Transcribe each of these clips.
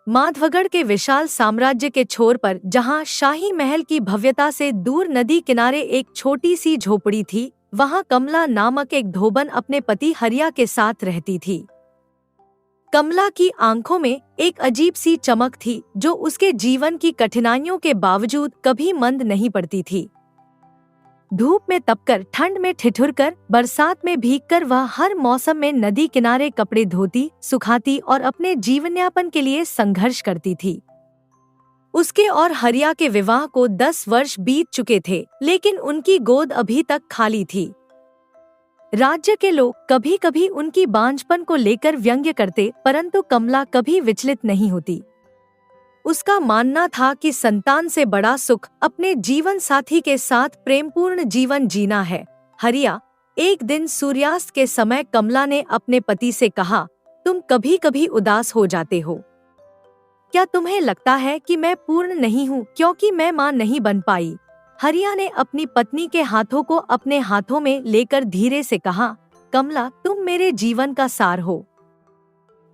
माधवगढ़ के विशाल साम्राज्य के छोर पर, जहाँ शाही महल की भव्यता से दूर नदी किनारे एक छोटी सी झोपड़ी थी, वहाँ कमला नामक एक धोबन अपने पति हरिया के साथ रहती थी। कमला की आंखों में एक अजीब सी चमक थी जो उसके जीवन की कठिनाइयों के बावजूद कभी मंद नहीं पड़ती थी। धूप में तपकर, ठंड में ठिठुरकर, बरसात में भीगकर वह हर मौसम में नदी किनारे कपड़े धोती, सुखाती और अपने जीवनयापन के लिए संघर्ष करती थी। उसके और हरिया के विवाह को 10 वर्ष बीत चुके थे, लेकिन उनकी गोद अभी तक खाली थी। राज्य के लोग कभी कभी उनकी बांझपन को लेकर व्यंग्य करते, परंतु कमला कभी विचलित नहीं होती। उसका मानना था कि संतान से बड़ा सुख अपने जीवन साथी के साथ प्रेमपूर्ण जीवन जीना है। हरिया, एक दिन सूर्यास्त के समय कमला ने अपने पति से कहा, तुम कभी कभी उदास हो जाते हो। क्या तुम्हें लगता है कि मैं पूर्ण नहीं हूँ क्योंकि मैं माँ नहीं बन पाई? हरिया ने अपनी पत्नी के हाथों को अपने हाथों में लेकर धीरे से कहा, कमला, तुम मेरे जीवन का सार हो।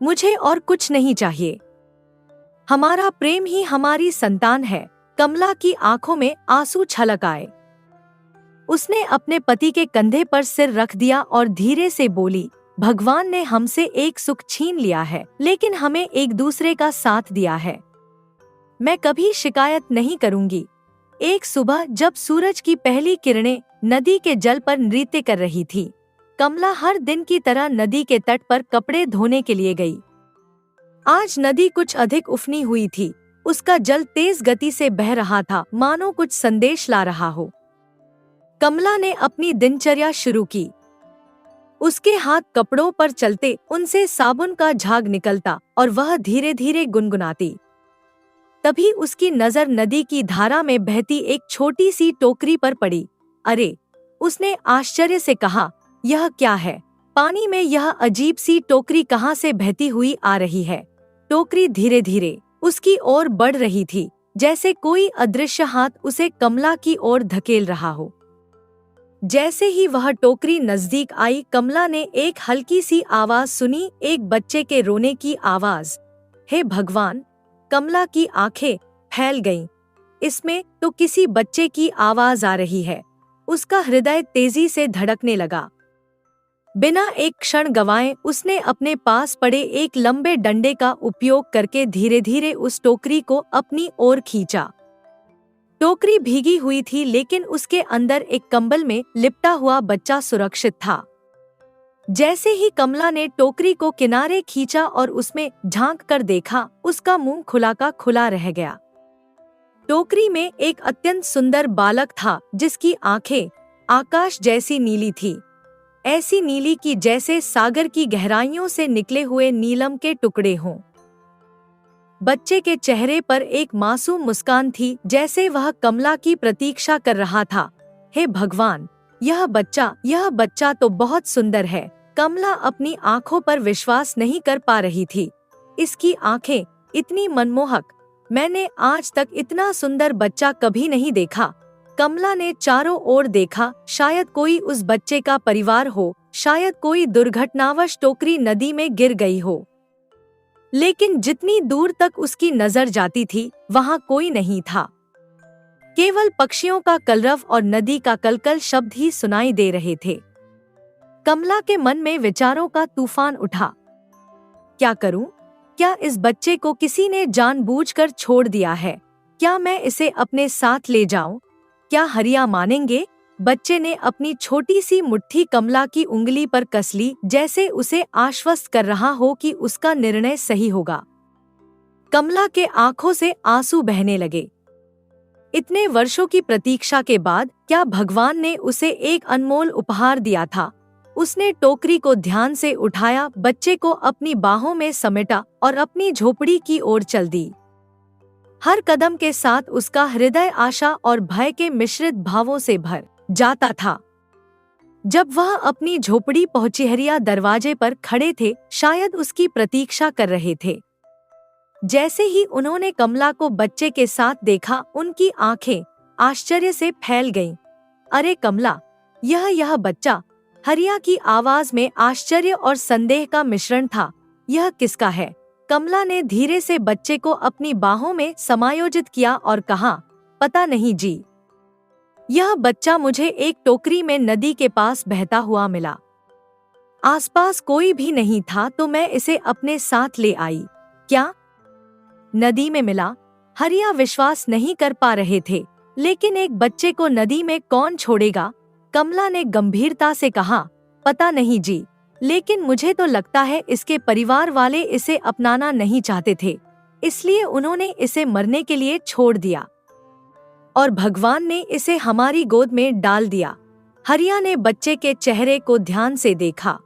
मुझे और कुछ नहीं चाहिए। हमारा प्रेम ही हमारी संतान है। कमला की आंखों में आंसू छलक आए। उसने अपने पति के कंधे पर सिर रख दिया और धीरे से बोली, भगवान ने हमसे एक सुख छीन लिया है, लेकिन हमें एक दूसरे का साथ दिया है। मैं कभी शिकायत नहीं करूंगी। एक सुबह जब सूरज की पहली किरणें नदी के जल पर नृत्य कर रही थी, कमला हर दिन की तरह नदी के तट पर कपड़े धोने के लिए गई। आज नदी कुछ अधिक उफनी हुई थी। उसका जल तेज गति से बह रहा था, मानो कुछ संदेश ला रहा हो। कमला ने अपनी दिनचर्या शुरू की। उसके हाथ कपड़ों पर चलते उनसे साबुन का झाग निकलता और वह धीरे धीरे गुनगुनाती। तभी उसकी नजर नदी की धारा में बहती एक छोटी सी टोकरी पर पड़ी। अरे, उसने आश्चर्य से कहा, यह क्या है? पानी में यह अजीब सी टोकरी कहाँ से बहती हुई आ रही है? टोकरी धीरे धीरे उसकी ओर बढ़ रही थी, जैसे कोई अदृश्य हाथ उसे कमला की ओर धकेल रहा हो। जैसे ही वह टोकरी नजदीक आई, कमला ने एक हल्की सी आवाज सुनी, एक बच्चे के रोने की आवाज। हे भगवान! कमला की आंखें फैल गईं। इसमें तो किसी बच्चे की आवाज आ रही है। उसका हृदय तेजी से धड़कने लगा। बिना एक क्षण गंवाए उसने अपने पास पड़े एक लंबे डंडे का उपयोग करके धीरे धीरे उस टोकरी को अपनी ओर खींचा। टोकरी भीगी हुई थी, लेकिन उसके अंदर एक कंबल में लिपटा हुआ बच्चा सुरक्षित था। जैसे ही कमला ने टोकरी को किनारे खींचा और उसमें झांक कर देखा, उसका मुंह खुला का खुला रह गया। टोकरी में एक अत्यंत सुंदर बालक था, जिसकी आंखें आकाश जैसी नीली थी, ऐसी नीली कि जैसे सागर की गहराइयों से निकले हुए नीलम के टुकड़े हों। बच्चे के चेहरे पर एक मासूम मुस्कान थी, जैसे वह कमला की प्रतीक्षा कर रहा था। हे भगवान! यह बच्चा तो बहुत सुंदर है। कमला अपनी आंखों पर विश्वास नहीं कर पा रही थी। इसकी आंखें इतनी मनमोहक, मैंने आज तक इतना सुंदर बच्चा कभी नहीं देखा। कमला ने चारों ओर देखा, शायद कोई उस बच्चे का परिवार हो, शायद कोई दुर्घटनावश टोकरी नदी में गिर गई हो। लेकिन जितनी दूर तक उसकी नजर जाती थी, वहां कोई नहीं था। केवल पक्षियों का कलरव और नदी का कलकल शब्द ही सुनाई दे रहे थे। कमला के मन में विचारों का तूफान उठा। क्या करूं? क्या इस बच्चे को किसी ने जानबूझकर छोड़ दिया है? क्या मैं इसे अपने साथ ले जाऊं? क्या हरिया मानेंगे? बच्चे ने अपनी छोटी सी मुट्ठी कमला की उंगली पर कस ली, जैसे उसे आश्वस्त कर रहा हो कि उसका निर्णय सही होगा। कमला के आंखों से आंसू बहने लगे। इतने वर्षों की प्रतीक्षा के बाद क्या भगवान ने उसे एक अनमोल उपहार दिया था? उसने टोकरी को ध्यान से उठाया, बच्चे को अपनी बाहों में समेटा और अपनी झोपड़ी की ओर चल दी। हर कदम के साथ उसका हृदय आशा और भय के मिश्रित भावों से भर जाता था। जब वह अपनी झोपड़ी पहुंची, हरिया दरवाजे पर खड़े थे, शायद उसकी प्रतीक्षा कर रहे थे। जैसे ही उन्होंने कमला को बच्चे के साथ देखा, उनकी आंखें आश्चर्य से फैल गईं। अरे कमला, यह बच्चा! हरिया की आवाज में आश्चर्य और संदेह का मिश्रण था। यह किसका है? कमला ने धीरे से बच्चे को अपनी बाहों में समायोजित किया और कहा, पता नहीं जी, यह बच्चा मुझे एक टोकरी में नदी के पास बहता हुआ मिला। आसपास कोई भी नहीं था तो मैं इसे अपने साथ ले आई। क्या नदी में मिला? हरिया विश्वास नहीं कर पा रहे थे। लेकिन एक बच्चे को नदी में कौन छोड़ेगा? कमला ने गंभीरता से कहा, पता नहीं जी, लेकिन मुझे तो लगता है इसके परिवार वाले इसे अपनाना नहीं चाहते थे, इसलिए उन्होंने इसे मरने के लिए छोड़ दिया और भगवान ने इसे हमारी गोद में डाल दिया। हरिया ने बच्चे के चेहरे को ध्यान से देखा।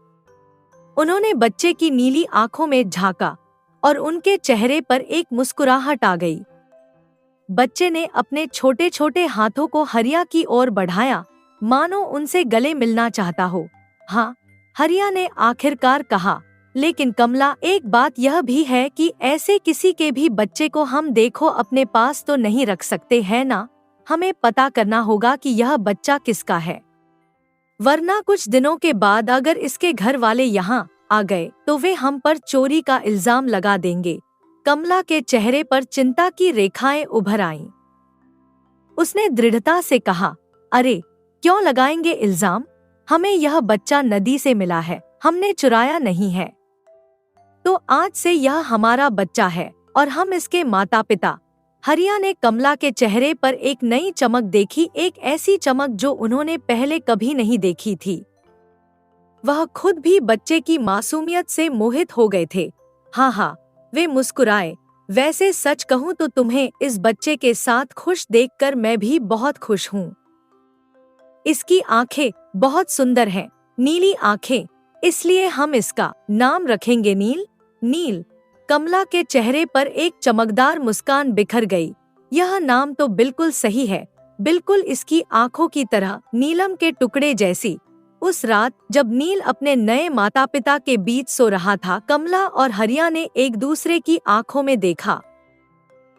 उन्होंने बच्चे की नीली आंखों में झांका और उनके चेहरे पर एक मुस्कुराहट आ गई। बच्चे ने अपने छोटे छोटे हाथों को हरिया की ओर बढ़ाया, मानो उनसे गले मिलना चाहता हो। हाँ, हरिया ने आखिरकार कहा, लेकिन कमला, एक बात यह भी है कि ऐसे किसी के भी बच्चे को हम देखो अपने पास तो नहीं रख सकते हैं ना। हमें पता करना होगा कि यह बच्चा किसका है, वरना कुछ दिनों के बाद अगर इसके घर वाले यहाँ आ गए तो वे हम पर चोरी का इल्जाम लगा देंगे। कमला के चेहरे पर चिंता की रेखाएं उभर आईं। उसने दृढ़ता से कहा, अरे क्यों लगाएंगे इल्जाम? हमें यह बच्चा नदी से मिला है, हमने चुराया नहीं है। तो आज से यह हमारा बच्चा है और हम इसके माता पिता। हरिया ने कमला के चेहरे पर एक नई चमक देखी, एक ऐसी चमक जो उन्होंने पहले कभी नहीं देखी थी। वह खुद भी बच्चे की मासूमियत से मोहित हो गए थे। हाँ, वे मुस्कुराए। वैसे सच कहूँ तो तुम्हें इस बच्चे के साथ खुश देखकर मैं भी बहुत खुश हूँ। इसकी आंखें बहुत सुंदर हैं, नीली आंखें, इसलिए हम इसका नाम रखेंगे नील। नील। कमला के चेहरे पर एक चमकदार मुस्कान बिखर गई। यह नाम तो बिल्कुल सही है, बिल्कुल इसकी आंखों की तरह, नीलम के टुकड़े जैसी। उस रात जब नील अपने नए माता पिता के बीच सो रहा था, कमला और हरिया ने एक दूसरे की आंखों में देखा।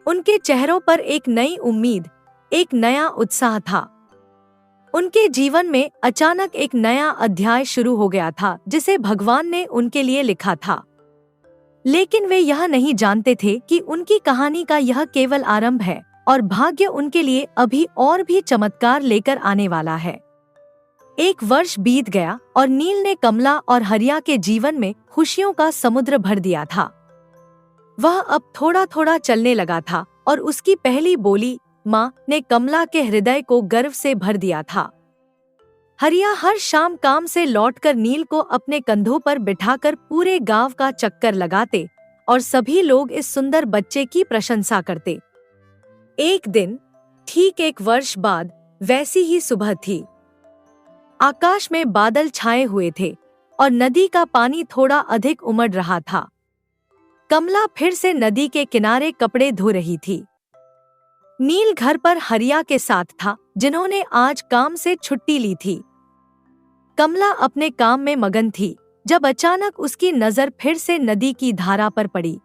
उनके चेहरों पर एक नई उम्मीद, एक नया उत्साह था। उनके जीवन में अचानक एक नया अध्याय शुरू हो गया था, जिसे भगवान ने उनके लिए लिखा था। लेकिन वे यह नहीं जानते थे कि उनकी कहानी का यह केवल आरंभ है और भाग्य उनके लिए अभी और भी चमत्कार लेकर आने वाला है। एक वर्ष बीत गया और नील ने कमला और हरिया के जीवन में खुशियों का समुद्र भर दिया था। वह अब थोड़ा थोड़ा चलने लगा था और उसकी पहली बोली माँ ने कमला के हृदय को गर्व से भर दिया था। हरिया हर शाम काम से लौटकर नील को अपने कंधों पर बिठाकर पूरे गांव का चक्कर लगाते और सभी लोग इस सुंदर बच्चे की प्रशंसा करते। एक दिन, ठीक एक वर्ष बाद, वैसी ही सुबह थी। आकाश में बादल छाए हुए थे और नदी का पानी थोड़ा अधिक उमड़ रहा था। कमला फिर से नदी के किनारे कपड़े धो रही थी। नील घर पर हरिया के साथ था, जिन्होंने आज काम से छुट्टी ली थी। कमला अपने काम में मगन थी जब अचानक उसकी नजर फिर से नदी की धारा पर पड़ी।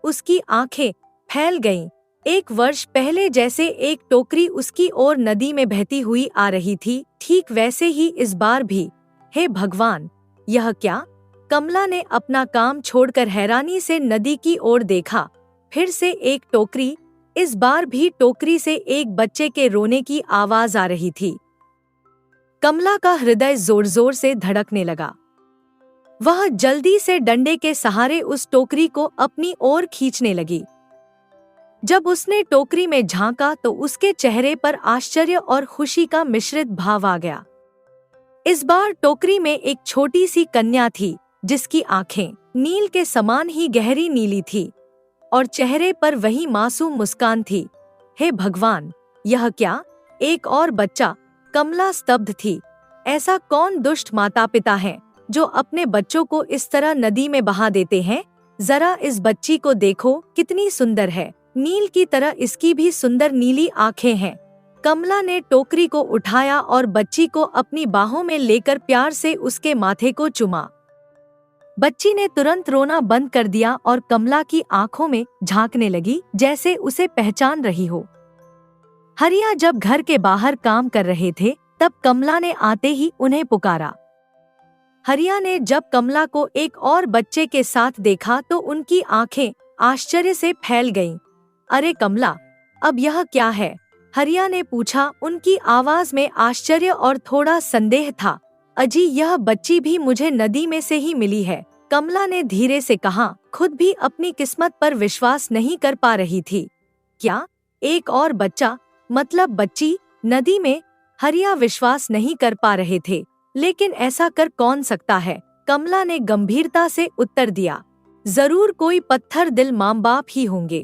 उसकी आंखें फैल गईं। एक वर्ष पहले जैसे एक टोकरी उसकी ओर नदी में बहती हुई आ रही थी, ठीक वैसे ही इस बार भी। हे भगवान, यह क्या? कमला ने अपना काम छोड़कर हैरानी से नदी की ओर देखा। फिर से एक टोकरी, इस बार भी टोकरी से एक बच्चे के रोने की आवाज आ रही थी। कमला का हृदय जोर जोर से धड़कने लगा। वह जल्दी से डंडे के सहारे उस टोकरी को अपनी ओर खींचने लगी। जब उसने टोकरी में झांका तो उसके चेहरे पर आश्चर्य और खुशी का मिश्रित भाव आ गया। इस बार टोकरी में एक छोटी सी कन्या थी, जिसकी आंखें नील के समान ही गहरी नीली थी और चेहरे पर वही मासूम मुस्कान थी। हे भगवान, यह क्या? एक और बच्चा? कमला स्तब्ध थी। ऐसा कौन दुष्ट माता पिता है जो अपने बच्चों को इस तरह नदी में बहा देते हैं? जरा इस बच्ची को देखो, कितनी सुंदर है। नील की तरह इसकी भी सुंदर नीली आंखें हैं। कमला ने टोकरी को उठाया और बच्ची को अपनी बाहों में लेकर प्यार से उसके माथे को चुमा। बच्ची ने तुरंत रोना बंद कर दिया और कमला की आंखों में झांकने लगी, जैसे उसे पहचान रही हो। हरिया जब घर के बाहर काम कर रहे थे, तब कमला ने आते ही उन्हें पुकारा। हरिया ने जब कमला को एक और बच्चे के साथ देखा तो उनकी आंखें आश्चर्य से फैल गईं। अरे कमला, अब यह क्या है? हरिया ने पूछा। उनकी आवाज में आश्चर्य और थोड़ा संदेह था। अजी, यह बच्ची भी मुझे नदी में से ही मिली है, कमला ने धीरे से कहा, खुद भी अपनी किस्मत पर विश्वास नहीं कर पा रही थी। क्या? एक और बच्चा? मतलब बच्ची नदी में? हरिया विश्वास नहीं कर पा रहे थे। लेकिन ऐसा कर कौन सकता है? कमला ने गंभीरता से उत्तर दिया। जरूर कोई पत्थर दिल माँ बाप ही होंगे।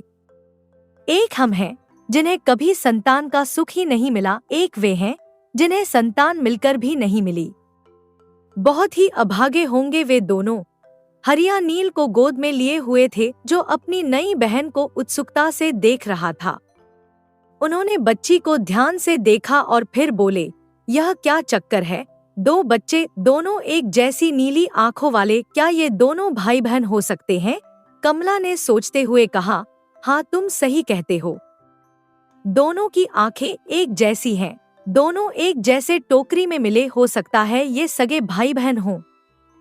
एक हम हैं जिन्हें कभी संतान का सुख ही नहीं मिला, एक वे हैं जिन्हें संतान मिलकर भी नहीं मिली। बहुत ही अभागे होंगे वे दोनों। हरिया नील को गोद में लिए हुए थे, जो अपनी नई बहन को उत्सुकता से देख रहा था। उन्होंने बच्ची को ध्यान से देखा और फिर बोले, यह क्या चक्कर है? दो बच्चे, दोनों एक जैसी नीली आंखों वाले, क्या ये दोनों भाई बहन हो सकते हैं? कमला ने सोचते हुए कहा, हाँ तुम सही कहते हो, दोनों की आंखें एक जैसी हैं, दोनों एक जैसे टोकरी में मिले, हो सकता है ये सगे भाई बहन हों।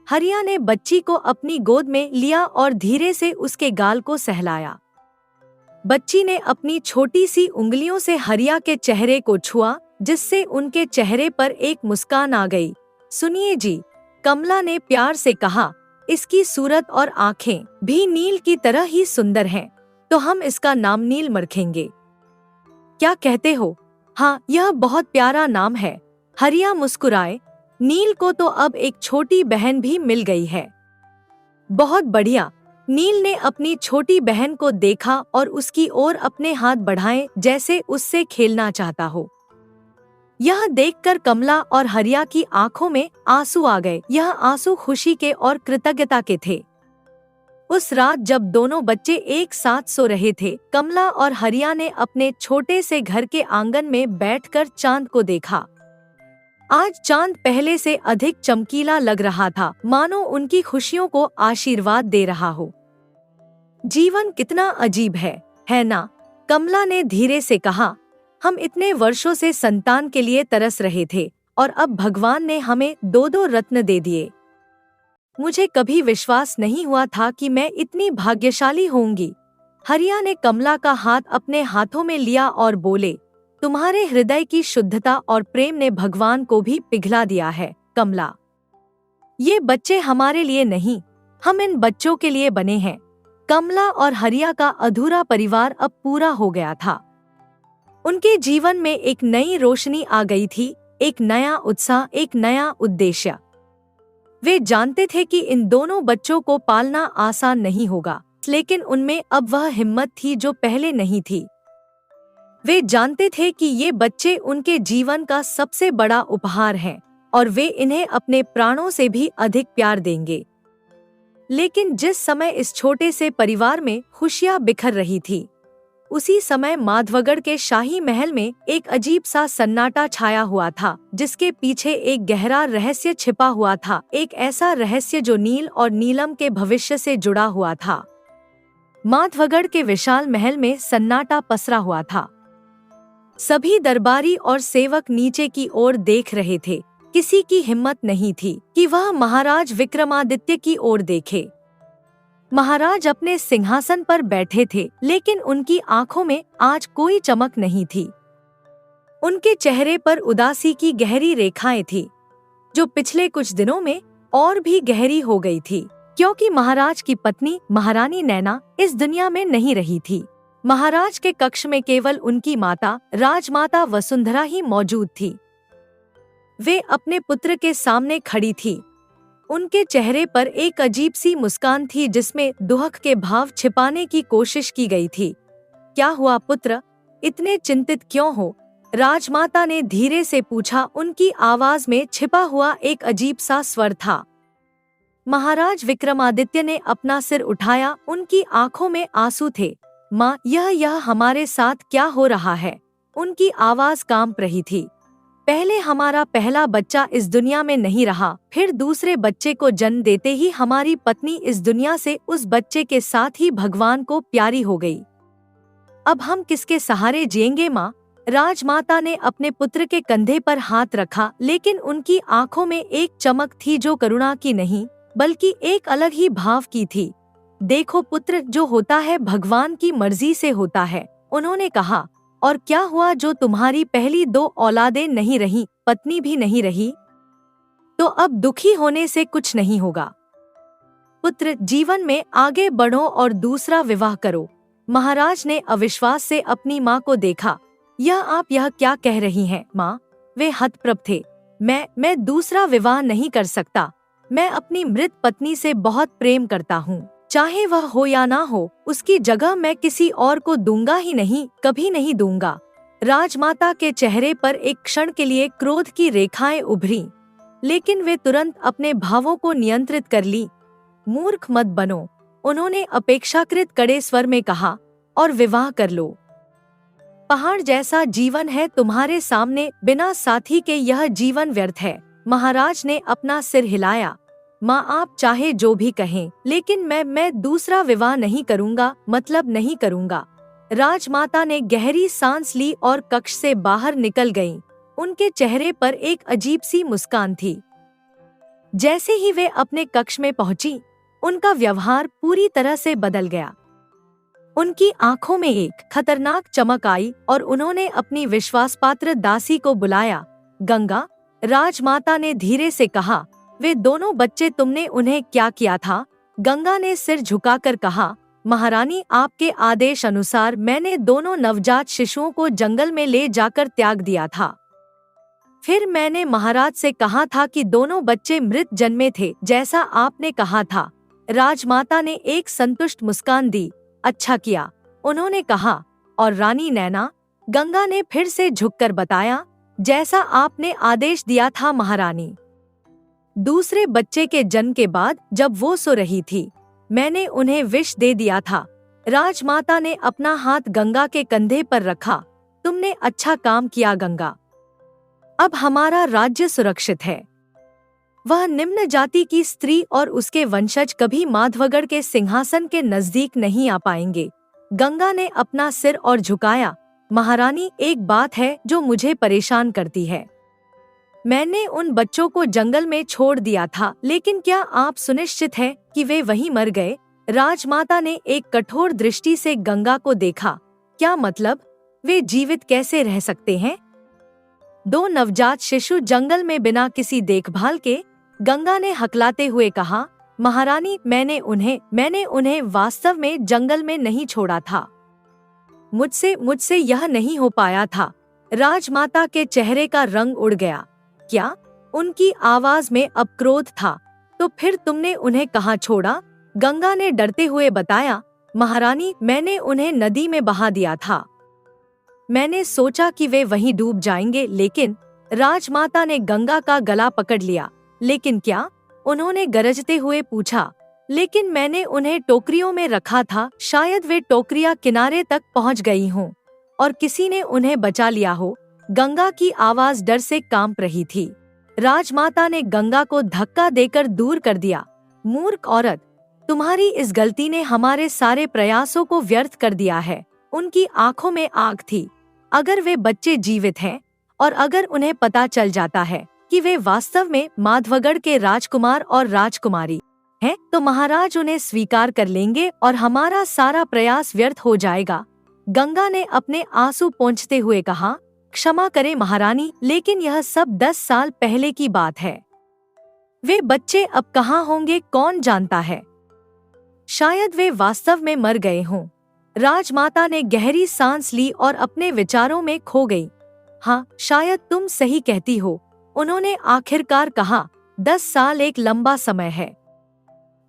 हरिया ने बच्ची को अपनी गोद में लिया और धीरे से उसके गाल को सहलाया। बच्ची ने अपनी छोटी सी उंगलियों से हरिया के चेहरे को छुआ, जिससे उनके चेहरे पर एक मुस्कान आ गई। सुनिए जी, कमला ने प्यार से कहा, इसकी सूरत और आंखें भी नील की तरह ही सुंदर हैं, तो हम इसका नाम नील रखेंगे। क्या कहते हो? हाँ, यह बहुत प्यारा नाम है। हरिया मुस्कुराए। नील को तो अब एक छोटी बहन भी मिल गई है। बहुत बढ़िया। नील ने अपनी छोटी बहन को देखा और उसकी ओर अपने हाथ बढ़ाए, जैसे उससे खेलना चाहता हो। यह देखकर कमला और हरिया की आंखों में आंसू आ गए। यह आंसू खुशी के और कृतज्ञता के थे। उस रात जब दोनों बच्चे एक साथ सो रहे थे, कमला और हरिया ने अपने छोटे से घर के आंगन में बैठकर चांद को देखा। आज चांद पहले से अधिक चमकीला लग रहा था, मानो उनकी खुशियों को आशीर्वाद दे रहा हो। जीवन कितना अजीब है ना? कमला ने धीरे से कहा, हम इतने वर्षों से संतान के लिए तरस रहे थे और अब भगवान ने हमें दो दो रत्न दे दिए। मुझे कभी विश्वास नहीं हुआ था कि मैं इतनी भाग्यशाली होंगी। हरिया ने कमला का हाथ अपने हाथों में लिया और बोले, तुम्हारे हृदय की शुद्धता और प्रेम ने भगवान को भी पिघला दिया है कमला। ये बच्चे हमारे लिए नहीं, हम इन बच्चों के लिए बने हैं। कमला और हरिया का अधूरा परिवार अब पूरा हो गया था। उनके जीवन में एक नई रोशनी आ गई थी, एक नया उत्साह, एक नया उद्देश्य। वे जानते थे कि इन दोनों बच्चों को पालना आसान नहीं होगा, लेकिन उनमें अब वह हिम्मत थी जो पहले नहीं थी। वे जानते थे कि ये बच्चे उनके जीवन का सबसे बड़ा उपहार हैं और वे इन्हें अपने प्राणों से भी अधिक प्यार देंगे। लेकिन जिस समय इस छोटे से परिवार में खुशियां बिखर रही थी, उसी समय माधवगढ़ के शाही महल में एक अजीब सा सन्नाटा छाया हुआ था, जिसके पीछे एक गहरा रहस्य छिपा हुआ था, एक ऐसा रहस्य जो नील और नीलम के भविष्य से जुड़ा हुआ था। माधवगढ़ के विशाल महल में सन्नाटा पसरा हुआ था। सभी दरबारी और सेवक नीचे की ओर देख रहे थे। किसी की हिम्मत नहीं थी कि वह महाराज विक्रमादित्य की ओर देखे। महाराज अपने सिंहासन पर बैठे थे, लेकिन उनकी आंखों में आज कोई चमक नहीं थी। उनके चेहरे पर उदासी की गहरी रेखाएं थी, जो पिछले कुछ दिनों में और भी गहरी हो गई थी, क्योंकि महाराज की पत्नी महारानी नैना इस दुनिया में नहीं रही थी। महाराज के कक्ष में केवल उनकी माता राजमाता वसुंधरा ही मौजूद थी। वे अपने पुत्र के सामने खड़ी थी। उनके चेहरे पर एक अजीब सी मुस्कान थी, जिसमें दुहक के भाव छिपाने की कोशिश की गई थी। क्या हुआ पुत्र, इतने चिंतित क्यों हो? राजमाता ने धीरे से पूछा। उनकी आवाज में छिपा हुआ एक अजीब सा स्वर था। महाराज विक्रमादित्य ने अपना सिर उठाया, उनकी आंखों में आंसू थे। माँ, यह हमारे साथ क्या हो रहा है? उनकी आवाज कांप रही थी। पहले हमारा पहला बच्चा इस दुनिया में नहीं रहा, फिर दूसरे बच्चे को जन्म देते ही हमारी पत्नी इस दुनिया से उस बच्चे के साथ ही भगवान को प्यारी हो गई। अब हम किसके सहारे जिएंगे माँ? राजमाता ने अपने पुत्र के कंधे पर हाथ रखा, लेकिन उनकी आंखों में एक चमक थी जो करुणा की नहीं बल्कि एक अलग ही भाव की थी। देखो पुत्र, जो होता है भगवान की मर्जी से होता है, उन्होंने कहा। और क्या हुआ जो तुम्हारी पहली 2 औलादें नहीं रही, पत्नी भी नहीं रही? तो अब दुखी होने से कुछ नहीं होगा। पुत्र, जीवन में आगे बढ़ो और दूसरा विवाह करो। महाराज ने अविश्वास से अपनी माँ को देखा। आप यह क्या कह रही हैं, माँ? वे हतप्रभ थे। मैं दूसरा विवाह नहीं कर सकता। मैं अपनी मृत पत्नी से बहुत प्रेम करता हूँ। चाहे वह हो या ना हो, उसकी जगह मैं किसी और को दूंगा ही नहीं, कभी नहीं दूंगा। राजमाता के चेहरे पर एक क्षण के लिए क्रोध की रेखाएं उभरी, लेकिन वे तुरंत अपने भावों को नियंत्रित कर ली। मूर्ख मत बनो, उन्होंने अपेक्षाकृत कड़े स्वर में कहा, और विवाह कर लो। पहाड़ जैसा जीवन है तुम्हारे सामने, बिना साथी के यह जीवन व्यर्थ है। महाराज ने अपना सिर हिलाया। माँ, आप चाहे जो भी कहें, लेकिन मैं दूसरा विवाह नहीं करूँगा, मतलब नहीं करूँगा। राजमाता ने गहरी सांस ली और कक्ष से बाहर निकल गईं। उनके चेहरे पर एक अजीब सी मुस्कान थी। जैसे ही वे अपने कक्ष में पहुंची, उनका व्यवहार पूरी तरह से बदल गया। उनकी आंखों में एक खतरनाक चमक आई और उन्होंने अपनी विश्वासपात्र दासी को बुलाया। गंगा, राजमाता ने धीरे से कहा, वे दोनों बच्चे तुमने उन्हें क्या किया था? गंगा ने सिर झुकाकर कहा, महारानी, आपके आदेश अनुसार मैंने दोनों नवजात शिशुओं को जंगल में ले जाकर त्याग दिया था। फिर मैंने महाराज से कहा था कि दोनों बच्चे मृत जन्मे थे, जैसा आपने कहा था। राजमाता ने एक संतुष्ट मुस्कान दी। अच्छा किया, उन्होंने कहा। और रानी नैना? गंगा ने फिर से झुककर बताया, जैसा आपने आदेश दिया था महारानी। दूसरे बच्चे के जन्म के बाद जब वो सो रही थी, मैंने उन्हें विष दे दिया था। राजमाता ने अपना हाथ गंगा के कंधे पर रखा। तुमने अच्छा काम किया गंगा। अब हमारा राज्य सुरक्षित है। वह निम्न जाति की स्त्री और उसके वंशज कभी माधवगढ़ के सिंहासन के नजदीक नहीं आ पाएंगे। गंगा ने अपना सिर और झुकाया। महारानी, एक बात है जो मुझे परेशान करती है। मैंने उन बच्चों को जंगल में छोड़ दिया था, लेकिन क्या आप सुनिश्चित हैं कि वे वहीं मर गए? राजमाता ने एक कठोर दृष्टि से गंगा को देखा। क्या मतलब? वे जीवित कैसे रह सकते हैं? 2 नवजात शिशु जंगल में बिना किसी देखभाल के? गंगा ने हकलाते हुए कहा, महारानी, मैंने उन्हें वास्तव में जंगल में नहीं छोड़ा था। मुझसे यह नहीं हो पाया था। राजमाता के चेहरे का रंग उड़ गया। क्या? उनकी आवाज में अब क्रोध था। तो फिर तुमने उन्हें कहाँ छोड़ा? गंगा ने डरते हुए बताया, महारानी, मैंने उन्हें नदी में बहा दिया था। मैंने सोचा कि वे वहीं डूब जाएंगे, लेकिन राजमाता ने गंगा का गला पकड़ लिया। लेकिन क्या? उन्होंने गरजते हुए पूछा। लेकिन मैंने उन्हें टोकरियों में रखा था, शायद वे टोकरियां किनारे तक पहुंच गई हों और किसी ने उन्हें बचा लिया हो। गंगा की आवाज डर से कांप रही थी। राजमाता ने गंगा को धक्का देकर दूर कर दिया। मूर्ख औरत, तुम्हारी इस गलती ने हमारे सारे प्रयासों को व्यर्थ कर दिया है। उनकी आंखों में आग थी। अगर वे बच्चे जीवित हैं और अगर उन्हें पता चल जाता है कि वे वास्तव में माधवगढ़ के राजकुमार और राजकुमारी हैं, तो महाराज उन्हें स्वीकार कर लेंगे और हमारा सारा प्रयास व्यर्थ हो जाएगा। गंगा ने अपने आंसू पोंछते हुए कहा, क्षमा करें महारानी, लेकिन यह सब 10 साल पहले की बात है। वे बच्चे अब कहाँ होंगे कौन जानता है। शायद वे वास्तव में मर गए हों। राजमाता ने गहरी सांस ली और अपने विचारों में खो गई। हाँ, शायद तुम सही कहती हो, उन्होंने आखिरकार कहा। 10 साल एक लंबा समय है।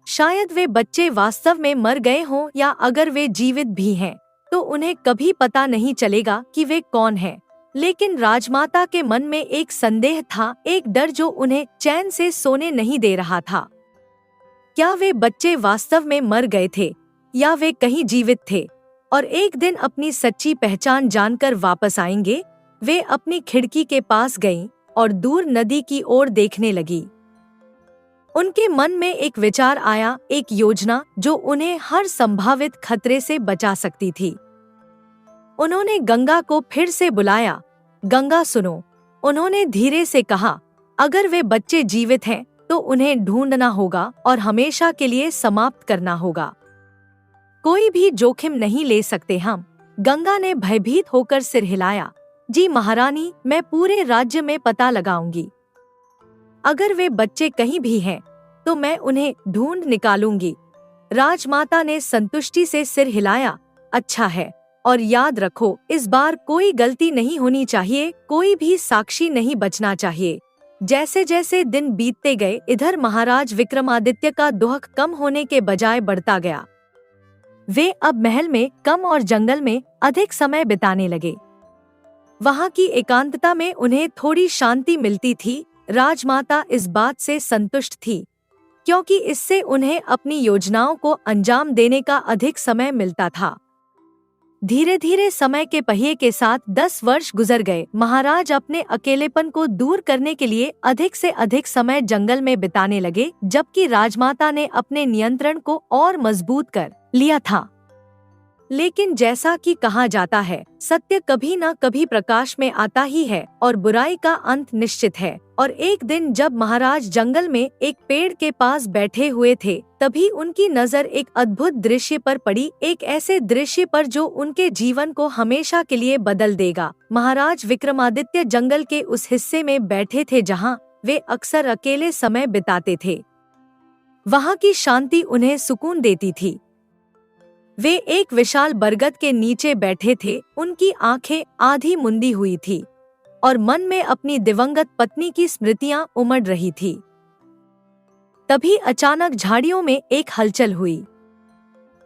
शायद वे बच्चे वास्तव में मर गए हों या अगर वे जीवित भी हैं, तो उन्हें कभी पता नहीं चलेगा कि वे कौन हैं। लेकिन राजमाता के मन में एक संदेह था, एक डर जो उन्हें चैन से सोने नहीं दे रहा था। क्या वे बच्चे वास्तव में मर गए थे या वे कहीं जीवित थे और एक दिन अपनी सच्ची पहचान जानकर वापस आएंगे? वे अपनी खिड़की के पास गईं और दूर नदी की ओर देखने लगी। उनके मन में एक विचार आया, एक योजना जो उन्हें हर संभावित खतरे से बचा सकती थी। उन्होंने गंगा को फिर से बुलाया। गंगा सुनो, उन्होंने धीरे से कहा, अगर वे बच्चे जीवित हैं तो उन्हें ढूंढना होगा और हमेशा के लिए समाप्त करना होगा। कोई भी जोखिम नहीं ले सकते हम। गंगा ने भयभीत होकर सिर हिलाया। जी महारानी, मैं पूरे राज्य में पता लगाऊंगी। अगर वे बच्चे कहीं भी हैं तो मैं उन्हें ढूंढ निकालूंगी। राजमाता ने संतुष्टि से सिर हिलाया। अच्छा है, और याद रखो, इस बार कोई गलती नहीं होनी चाहिए, कोई भी साक्षी नहीं बचना चाहिए। जैसे जैसे दिन बीतते गए, इधर महाराज विक्रमादित्य का दुख कम होने के बजाय बढ़ता गया। वे अब महल में कम और जंगल में अधिक समय बिताने लगे। वहां की एकांतता में उन्हें थोड़ी शांति मिलती थी। राजमाता इस बात से संतुष्ट थी, क्योंकि इससे उन्हें अपनी योजनाओं को अंजाम देने का अधिक समय मिलता था। धीरे धीरे समय के पहिए के साथ 10 वर्ष गुजर गए। महाराज अपने अकेलेपन को दूर करने के लिए अधिक से अधिक समय जंगल में बिताने लगे, जबकि राजमाता ने अपने नियंत्रण को और मजबूत कर लिया था। लेकिन जैसा कि कहा जाता है, सत्य कभी न कभी प्रकाश में आता ही है और बुराई का अंत निश्चित है। और एक दिन जब महाराज जंगल में एक पेड़ के पास बैठे हुए थे, तभी उनकी नजर एक अद्भुत दृश्य पर पड़ी, एक ऐसे दृश्य पर जो उनके जीवन को हमेशा के लिए बदल देगा। महाराज विक्रमादित्य जंगल के उस हिस्से में बैठे थे जहाँ वे अक्सर अकेले समय बिताते थे। वहाँ की शांति उन्हें सुकून देती थी। वे एक विशाल बरगद के नीचे बैठे थे। उनकी आंखें आधी मुंदी हुई थी और मन में अपनी दिवंगत पत्नी की स्मृतियां उमड़ रही थी। तभी अचानक झाड़ियों में एक हलचल हुई।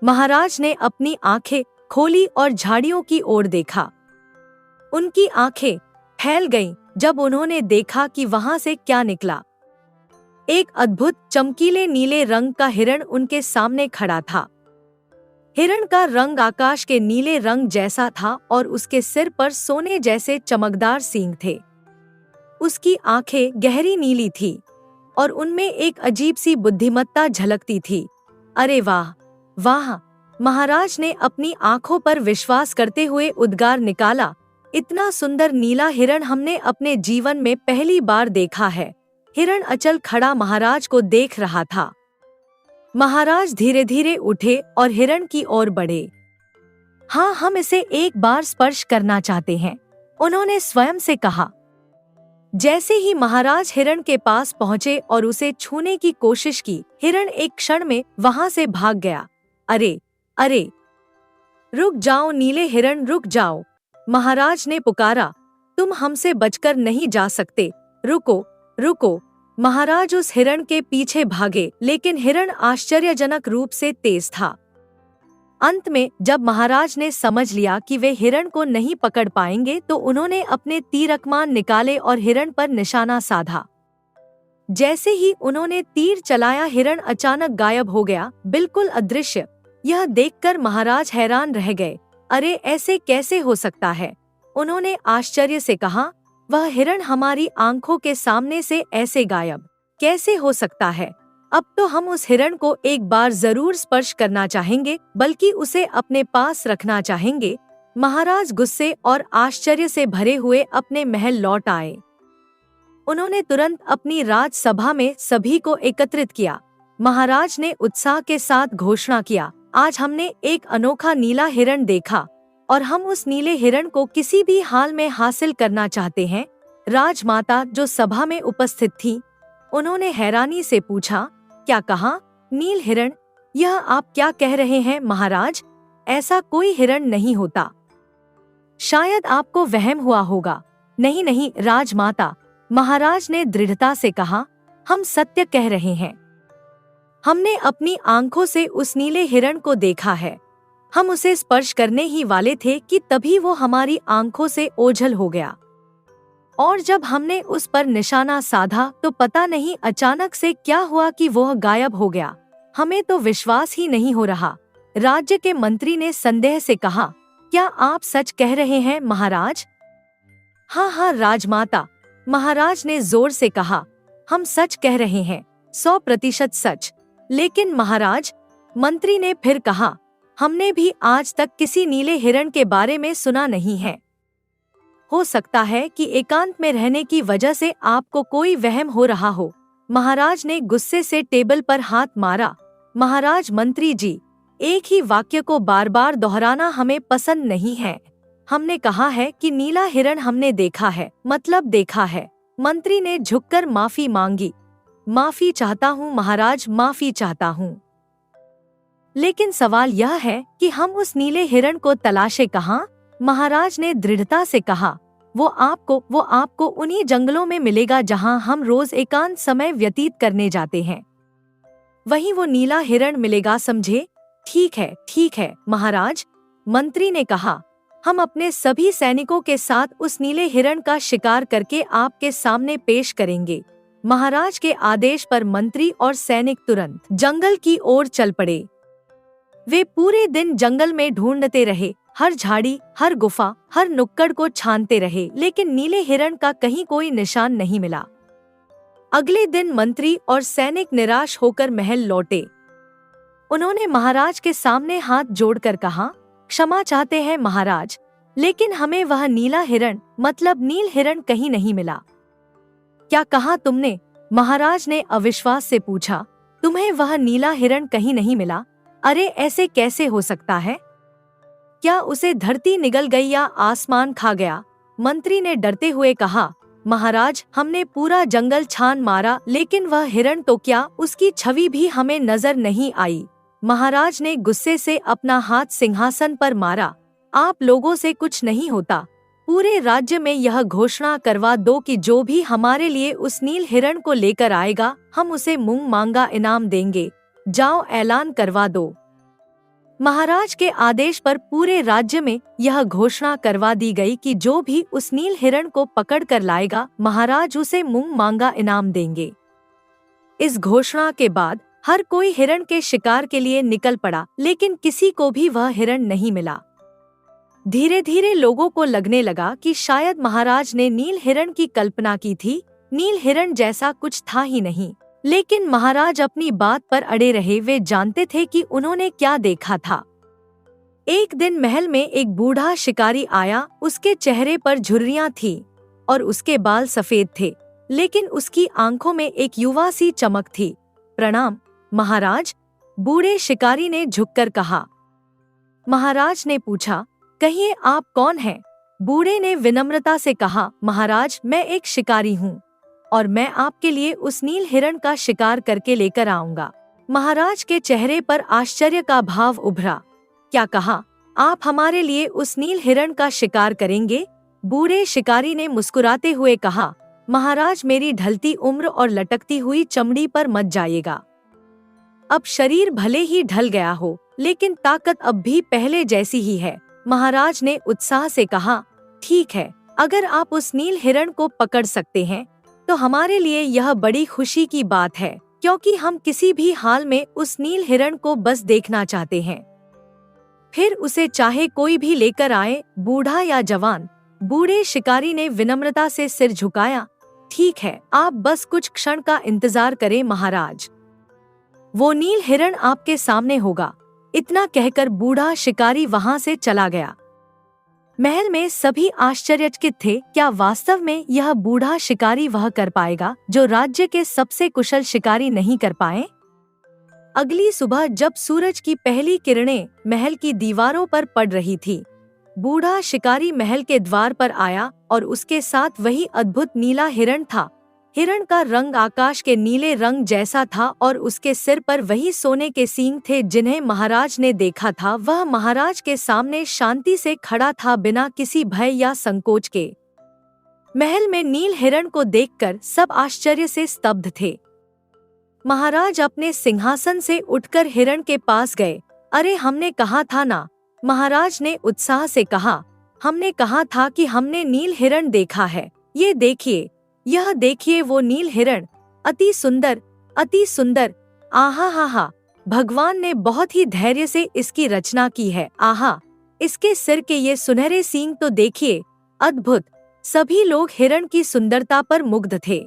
महाराज ने अपनी आंखें खोली और झाड़ियों की ओर देखा। उनकी आंखें फैल गईं जब उन्होंने देखा कि वहां से क्या निकला। एक अद्भुत चमकीले नीले रंग का हिरण उनके सामने खड़ा था। हिरण का रंग आकाश के नीले रंग जैसा था और उसके सिर पर सोने जैसे चमकदार सींग थे। उसकी आंखें गहरी नीली थी और उनमें एक अजीब सी बुद्धिमत्ता झलकती थी। अरे वाह, वाह! महाराज ने अपनी आंखों पर विश्वास करते हुए उद्गार निकाला। इतना सुंदर नीला हिरण हमने अपने जीवन में पहली बार देखा है। हिरण अचल खड़ा महाराज को देख रहा था। महाराज धीरे धीरे उठे और हिरण की ओर बढ़े। हाँ, हम इसे एक बार स्पर्श करना चाहते हैं, उन्होंने स्वयं से कहा। जैसे ही महाराज हिरण के पास पहुंचे और उसे छूने की कोशिश की, हिरण एक क्षण में वहां से भाग गया। अरे अरे, रुक जाओ नीले हिरण, रुक जाओ, महाराज ने पुकारा। तुम हमसे बचकर नहीं जा सकते, रुको रुको। महाराज उस हिरण के पीछे भागे, लेकिन हिरण आश्चर्यजनक रूप से तेज था। अंत में जब महाराज ने समझ लिया कि वे हिरण को नहीं पकड़ पाएंगे, तो उन्होंने अपने तीर कमान निकाले और हिरण पर निशाना साधा। जैसे ही उन्होंने तीर चलाया, हिरण अचानक गायब हो गया, बिल्कुल अदृश्य। यह देखकर महाराज हैरान रह गए। अरे, ऐसे कैसे हो सकता है? उन्होंने आश्चर्य से कहा। वह हिरण हमारी आंखों के सामने से ऐसे गायब कैसे हो सकता है? अब तो हम उस हिरण को एक बार जरूर स्पर्श करना चाहेंगे, बल्कि उसे अपने पास रखना चाहेंगे। महाराज गुस्से और आश्चर्य से भरे हुए अपने महल लौट आए। उन्होंने तुरंत अपनी राजसभा में सभी को एकत्रित किया। महाराज ने उत्साह के साथ घोषणा किया, आज हमने एक अनोखा नीला हिरण देखा और हम उस नीले हिरण को किसी भी हाल में हासिल करना चाहते हैं। राजमाता, जो सभा में उपस्थित थी, उन्होंने हैरानी से पूछा, क्या कहा? नील हिरण? यह आप क्या कह रहे हैं महाराज? ऐसा कोई हिरण नहीं होता। शायद आपको वहम हुआ होगा। नहीं नहीं राजमाता, महाराज ने दृढ़ता से कहा, हम सत्य कह रहे हैं। हमने अपनी आंखों से उस नीले हिरण को देखा है। हम उसे स्पर्श करने ही वाले थे कि तभी वो हमारी आंखों से ओझल हो गया, और जब हमने उस पर निशाना साधा तो पता नहीं अचानक से क्या हुआ कि वह गायब हो गया। हमें तो विश्वास ही नहीं हो रहा। राज्य के मंत्री ने संदेह से कहा, क्या आप सच कह रहे हैं महाराज? हाँ हाँ राजमाता, महाराज ने जोर से कहा, हम सच कह रहे हैं, 100% सच। लेकिन महाराज, मंत्री ने फिर कहा, हमने भी आज तक किसी नीले हिरण के बारे में सुना नहीं है। हो सकता है कि एकांत में रहने की वजह से आपको कोई वहम हो रहा हो। महाराज ने गुस्से से टेबल पर हाथ मारा। महाराज मंत्री जी, एक ही वाक्य को बार बार दोहराना हमें पसंद नहीं है। हमने कहा है कि नीला हिरण हमने देखा है, मतलब देखा है। मंत्री ने झुककर माफी मांगी। माफी चाहता हूँ महाराज, माफी चाहता हूँ। लेकिन सवाल यह है कि हम उस नीले हिरण को तलाशे कहाँ? महाराज ने दृढ़ता से कहा, वो आपको उन्हीं जंगलों में मिलेगा जहाँ हम रोज एकांत समय व्यतीत करने जाते हैं। वहीं वो नीला हिरण मिलेगा, समझे? ठीक है महाराज, मंत्री ने कहा। हम अपने सभी सैनिकों के साथ उस नीले हिरण का शिकार करके आपके सामने पेश करेंगे। महाराज के आदेश पर मंत्री और सैनिक तुरंत जंगल की ओर चल पड़े। वे पूरे दिन जंगल में ढूंढते रहे, हर झाड़ी, हर गुफा, हर नुक्कड़ को छानते रहे, लेकिन नीले हिरण का कहीं कोई निशान नहीं मिला। अगले दिन मंत्री और सैनिक निराश होकर महल लौटे। उन्होंने महाराज के सामने हाथ जोड़कर कहा, क्षमा चाहते हैं महाराज, लेकिन हमें वह नीला हिरण, मतलब नील हिरण कहीं नहीं मिला। क्या कहा तुमने? महाराज ने अविश्वास से पूछा। तुम्हें वह नीला हिरण कहीं नहीं मिला? अरे ऐसे कैसे हो सकता है? क्या उसे धरती निगल गई या आसमान खा गया? मंत्री ने डरते हुए कहा, महाराज, हमने पूरा जंगल छान मारा, लेकिन वह हिरण तो क्या, उसकी छवि भी हमें नजर नहीं आई। महाराज ने गुस्से से अपना हाथ सिंहासन पर मारा। आप लोगों से कुछ नहीं होता। पूरे राज्य में यह घोषणा करवा दो कि जो भी हमारे लिए उस नील हिरण को लेकर आएगा, हम उसे मूंग मांगा इनाम देंगे। जाओ, ऐलान करवा दो। महाराज के आदेश पर पूरे राज्य में यह घोषणा करवा दी गई कि जो भी उस नील हिरण को पकड़ कर लाएगा, महाराज उसे मूंग मांगा इनाम देंगे। इस घोषणा के बाद हर कोई हिरण के शिकार के लिए निकल पड़ा, लेकिन किसी को भी वह हिरण नहीं मिला। धीरे धीरे लोगों को लगने लगा कि शायद महाराज ने नील हिरण की कल्पना की थी। नील हिरण जैसा कुछ था ही नहीं। लेकिन महाराज अपनी बात पर अड़े रहे। वे जानते थे कि उन्होंने क्या देखा था। एक दिन महल में एक बूढ़ा शिकारी आया। उसके चेहरे पर झुर्रियां थीं और उसके बाल सफेद थे, लेकिन उसकी आंखों में एक युवा सी चमक थी। प्रणाम महाराज, बूढ़े शिकारी ने झुककर कहा। महाराज ने पूछा, कहिए आप कौन हैं? बूढ़े ने विनम्रता से कहा, महाराज, मैं एक शिकारी हूँ और मैं आपके लिए उस नील हिरण का शिकार करके लेकर आऊंगा। महाराज के चेहरे पर आश्चर्य का भाव उभरा। क्या कहा? आप हमारे लिए उस नील हिरण का शिकार करेंगे? बूढ़े शिकारी ने मुस्कुराते हुए कहा, महाराज, मेरी ढलती उम्र और लटकती हुई चमड़ी पर मत जाइएगा। अब शरीर भले ही ढल गया हो, लेकिन ताकत अब भी पहले जैसी ही है। महाराज ने उत्साह से कहा, ठीक है, अगर आप उस नील हिरण को पकड़ सकते हैं तो हमारे लिए यह बड़ी खुशी की बात है, क्योंकि हम किसी भी हाल में उस नील हिरण को बस देखना चाहते हैं। फिर उसे चाहे कोई भी लेकर आए, बूढ़ा या जवान। बूढ़े शिकारी ने विनम्रता से सिर झुकाया। ठीक है, आप बस कुछ क्षण का इंतजार करें महाराज, वो नील हिरण आपके सामने होगा। इतना कहकर बूढ़ा शिकारी वहां से चला गया। महल में सभी आश्चर्यचकित थे। क्या वास्तव में यह बूढ़ा शिकारी वह कर पाएगा जो राज्य के सबसे कुशल शिकारी नहीं कर पाए? अगली सुबह जब सूरज की पहली किरणें महल की दीवारों पर पड़ रही थी, बूढ़ा शिकारी महल के द्वार पर आया और उसके साथ वही अद्भुत नीला हिरण था। हिरण का रंग आकाश के नीले रंग जैसा था और उसके सिर पर वही सोने के सींग थे जिन्हें महाराज ने देखा था। वह महाराज के सामने शांति से खड़ा था, बिना किसी भय या संकोच के। महल में नील हिरण को देखकर सब आश्चर्य से स्तब्ध थे। महाराज अपने सिंहासन से उठकर हिरण के पास गए। अरे, हमने कहा था ना, महाराज ने उत्साह से कहा। हमने कहा था कि हमने नील हिरण देखा है। ये देखिए, यह देखिए वो नील हिरण, अति सुंदर, अति सुंदर। आहा हा हा, भगवान ने बहुत ही धैर्य से इसकी रचना की है। आहा, इसके सिर के ये सुनहरे सींग तो देखिए, अद्भुत। सभी लोग हिरण की सुंदरता पर मुग्ध थे।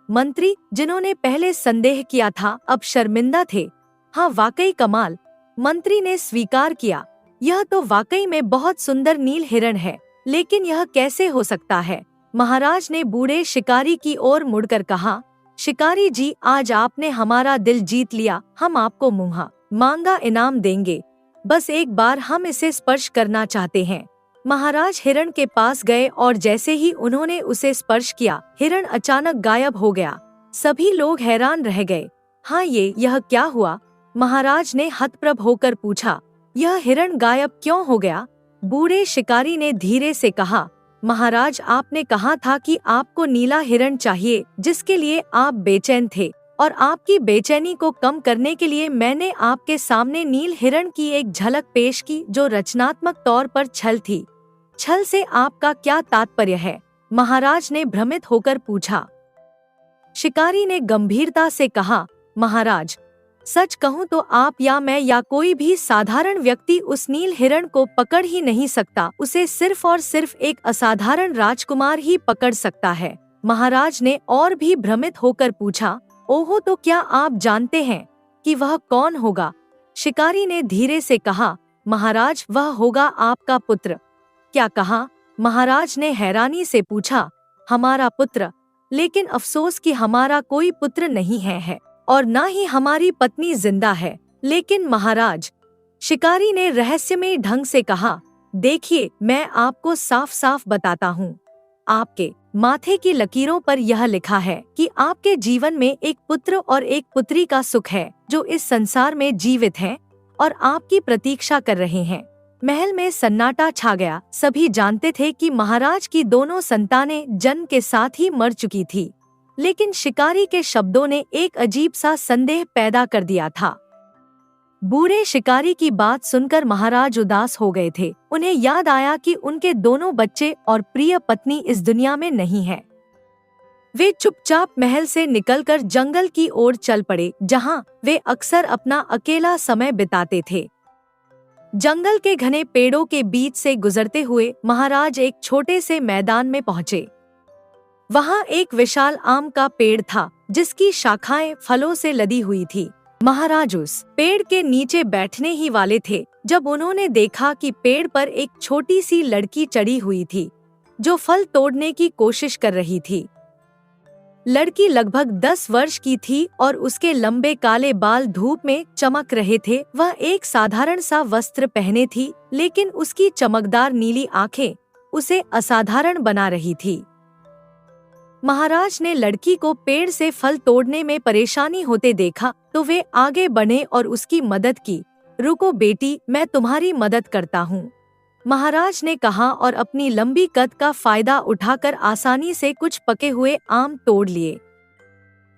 मंत्री, जिन्होंने पहले संदेह किया था, अब शर्मिंदा थे। हाँ, वाकई कमाल। मंत्री ने स्वीकार किया, यह तो वाकई में बहुत सुंदर नील हिरण है, लेकिन यह कैसे हो सकता है? महाराज ने बूढ़े शिकारी की ओर मुड़कर कहा, शिकारी जी, आज आपने हमारा दिल जीत लिया। हम आपको मुँह मांगा इनाम देंगे। बस एक बार हम इसे स्पर्श करना चाहते हैं। महाराज हिरण के पास गए और जैसे ही उन्होंने उसे स्पर्श किया, हिरण अचानक गायब हो गया। सभी लोग हैरान रह गए। हाँ, यह क्या हुआ? महाराज ने हतप्रभ होकर पूछा, यह हिरण गायब क्यों हो गया? बूढ़े शिकारी ने धीरे से कहा, महाराज, आपने कहा था कि आपको नीला हिरण चाहिए, जिसके लिए आप बेचैन थे, और आपकी बेचैनी को कम करने के लिए मैंने आपके सामने नील हिरण की एक झलक पेश की, जो रचनात्मक तौर पर छल थी। छल से आपका क्या तात्पर्य है? महाराज ने भ्रमित होकर पूछा। शिकारी ने गंभीरता से कहा, महाराज, सच कहूँ तो आप या मैं या कोई भी साधारण व्यक्ति उस नील हिरण को पकड़ ही नहीं सकता। उसे सिर्फ और सिर्फ एक असाधारण राजकुमार ही पकड़ सकता है। महाराज ने और भी भ्रमित होकर पूछा, ओहो, तो क्या आप जानते हैं कि वह कौन होगा? शिकारी ने धीरे से कहा, महाराज, वह होगा आपका पुत्र। क्या कहा? महाराज ने हैरानी से पूछा, हमारा पुत्र? लेकिन अफसोस कि हमारा कोई पुत्र नहीं है और न ही हमारी पत्नी जिंदा है। लेकिन महाराज, शिकारी ने रहस्यमय ढंग से कहा, देखिए, मैं आपको साफ साफ बताता हूँ। आपके माथे की लकीरों पर यह लिखा है कि आपके जीवन में एक पुत्र और एक पुत्री का सुख है, जो इस संसार में जीवित हैं और आपकी प्रतीक्षा कर रहे हैं। महल में सन्नाटा छा गया। सभी जानते थे कि महाराज की दोनों संतानें जन्म के साथ ही मर चुकी थी, लेकिन शिकारी के शब्दों ने एक अजीब सा संदेह पैदा कर दिया था। बूढ़े शिकारी की बात सुनकर महाराज उदास हो गए थे। उन्हें याद आया कि उनके दोनों बच्चे और प्रिय पत्नी इस दुनिया में नहीं है। वे चुपचाप महल से निकलकर जंगल की ओर चल पड़े, जहां वे अक्सर अपना अकेला समय बिताते थे। जंगल के घने पेड़ों के बीच से गुजरते हुए महाराज एक छोटे से मैदान में पहुँचे। वहाँ एक विशाल आम का पेड़ था, जिसकी शाखाएं फलों से लदी हुई थी। महाराज उस पेड़ के नीचे बैठने ही वाले थे जब उन्होंने देखा कि पेड़ पर एक छोटी सी लड़की चढ़ी हुई थी, जो फल तोड़ने की कोशिश कर रही थी। लड़की लगभग 10 वर्ष की थी और उसके लंबे काले बाल धूप में चमक रहे थे। वह एक साधारण सा वस्त्र पहने थी, लेकिन उसकी चमकदार नीली आंखें उसे असाधारण बना रही थी। महाराज ने लड़की को पेड़ से फल तोड़ने में परेशानी होते देखा तो वे आगे बढ़े और उसकी मदद की। रुको बेटी, मैं तुम्हारी मदद करता हूँ, महाराज ने कहा और अपनी लंबी कद का फायदा उठाकर आसानी से कुछ पके हुए आम तोड़ लिए।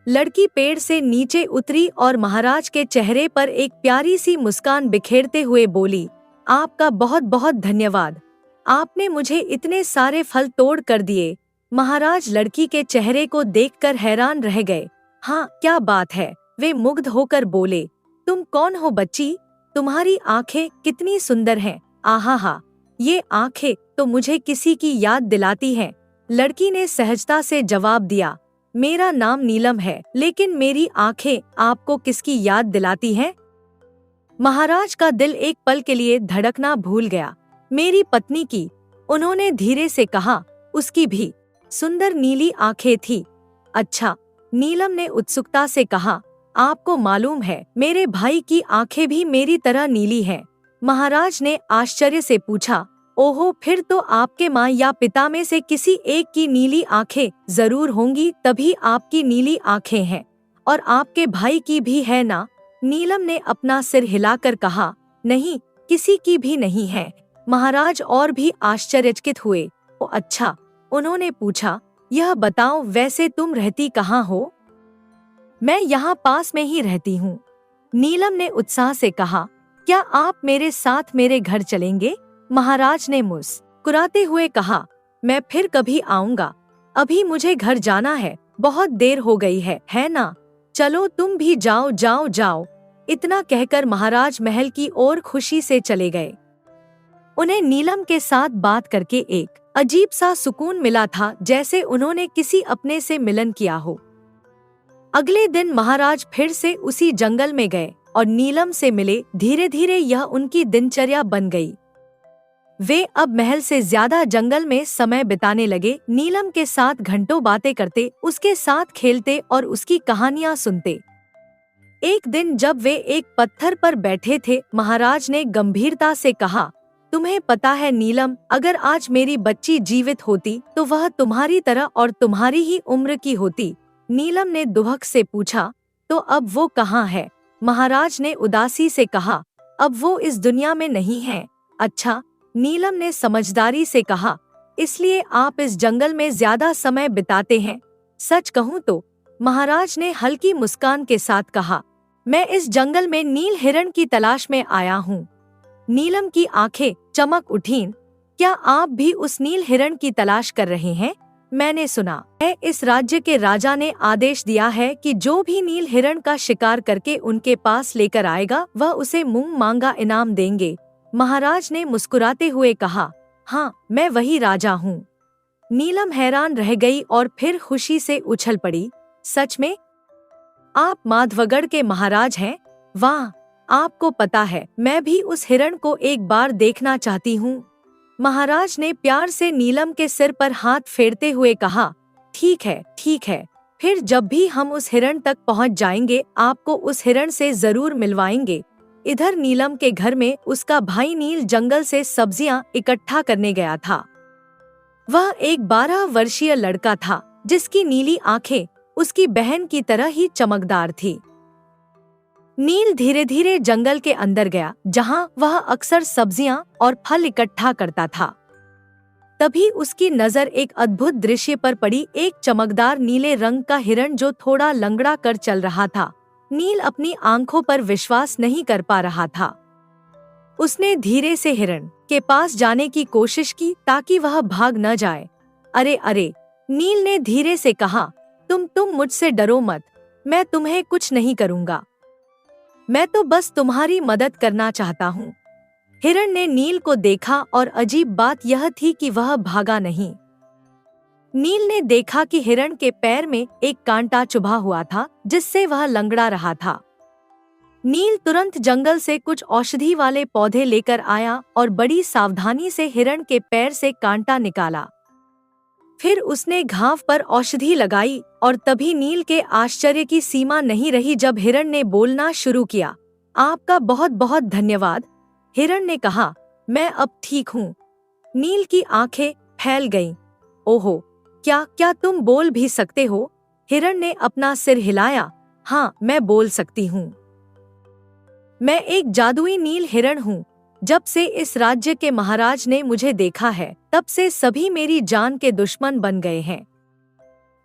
लड़की पेड़ से नीचे उतरी और महाराज के चेहरे पर एक प्यारी सी मुस्कान बिखेरते हुए बोली, आपका बहुत बहुत धन्यवाद, आपने मुझे इतने सारे फल तोड़ कर दिए। महाराज लड़की के चेहरे को देखकर हैरान रह गए। हाँ, क्या बात है, वे मुग्ध होकर बोले, तुम कौन हो बच्ची? तुम्हारी आंखें कितनी सुंदर हैं। आहा, ये आंखें तो मुझे किसी की याद दिलाती हैं। लड़की ने सहजता से जवाब दिया, मेरा नाम नीलम है, लेकिन मेरी आंखें आपको किसकी याद दिलाती हैं? महाराज का दिल एक पल के लिए धड़कना भूल गया। मेरी पत्नी की, उन्होंने धीरे से कहा, उसकी भी सुंदर नीली आंखें थी। अच्छा, नीलम ने उत्सुकता से कहा, आपको मालूम है, मेरे भाई की आंखें भी मेरी तरह नीली हैं। महाराज ने आश्चर्य से पूछा, ओहो, फिर तो आपके माँ या पिता में से किसी एक की नीली आंखें जरूर होंगी, तभी आपकी नीली आंखें हैं, और आपके भाई की भी है ना? नीलम ने अपना सिर हिलाकर कहा, नहीं, किसी की भी नहीं है। महाराज और भी आश्चर्यचकित हुए। ओ अच्छा, उन्होंने पूछा, यह बताओ, वैसे तुम रहती कहाँ हो? मैं यहाँ पास में ही रहती हूँ, नीलम ने उत्साह से कहा। क्या आप मेरे साथ मेरे घर चलेंगे? महाराज ने मुस्कुराते हुए कहा, मैं फिर कभी आऊँगा, अभी मुझे घर जाना है, बहुत देर हो गई है ना? चलो तुम भी जाओ जाओ जाओ। इतना कहकर महाराज महल की ओर खुशी से चले गए। उन्हें नीलम के साथ बात करके एक अजीब सा सुकून मिला था, जैसे उन्होंने किसी अपने से मिलन किया हो। अगले दिन महाराज फिर से उसी जंगल में गए और नीलम से मिले। धीरे धीरे यह उनकी दिनचर्या बन गई। वे अब महल से ज्यादा जंगल में समय बिताने लगे, नीलम के साथ घंटों बातें करते, उसके साथ खेलते और उसकी कहानियां सुनते। एक दिन जब वे एक पत्थर पर बैठे थे, महाराज ने गंभीरता से कहा, तुम्हें पता है नीलम, अगर आज मेरी बच्ची जीवित होती तो वह तुम्हारी तरह और तुम्हारी ही उम्र की होती। नीलम ने दुहक से पूछा, तो अब वो कहाँ है? महाराज ने उदासी से कहा, अब वो इस दुनिया में नहीं है। अच्छा, नीलम ने समझदारी से कहा, इसलिए आप इस जंगल में ज्यादा समय बिताते हैं? सच कहूँ तो, महाराज ने हल्की मुस्कान के साथ कहा, मैं इस जंगल में नील हिरण की तलाश में आया हूँ। नीलम की आंखें चमक उठीं। क्या आप भी उस नील हिरण की तलाश कर रहे हैं? मैंने सुना है इस राज्य के राजा ने आदेश दिया है कि जो भी नील हिरण का शिकार करके उनके पास लेकर आएगा वह उसे मुंह मांगा इनाम देंगे। महाराज ने मुस्कुराते हुए कहा, हाँ, मैं वही राजा हूँ। नीलम हैरान रह गई और फिर खुशी से उछल पड़ी। सच में? आप माधवगढ़ के महाराज हैं? वाह, आपको पता है, मैं भी उस हिरण को एक बार देखना चाहती हूँ। महाराज ने प्यार से नीलम के सिर पर हाथ फेरते हुए कहा, ठीक है, ठीक है, फिर जब भी हम उस हिरण तक पहुँच जाएंगे आपको उस हिरण से जरूर मिलवाएंगे। इधर नीलम के घर में उसका भाई नील जंगल से सब्जियां इकट्ठा करने गया था। वह एक 12 वर्षीय लड़का था जिसकी नीली आंखें उसकी बहन की तरह ही चमकदार थी। नील धीरे धीरे जंगल के अंदर गया जहां वह अक्सर सब्जियां और फल इकट्ठा करता था। तभी उसकी नजर एक अद्भुत दृश्य पर पड़ी, एक चमकदार नीले रंग का हिरण जो थोड़ा लंगड़ा कर चल रहा था। नील अपनी आंखों पर विश्वास नहीं कर पा रहा था। उसने धीरे से हिरण के पास जाने की कोशिश की ताकि वह भाग न जाए। अरे अरे, नील ने धीरे से कहा, तुम मुझसे डरो मत, मैं तुम्हें कुछ नहीं करूँगा, मैं तो बस तुम्हारी मदद करना चाहता हूँ। हिरण ने नील को देखा और अजीब बात यह थी कि वह भागा नहीं। नील ने देखा कि हिरण के पैर में एक कांटा चुभा हुआ था जिससे वह लंगड़ा रहा था। नील तुरंत जंगल से कुछ औषधि वाले पौधे लेकर आया और बड़ी सावधानी से हिरण के पैर से कांटा निकाला। फिर उसने घाव पर औषधि लगाई और तभी नील के आश्चर्य की सीमा नहीं रही जब हिरण ने बोलना शुरू किया। आपका बहुत बहुत धन्यवाद, हिरण ने कहा, मैं अब ठीक हूँ। नील की आंखें फैल गईं। ओहो, क्या तुम बोल भी सकते हो? हिरण ने अपना सिर हिलाया। हाँ, मैं बोल सकती हूँ। मैं एक जादुई नील हिरण हूँ। जब से इस राज्य के महाराज ने मुझे देखा है तब से सभी मेरी जान के दुश्मन बन गए हैं।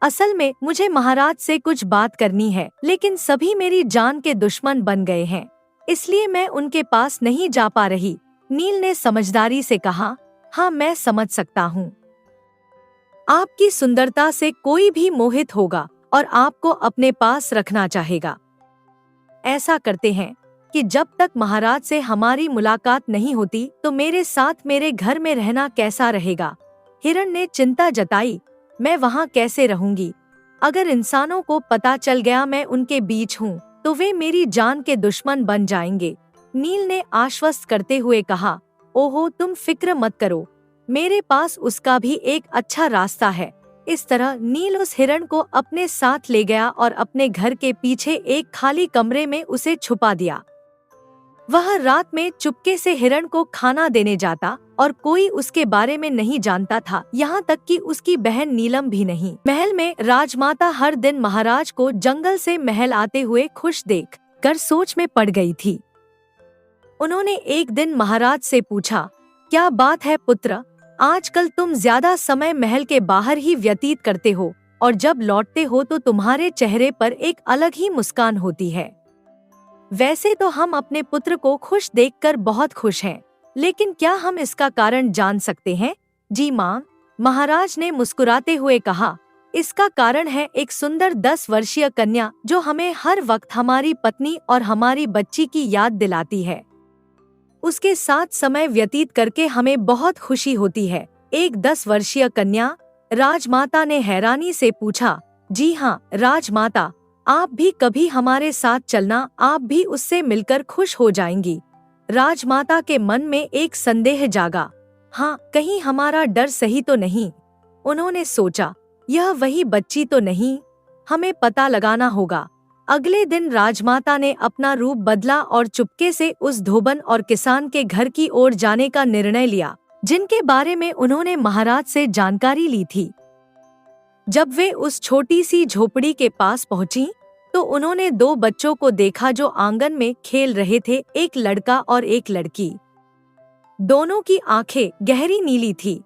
असल में मुझे महाराज से कुछ बात करनी है, लेकिन सभी मेरी जान के दुश्मन बन गए हैं, इसलिए मैं उनके पास नहीं जा पा रही। नील ने समझदारी से कहा, हाँ, मैं समझ सकता हूँ। आपकी सुंदरता से कोई भी मोहित होगा और आपको अपने पास रखना चाहेगा। ऐसा करते हैं कि जब तक महाराज से हमारी मुलाकात नहीं होती तो मेरे साथ मेरे घर में रहना कैसा रहेगा? हिरण ने चिंता जताई। मैं वहाँ कैसे रहूंगी? अगर इंसानों को पता चल गया मैं उनके बीच हूँ तो वे मेरी जान के दुश्मन बन जाएंगे। नील ने आश्वस्त करते हुए कहा, ओहो, तुम फिक्र मत करो, मेरे पास उसका भी एक अच्छा रास्ता है। इस तरह नील उस हिरण को अपने साथ ले गया और अपने घर के पीछे एक खाली कमरे में उसे छुपा दिया। वह रात में चुपके से हिरण को खाना देने जाता और कोई उसके बारे में नहीं जानता था, यहाँ तक कि उसकी बहन नीलम भी नहीं। महल में राजमाता हर दिन महाराज को जंगल से महल आते हुए खुश देख कर सोच में पड़ गई थी। उन्होंने एक दिन महाराज से पूछा, क्या बात है पुत्र, आजकल तुम ज्यादा समय महल के बाहर ही व्यतीत करते हो और जब लौटते हो तो तुम्हारे चेहरे पर एक अलग ही मुस्कान होती है। वैसे तो हम अपने पुत्र को खुश देखकर बहुत खुश हैं, लेकिन क्या हम इसका कारण जान सकते हैं? जी माँ, महाराज ने मुस्कुराते हुए कहा, इसका कारण है एक सुंदर 10 वर्षीय कन्या जो हमें हर वक्त हमारी पत्नी और हमारी बच्ची की याद दिलाती है। उसके साथ समय व्यतीत करके हमें बहुत खुशी होती है। एक 10 वर्षीय कन्या? राजमाता ने हैरानी से पूछा। जी हाँ राजमाता, आप भी कभी हमारे साथ चलना, आप भी उससे मिलकर खुश हो जाएंगी। राजमाता के मन में एक संदेह जागा। हाँ, कहीं हमारा डर सही तो नहीं? उन्होंने सोचा, यह वही बच्ची तो नहीं? हमें पता लगाना होगा। अगले दिन राजमाता ने अपना रूप बदला और चुपके से उस धोबन और किसान के घर की ओर जाने का निर्णय लिया, जिनके बारे में उन्होंने महाराज से जानकारी ली थी। जब वे उस छोटी सी झोपड़ी के पास पहुंची, तो उन्होंने दो बच्चों को देखा जो आंगन में खेल रहे थे, एक लड़का और एक लड़की। दोनों की आंखें गहरी नीली थी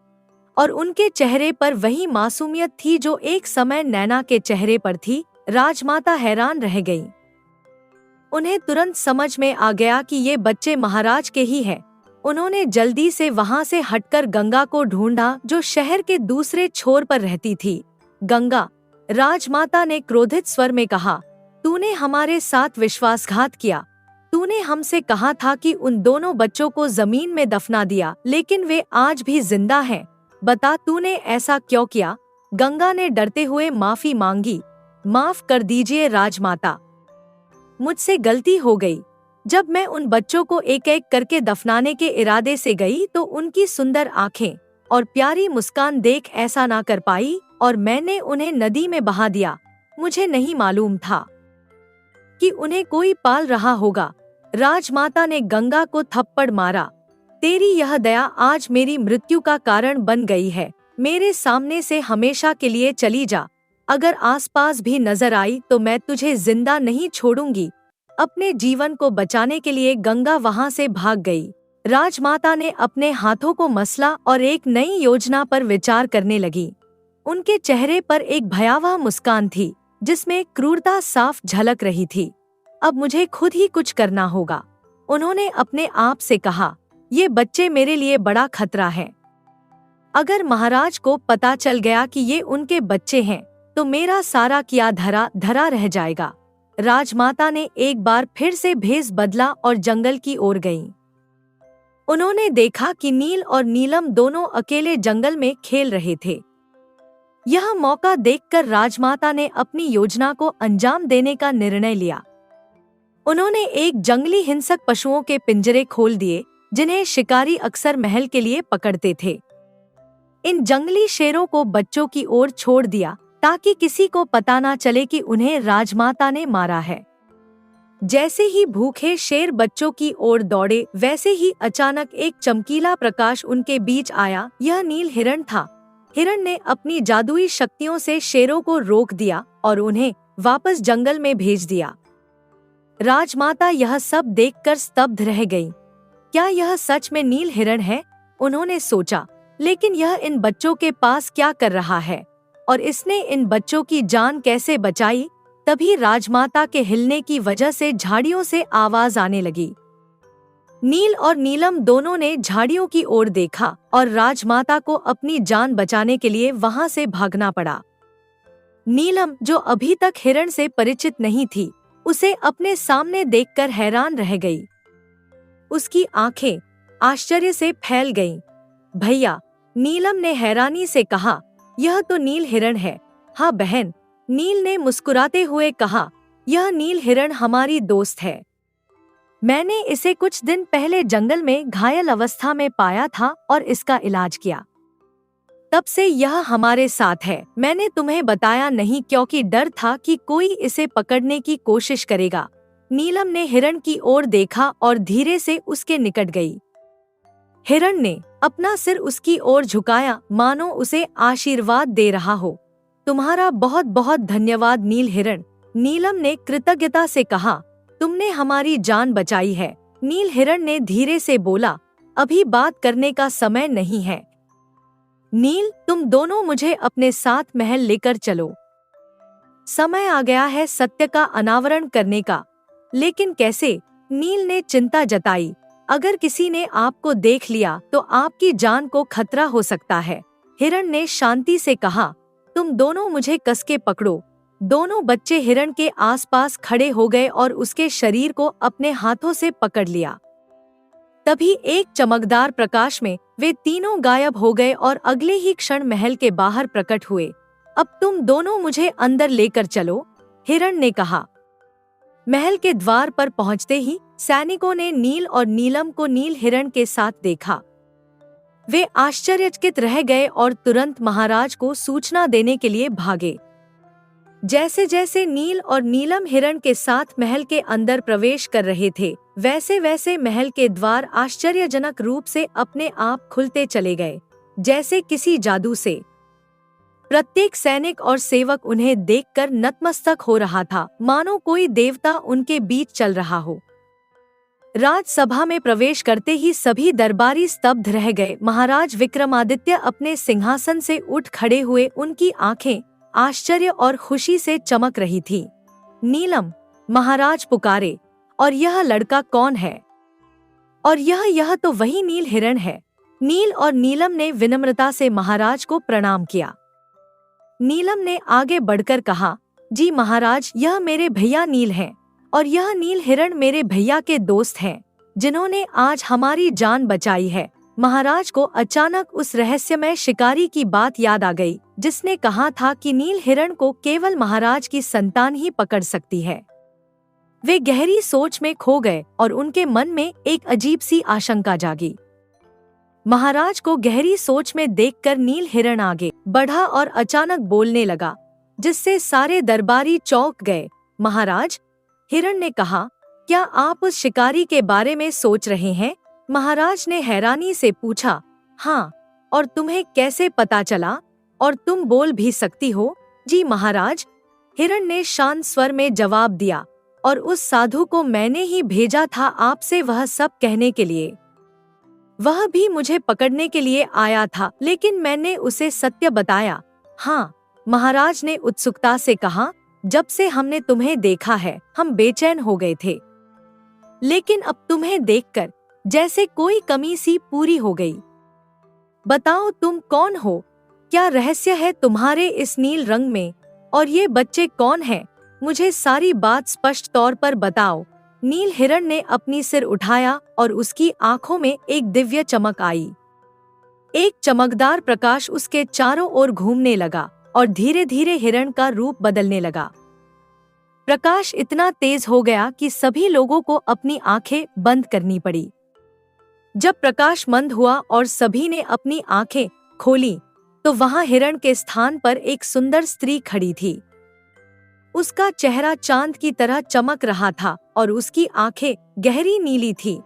और उनके चेहरे पर वही मासूमियत थी जो एक समय नैना के चेहरे पर थी। राजमाता हैरान रह गई। उन्हें तुरंत समझ में आ गया कि ये बच्चे महाराज के ही हैं। उन्होंने जल्दी से वहां से हटकर गंगा को ढूंढा, जो शहर के दूसरे छोर पर रहती थी। गंगा, राजमाता ने क्रोधित स्वर में कहा, तूने हमारे साथ विश्वासघात किया। तूने हमसे कहा था कि उन दोनों बच्चों को जमीन में दफना दिया, लेकिन वे आज भी जिंदा हैं। बता, तूने ऐसा क्यों किया? गंगा ने डरते हुए माफी मांगी। माफ कर दीजिए राजमाता, मुझसे गलती हो गई। जब मैं उन बच्चों को एक एक करके दफनाने के इरादे से गई तो उनकी सुंदर आंखें और प्यारी मुस्कान देख ऐसा ना कर पाई और मैंने उन्हें नदी में बहा दिया। मुझे नहीं मालूम था कि उन्हें कोई पाल रहा होगा। राजमाता ने गंगा को थप्पड़ मारा। तेरी यह दया आज मेरी मृत्यु का कारण बन गई है। मेरे सामने से हमेशा के लिए चली जा। अगर आसपास भी नजर आई तो मैं तुझे जिंदा नहीं छोड़ूंगी। अपने जीवन को बचाने के लिए गंगा वहां से भाग गई। राजमाता ने अपने हाथों को मसला और एक नई योजना पर विचार करने लगी। उनके चेहरे पर एक भयावह मुस्कान थी, जिसमें क्रूरता साफ झलक रही थी। अब मुझे खुद ही कुछ करना होगा, उन्होंने अपने आप से कहा। ये बच्चे मेरे लिए बड़ा खतरा है। अगर महाराज को पता चल गया कि ये उनके बच्चे हैं, तो मेरा सारा किया धरा धरा रह जाएगा। राजमाता ने एक बार फिर से भेष बदला और जंगल की ओर गईं। उन्होंने देखा कि नील और नीलम दोनों अकेले जंगल में खेल रहे थे। यह मौका देखकर राजमाता ने अपनी योजना को अंजाम देने का निर्णय लिया। उन्होंने एक जंगली हिंसक पशुओं के पिंजरे खोल दिए, जिन्हें शिकारी अक्सर महल के लिए पकड़ते थे। इन जंगली शेरों को बच्चों की ओर छोड़ दिया, ताकि किसी को पता ना चले कि उन्हें राजमाता ने मारा है। जैसे ही भूखे शेर बच्चों की ओर दौड़े, वैसे ही अचानक एक चमकीला प्रकाश उनके बीच आया। यह नील हिरण था। हिरण ने अपनी जादुई शक्तियों से शेरों को रोक दिया और उन्हें वापस जंगल में भेज दिया। राजमाता यह सब देखकर स्तब्ध रह गईं। क्या यह सच में नील हिरण है? उन्होंने सोचा। लेकिन यह इन बच्चों के पास क्या कर रहा है और इसने इन बच्चों की जान कैसे बचाई? तभी राजमाता के हिलने की वजह से झाड़ियों से आवाज आने लगी। नील और नीलम दोनों ने झाड़ियों की ओर देखा और राजमाता को अपनी जान बचाने के लिए वहां से भागना पड़ा। नीलम, जो अभी तक हिरण से परिचित नहीं थी, उसे अपने सामने देखकर हैरान रह गई। उसकी आंखें आश्चर्य से फैल गईं। भैया, नीलम ने हैरानी से कहा, यह तो नील हिरण है। हाँ बहन, नील ने मुस्कुराते हुए कहा, यह नील हिरण हमारी दोस्त है। मैंने इसे कुछ दिन पहले जंगल में घायल अवस्था में पाया था और इसका इलाज किया। तब से यह हमारे साथ है। मैंने तुम्हें बताया नहीं क्योंकि डर था कि कोई इसे पकड़ने की कोशिश करेगा। नीलम ने हिरण की ओर देखा और धीरे से उसके निकट गई। हिरण ने अपना सिर उसकी ओर झुकाया, मानो उसे आशीर्वाद दे रहा हो। तुम्हारा बहुत बहुत धन्यवाद नील हिरण, नीलम ने कृतज्ञता से कहा। तुमने हमारी जान बचाई है। नील हिरण ने धीरे से बोला, अभी बात करने का समय नहीं है। नील, तुम दोनों मुझे अपने साथ महल लेकर चलो। समय आ गया है सत्य का अनावरण करने का। लेकिन कैसे? नील ने चिंता जताई। अगर किसी ने आपको देख लिया तो आपकी जान को खतरा हो सकता है। हिरण ने शांति से कहा, तुम दोनों मुझे कसके पकड़ो। दोनों बच्चे हिरण के आसपास खड़े हो गए और उसके शरीर को अपने हाथों से पकड़ लिया। तभी एक चमकदार प्रकाश में वे तीनों गायब हो गए और अगले ही क्षण महल के बाहर प्रकट हुए। अब तुम दोनों मुझे अंदर लेकर चलो। हिरण ने कहा। महल के द्वार पर पहुंचते ही सैनिकों ने नील और नीलम को नील हिरण के साथ देखा। वे आश्चर्यचकित रह गए और तुरंत महाराज को सूचना देने के लिए भागे। जैसे जैसे नील और नीलम हिरण के साथ महल के अंदर प्रवेश कर रहे थे, वैसे वैसे महल के द्वार आश्चर्यजनक रूप से अपने आप खुलते चले गए, जैसे किसी जादू से। प्रत्येक सैनिक और सेवक उन्हें देखकर नतमस्तक हो रहा था, मानो कोई देवता उनके बीच चल रहा हो। राजसभा में प्रवेश करते ही सभी दरबारी स्तब्ध रह गए। महाराज विक्रमादित्य अपने सिंहासन से उठ खड़े हुए, उनकी आंखें आश्चर्य और खुशी से चमक रही थी। नीलम, महाराज पुकारे, और यह लड़का कौन है? और यह तो वही नील हिरण है। नील और नीलम ने विनम्रता से महाराज को प्रणाम किया। नीलम ने आगे बढ़कर कहा, जी महाराज, यह मेरे भैया नील हैं, और यह नील हिरण मेरे भैया के दोस्त हैं, जिन्होंने आज हमारी जान बचाई है। महाराज को अचानक उस रहस्यमय शिकारी की बात याद आ गई, जिसने कहा था कि नील हिरण को केवल महाराज की संतान ही पकड़ सकती है। वे गहरी सोच में खो गए और उनके मन में एक अजीब सी आशंका जागी। महाराज को गहरी सोच में देखकर नील हिरण आगे बढ़ा और अचानक बोलने लगा, जिससे सारे दरबारी चौंक गए। महाराज, हिरण ने कहा, क्या आप उस शिकारी के बारे में सोच रहे हैं? महाराज ने हैरानी से पूछा। हाँ, और तुम्हें कैसे पता चला? और तुम बोल भी सकती हो? जी महाराज, हिरण ने शांत स्वर में जवाब दिया, और उस साधु को मैंने ही भेजा था आपसे वह सब कहने के लिए। वह भी मुझे पकड़ने के लिए आया था, लेकिन मैंने उसे सत्य बताया। हाँ, महाराज ने उत्सुकता से कहा, जब से हमने तुम्हें देखा है हम बेचैन हो गए थे, लेकिन अब तुम्हें देखकर जैसे कोई कमी सी पूरी हो गई। बताओ तुम कौन हो? क्या रहस्य है तुम्हारे इस नील रंग में? और ये बच्चे कौन हैं? मुझे सारी बात स्पष्ट तौर पर बताओ। नील हिरण ने अपनी सिर उठाया और उसकी आंखों में एक दिव्य चमक आई। एक चमकदार प्रकाश उसके चारों ओर घूमने लगा और धीरे धीरे हिरण का रूप बदलने लगा। प्रकाश इतना तेज हो गया कि सभी लोगों को अपनी आंखें बंद करनी पड़ी। जब प्रकाश मंद हुआ और सभी ने अपनी आंखें खोली, तो वहां हिरण के स्थान पर एक सुंदर स्त्री खड़ी थी। उसका चेहरा चांद की तरह चमक रहा था और उसकी आंखें गहरी नीली थी,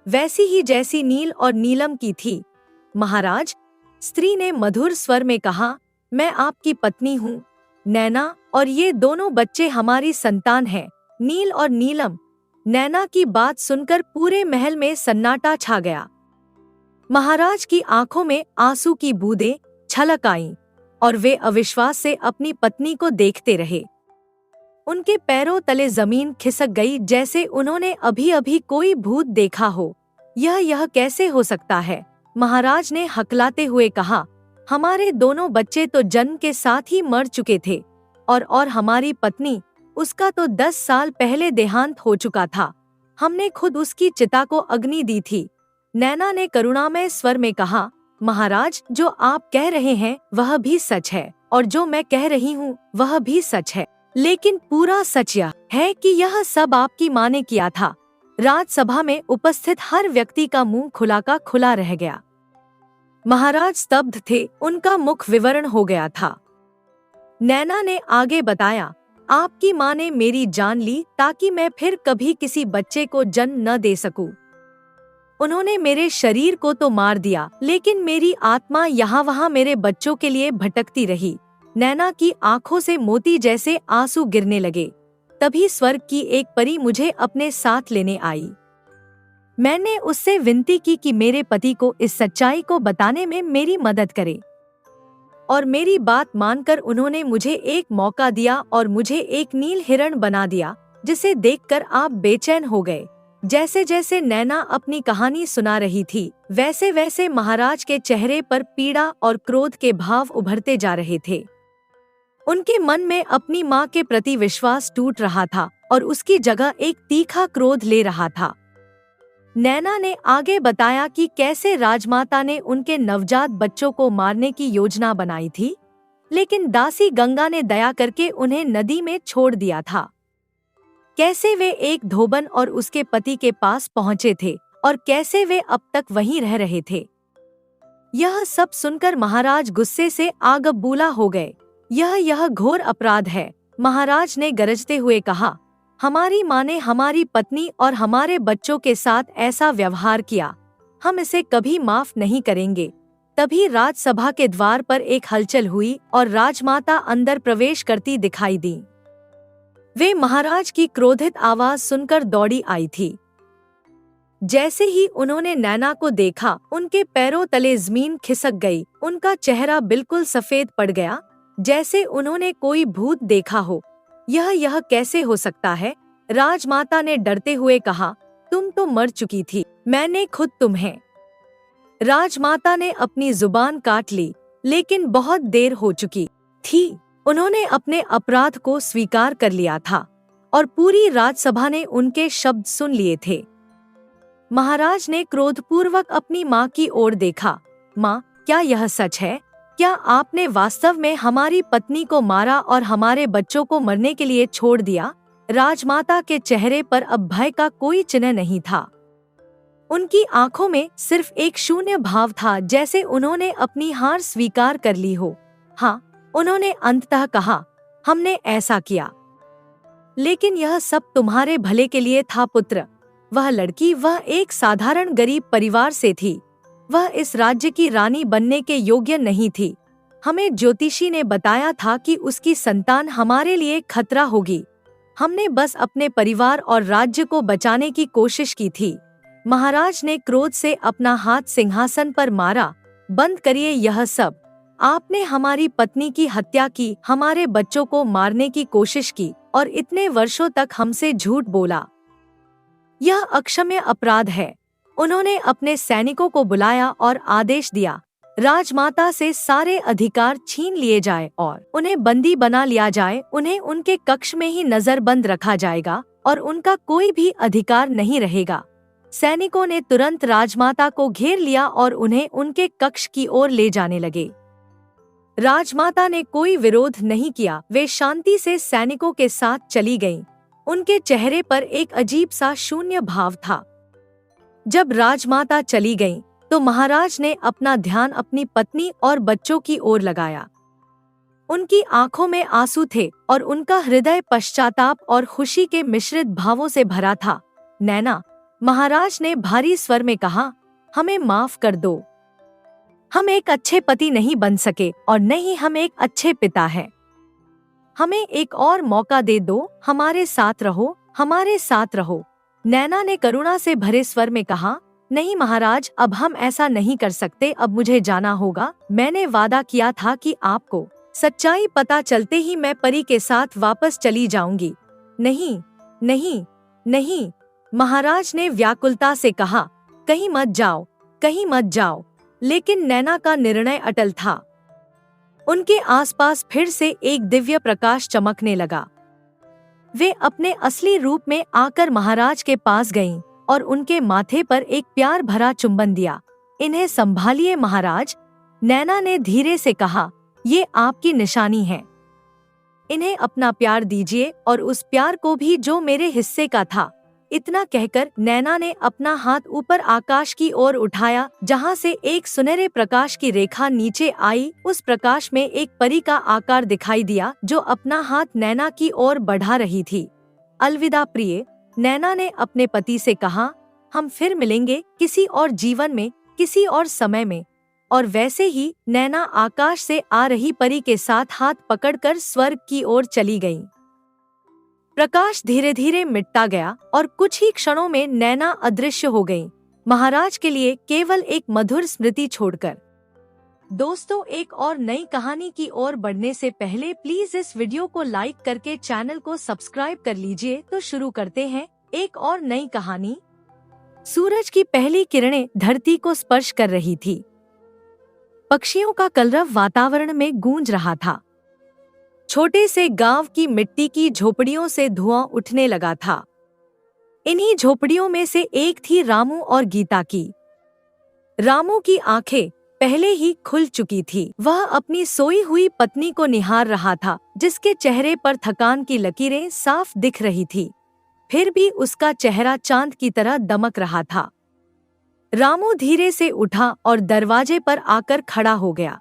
वैसी ही जैसी नील और नीलम की थी। महाराज, स्त्री ने मधुर स्वर में कहा, मैं आपकी पत्नी हूँ, नैना, और ये दोनों बच्चे हमारी संतान हैं, नील और नीलम। नैना की बात सुनकर पूरे महल में सन्नाटा छा गया। महाराज की आंखों में आंसू की बूंदें छलक आईं और वे अविश्वास से अपनी पत्नी को देखते रहे। उनके पैरों तले जमीन खिसक गई, जैसे उन्होंने अभी अभी कोई भूत देखा हो। यह कैसे हो सकता है? महाराज ने हकलाते हुए कहा, हमारे दोनों बच्चे तो जन्म के साथ ही मर चुके थे, और हमारी पत्नी, उसका तो 10 साल पहले देहांत हो चुका था। हमने खुद उसकी चिता को अग्नि दी थी। नैना ने करुणामय स्वर में कहा, महाराज, जो आप कह रहे हैं वह भी सच है, और जो मैं कह रही हूँ वह भी सच है, लेकिन पूरा सच यह है कि यह सब आपकी माँ ने किया था। राजसभा में उपस्थित हर व्यक्ति का मुंह खुला का खुला रह गया। महाराज स्तब्ध थे, उनका मुख विवर्ण हो गया था। नैना ने आगे बताया, आपकी माँ ने मेरी जान ली ताकि मैं फिर कभी किसी बच्चे को जन्म न दे सकूं। उन्होंने मेरे शरीर को तो मार दिया, लेकिन मेरी आत्मा यहाँ वहाँ मेरे बच्चों के लिए भटकती रही। नैना की आंखों से मोती जैसे आंसू गिरने लगे। तभी स्वर्ग की एक परी मुझे अपने साथ लेने आई। मैंने उससे विनती की कि मेरे पति को इस सच्चाई को बताने में मेरी मदद करे, और मेरी बात मानकर उन्होंने मुझे एक मौका दिया और मुझे एक नील हिरण बना दिया, जिसे देखकर आप बेचैन हो गए। जैसे जैसे नैना अपनी कहानी सुना रही थी, वैसे वैसे महाराज के चेहरे पर पीड़ा और क्रोध के भाव उभरते जा रहे थे। उनके मन में अपनी माँ के प्रति विश्वास टूट रहा था और उसकी जगह एक तीखा क्रोध ले रहा था। नैना ने आगे बताया कि कैसे राजमाता ने उनके नवजात बच्चों को मारने की योजना बनाई थी। लेकिन दासी गंगा ने दया करके उन्हें नदी में छोड़ दिया था। कैसे वे एक धोबन और उसके पति के पास पहुंचे थे और कैसे वे अब तक वहीं रह रहे थे। यह सब सुनकर महाराज गुस्से से आग बबूला हो गए। यह घोर अपराध है, महाराज ने गरजते हुए कहा। हमारी माँ ने हमारी पत्नी और हमारे बच्चों के साथ ऐसा व्यवहार किया, हम इसे कभी माफ नहीं करेंगे। तभी राजसभा के द्वार पर एक हलचल हुई और राजमाता अंदर प्रवेश करती दिखाई दी। वे महाराज की क्रोधित आवाज सुनकर दौड़ी आई थी। जैसे ही उन्होंने नैना को देखा, उनके पैरों तले जमीन खिसक गई। उनका चेहरा बिल्कुल सफेद पड़ गया, जैसे उन्होंने कोई भूत देखा हो। यह कैसे हो सकता है? राजमाता ने डरते हुए कहा, तुम तो मर चुकी थी, मैंने खुद तुम्हें। राजमाता ने अपनी जुबान काट ली, लेकिन बहुत देर हो चुकी थी। उन्होंने अपने अपराध को स्वीकार कर लिया था और पूरी राजसभा ने उनके शब्द सुन लिए थे। महाराज ने क्रोधपूर्वक अपनी माँ की ओर देखा। माँ, क्या यह सच है? क्या आपने वास्तव में हमारी पत्नी को मारा और हमारे बच्चों को मरने के लिए छोड़ दिया? राजमाता के चेहरे पर अब भय का कोई चिन्ह नहीं था। उनकी आंखों में सिर्फ एक शून्य भाव था, जैसे उन्होंने अपनी हार स्वीकार कर ली हो। हाँ, उन्होंने अंततः कहा, हमने ऐसा किया, लेकिन यह सब तुम्हारे भले के लिए था पुत्र। वह लड़की, वह एक साधारण गरीब परिवार से थी। वह इस राज्य की रानी बनने के योग्य नहीं थी। हमें ज्योतिषी ने बताया था कि उसकी संतान हमारे लिए खतरा होगी। हमने बस अपने परिवार और राज्य को बचाने की कोशिश की थी। महाराज ने क्रोध से अपना हाथ सिंहासन पर मारा। बंद करिए यह सब। आपने हमारी पत्नी की हत्या की, हमारे बच्चों को मारने की कोशिश की और इतने वर्षों तक हमसे झूठ बोला। यह अक्षम्य अपराध है। उन्होंने अपने सैनिकों को बुलाया और आदेश दिया, राजमाता से सारे अधिकार छीन लिए जाए और उन्हें बंदी बना लिया जाए। उन्हें उनके कक्ष में ही नजरबंद रखा जाएगा और उनका कोई भी अधिकार नहीं रहेगा। सैनिकों ने तुरंत राजमाता को घेर लिया और उन्हें उनके कक्ष की ओर ले जाने लगे। राजमाता ने कोई विरोध नहीं किया, वे शांति से सैनिकों के साथ चली गईं। उनके चेहरे पर एक अजीब सा शून्य भाव था। जब राजमाता चली गईं, तो महाराज ने अपना ध्यान अपनी पत्नी और बच्चों की ओर लगाया। उनकी आंखों में आंसू थे और उनका हृदय पश्चाताप और खुशी के मिश्रित भावों से भरा था। नैना, महाराज ने भारी स्वर में कहा, हमें माफ कर दो। हम एक अच्छे पति नहीं बन सके और न ही हम एक अच्छे पिता हैं। हमें एक और मौका दे दो, हमारे साथ रहो, हमारे साथ रहो। नैना ने करुणा से भरे स्वर में कहा, नहीं महाराज, अब हम ऐसा नहीं कर सकते। अब मुझे जाना होगा। मैंने वादा किया था कि आपको सच्चाई पता चलते ही मैं परी के साथ वापस चली जाऊंगी। नहीं, नहीं, नहीं, महाराज ने व्याकुलता से कहा, कहीं मत जाओ, कहीं मत जाओ। लेकिन नैना का निर्णय अटल था। उनके आसपास फिर से एक दिव्य प्रकाश चमकने लगा। वे अपने असली रूप में आकर महाराज के पास गईं और उनके माथे पर एक प्यार भरा चुंबन दिया। इन्हें संभालिए महाराज, नैना ने धीरे से कहा, ये आपकी निशानी है। इन्हें अपना प्यार दीजिए और उस प्यार को भी जो मेरे हिस्से का था। इतना कहकर नैना ने अपना हाथ ऊपर आकाश की ओर उठाया, जहां से एक सुनहरे प्रकाश की रेखा नीचे आई। उस प्रकाश में एक परी का आकार दिखाई दिया, जो अपना हाथ नैना की ओर बढ़ा रही थी। अलविदा प्रिय, नैना ने अपने पति से कहा, हम फिर मिलेंगे किसी और जीवन में, किसी और समय में। और वैसे ही नैना आकाश से आ रही परी के साथ हाथ पकड़कर स्वर्ग की ओर चली गईं। प्रकाश धीरे धीरे मिटता गया और कुछ ही क्षणों में नैना अदृश्य हो गईं, महाराज के लिए केवल एक मधुर स्मृति छोड़कर। दोस्तों, एक और नई कहानी की ओर बढ़ने से पहले प्लीज इस वीडियो को लाइक करके चैनल को सब्सक्राइब कर लीजिए। तो शुरू करते हैं एक और नई कहानी। सूरज की पहली किरणें धरती को स्पर्श कर रही थी। पक्षियों का कलरव वातावरण में गूंज रहा था। छोटे से गांव की मिट्टी की झोपड़ियों से धुआं उठने लगा था। इन्हीं झोपड़ियों में से एक थी रामू और गीता की। रामू की आंखें पहले ही खुल चुकी थी। वह अपनी सोई हुई पत्नी को निहार रहा था, जिसके चेहरे पर थकान की लकीरें साफ दिख रही थी। फिर भी उसका चेहरा चांद की तरह दमक रहा था। रामू धीरे से उठा और दरवाजे पर आकर खड़ा हो गया।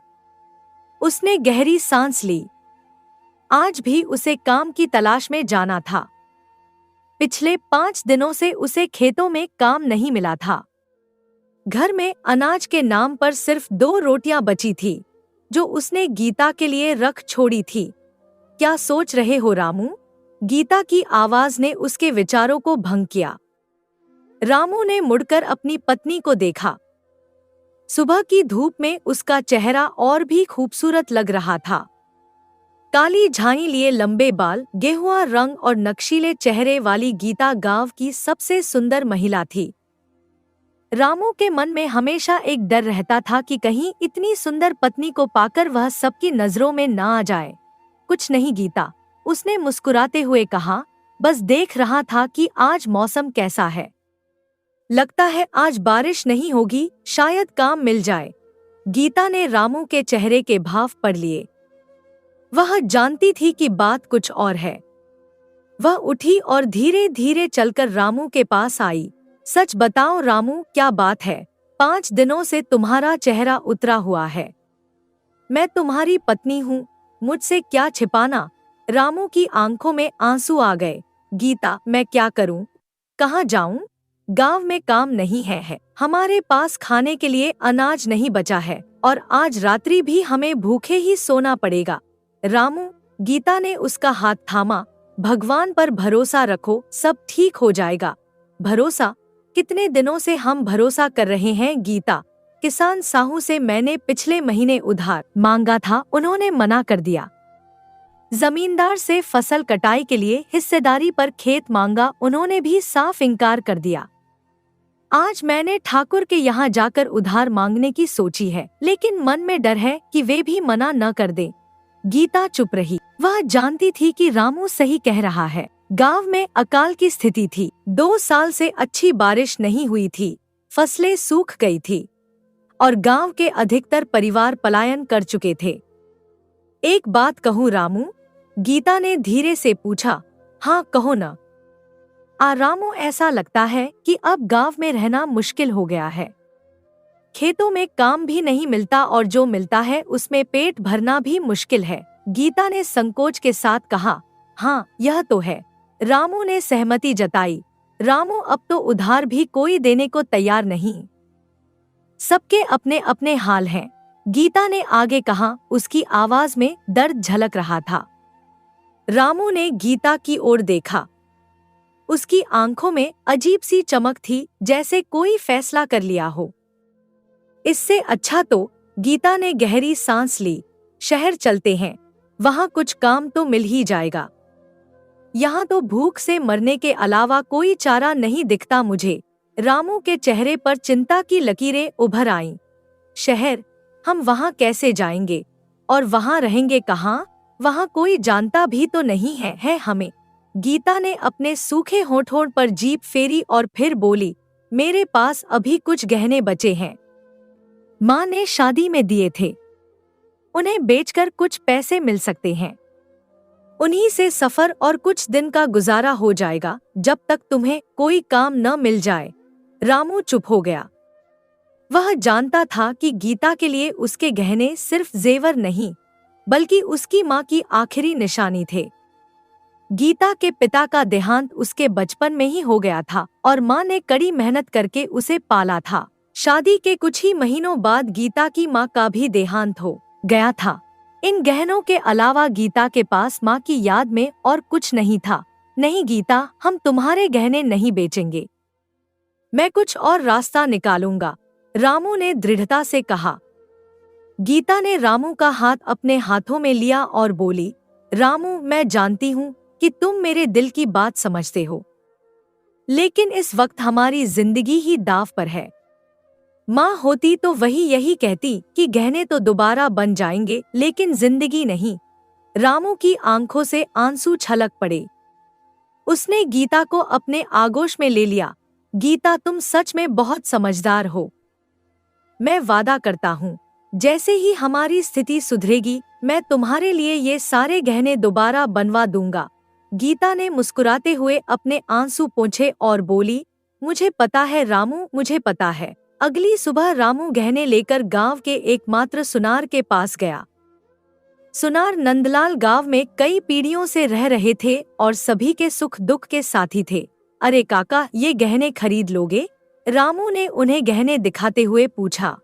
उसने गहरी सांस ली। आज भी उसे काम की तलाश में जाना था। पिछले 5 दिनों से उसे खेतों में काम नहीं मिला था। घर में अनाज के नाम पर सिर्फ 2 रोटियां बची थी, जो उसने गीता के लिए रख छोड़ी थी। क्या सोच रहे हो रामू? गीता की आवाज ने उसके विचारों को भंग किया। रामू ने मुड़कर अपनी पत्नी को देखा। सुबह की धूप में उसका चेहरा और भी खूबसूरत लग रहा था। काली झाई लिए लंबे बाल, गेहुआ रंग और नक्शीले चेहरे वाली गीता गांव की सबसे सुंदर महिला थी। रामू के मन में हमेशा एक डर रहता था कि कहीं इतनी सुंदर पत्नी को पाकर वह सबकी नजरों में ना आ जाए। कुछ नहीं गीता, उसने मुस्कुराते हुए कहा, बस देख रहा था कि आज मौसम कैसा है। लगता है आज बारिश नहीं होगी, शायद काम मिल जाए। गीता ने रामू के चेहरे के भाव पढ़ लिए। वह जानती थी कि बात कुछ और है। वह उठी और धीरे धीरे चलकर रामू के पास आई। सच बताओ रामू, क्या बात है? 5 दिनों से तुम्हारा चेहरा उतरा हुआ है। मैं तुम्हारी पत्नी हूँ, मुझसे क्या छिपाना? रामू की आंखों में आंसू आ गए। गीता, मैं क्या करूँ? कहाँ जाऊँ? गांव में काम नहीं है। हमारे पास खाने के लिए अनाज नहीं बचा है और आज रात्रि भी हमें भूखे ही सोना पड़ेगा। रामू, गीता ने उसका हाथ थामा। भगवान पर भरोसा रखो, सब ठीक हो जाएगा। भरोसा? कितने दिनों से हम भरोसा कर रहे हैं गीता। किसान साहू से मैंने पिछले महीने उधार मांगा था, उन्होंने मना कर दिया। जमींदार से फसल कटाई के लिए हिस्सेदारी पर खेत मांगा, उन्होंने भी साफ इनकार कर दिया। आज मैंने ठाकुर के यहाँ जाकर उधार मांगने की सोची है, लेकिन मन में डर है कि वे भी मना न कर दें। गीता चुप रही। वह जानती थी कि रामू सही कह रहा है। गांव में अकाल की स्थिति थी। 2 साल से अच्छी बारिश नहीं हुई थी, फसलें सूख गई थी और गांव के अधिकतर परिवार पलायन कर चुके थे। एक बात कहूँ रामू? गीता ने धीरे से पूछा। हाँ कहो न। रामू, ऐसा लगता है कि अब गांव में रहना मुश्किल हो गया है। खेतों में काम भी नहीं मिलता और जो मिलता है उसमें पेट भरना भी मुश्किल है। गीता ने संकोच के साथ कहा। हाँ यह तो है। रामू ने सहमति जताई। रामू, अब तो उधार भी कोई देने को तैयार नहीं। सबके अपने अपने हाल हैं। गीता ने आगे कहा, उसकी आवाज में दर्द झलक रहा था। रामू ने गीता की ओर देखा। उसकी आंखों में अजीब सी चमक थी, जैसे कोई फैसला कर लिया हो। इससे अच्छा तो, गीता ने गहरी सांस ली, शहर चलते हैं, वहां कुछ काम तो मिल ही जाएगा। यहाँ तो भूख से मरने के अलावा कोई चारा नहीं दिखता मुझे। रामू के चेहरे पर चिंता की लकीरें उभर आईं। शहर? हम वहां कैसे जाएंगे? और वहां रहेंगे कहाँ? वहां कोई जानता भी तो नहीं है हमें। गीता ने अपने सूखे होठों पर जीभ फेरी और फिर बोली, मेरे पास अभी कुछ गहने बचे हैं। माँ ने शादी में दिए थे, उन्हें बेचकर कुछ पैसे मिल सकते हैं। उन्हीं से सफर और कुछ दिन का गुजारा हो जाएगा, जब तक तुम्हें कोई काम न मिल जाए। रामू चुप हो गया। वह जानता था कि गीता के लिए उसके गहने सिर्फ जेवर नहीं, बल्कि उसकी माँ की आखिरी निशानी थे। गीता के पिता का देहांत उसके बचपन में ही हो गया था और माँ ने कड़ी मेहनत करके उसे पाला था। शादी के कुछ ही महीनों बाद गीता की माँ का भी देहांत हो गया था। इन गहनों के अलावा गीता के पास माँ की याद में और कुछ नहीं था। नहीं गीता, हम तुम्हारे गहने नहीं बेचेंगे। मैं कुछ और रास्ता निकालूंगा, रामू ने दृढ़ता से कहा। गीता ने रामू का हाथ अपने हाथों में लिया और बोली, रामू, मैं जानती हूँ कि तुम मेरे दिल की बात समझते हो, लेकिन इस वक्त हमारी जिंदगी ही दांव पर है। माँ होती तो वही यही कहती कि गहने तो दोबारा बन जाएंगे, लेकिन जिंदगी नहीं। रामू की आंखों से आंसू छलक पड़े। उसने गीता को अपने आगोश में ले लिया। गीता, तुम सच में बहुत समझदार हो। मैं वादा करता हूँ जैसे ही हमारी स्थिति सुधरेगी मैं तुम्हारे लिए ये सारे गहने दोबारा बनवा दूंगा। गीता ने मुस्कुराते हुए अपने आंसू पोंछे और बोली, मुझे पता है रामू, मुझे पता है। अगली सुबह रामू गहने लेकर गांव के एकमात्र सुनार के पास गया। सुनार नंदलाल गांव में कई पीढ़ियों से रह रहे थे और सभी के सुख दुख के साथी थे। अरे काका, ये गहने खरीद लोगे? रामू ने उन्हें गहने दिखाते हुए पूछा।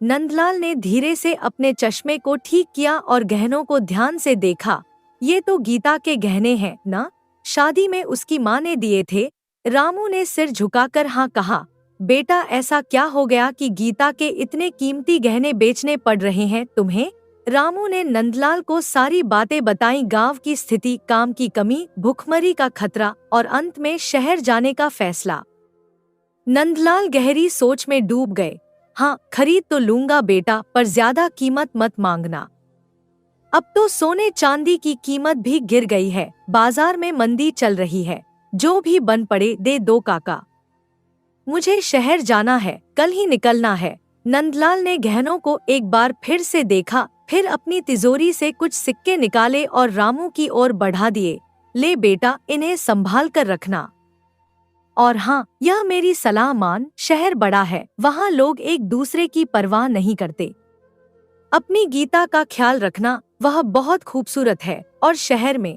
नंदलाल ने धीरे से अपने चश्मे को ठीक किया और गहनों को ध्यान से देखा। ये तो गीता के गहने हैं ना? शादी में उसकी माँ ने दिए थे। रामू ने सिर झुकाकर हाँ कहा। बेटा, ऐसा क्या हो गया कि गीता के इतने कीमती गहने बेचने पड़ रहे हैं तुम्हें? रामू ने नंदलाल को सारी बातें बताई, गांव की स्थिति, काम की कमी, भूखमरी का खतरा और अंत में शहर जाने का फैसला। नंदलाल गहरी सोच में डूब गए। हाँ, खरीद तो लूंगा बेटा, पर ज्यादा कीमत मत मांगना। अब तो सोने चांदी की कीमत भी गिर गई है, बाजार में मंदी चल रही है। जो भी बन पड़े दे दो काका। मुझे शहर जाना है, कल ही निकलना है। नंदलाल ने गहनों को एक बार फिर से देखा, फिर अपनी तिजोरी से कुछ सिक्के निकाले और रामू की ओर बढ़ा दिए। ले बेटा, इन्हें संभाल कर रखना। और हाँ, यह मेरी सलाह मान, शहर बड़ा है, वहाँ लोग एक दूसरे की परवाह नहीं करते। अपनी गीता का ख्याल रखना, वह बहुत खूबसूरत है और शहर में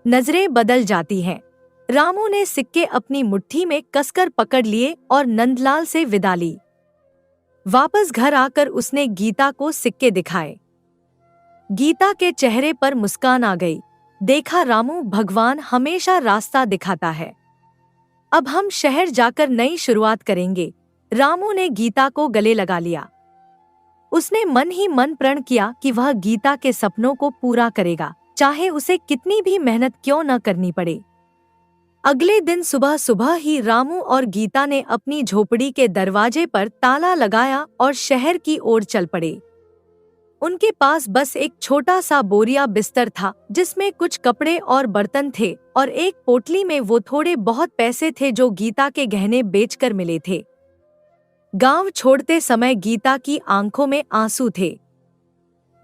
नजरें बदल जाती हैं। रामू ने सिक्के अपनी मुट्ठी में कसकर पकड़ लिए और नंदलाल से विदा ली। वापस घर आकर उसने गीता को सिक्के दिखाए। गीता के चेहरे पर मुस्कान आ गई। देखा रामू, भगवान हमेशा रास्ता दिखाता है। अब हम शहर जाकर नई शुरुआत करेंगे। रामू ने गीता को गले लगा लिया। उसने मन ही मन प्रण किया कि वह गीता के सपनों को पूरा करेगा, चाहे उसे कितनी भी मेहनत क्यों न करनी पड़े। अगले दिन सुबह सुबह ही रामू और गीता ने अपनी झोपड़ी के दरवाजे पर ताला लगाया और शहर की ओर चल पड़े। उनके पास बस एक छोटा सा बोरिया बिस्तर था, जिसमें कुछ कपड़े और बर्तन थे, और एक पोटली में वो थोड़े बहुत पैसे थे जो गीता के गहने बेचकर मिले थे। गांव छोड़ते समय गीता की आंखों में आंसू थे।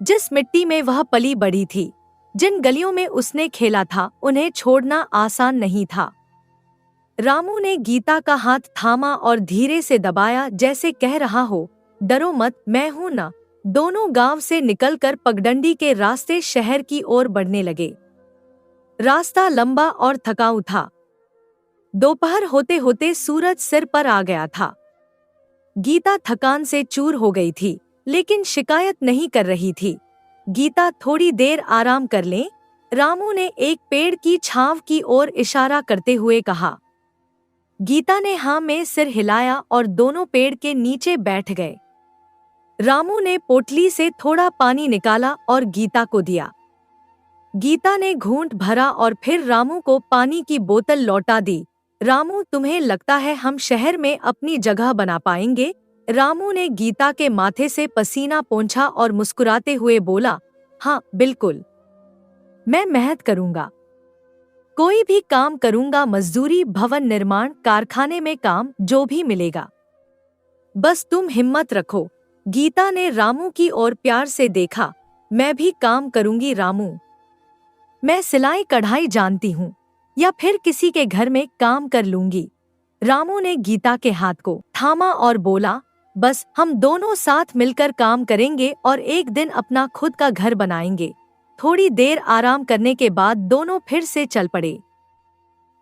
जिस मिट्टी में वह पली बड़ी थी, जिन गलियों में उसने खेला था, उन्हें छोड़ना आसान नहीं था। रामू ने गीता का हाथ थामा और धीरे से दबाया, जैसे कह रहा हो, डरो मत, मैं हूं ना। दोनों गांव से निकलकर पगडंडी के रास्ते शहर की ओर बढ़ने लगे। रास्ता लंबा और थकाऊ था। दोपहर होते होते सूरज सिर पर आ गया था। गीता थकान से चूर हो गई थी, लेकिन शिकायत नहीं कर रही थी। गीता, थोड़ी देर आराम कर लें? रामू ने एक पेड़ की छांव की ओर इशारा करते हुए कहा। गीता ने हाँ में सिर हिलाया और दोनों पेड़ के नीचे बैठ गए। रामू ने पोटली से थोड़ा पानी निकाला और गीता को दिया। गीता ने घूंट भरा और फिर रामू को पानी की बोतल लौटा दी। रामू, तुम्हें लगता है हम शहर में अपनी जगह बना पाएंगे? रामू ने गीता के माथे से पसीना पोंछा और मुस्कुराते हुए बोला, हाँ बिल्कुल, मैं मेहनत करूंगा, कोई भी काम करूंगा, मजदूरी, भवन निर्माण, कारखाने में काम, जो भी मिलेगा, बस तुम हिम्मत रखो। गीता ने रामू की ओर प्यार से देखा। मैं भी काम करूंगी रामू, मैं सिलाई कढ़ाई जानती हूँ, या फिर किसी के घर में काम कर लूंगी। रामू ने गीता के हाथ को थामा और बोला, बस हम दोनों साथ मिलकर काम करेंगे और एक दिन अपना खुद का घर बनाएंगे। थोड़ी देर आराम करने के बाद दोनों फिर से चल पड़े।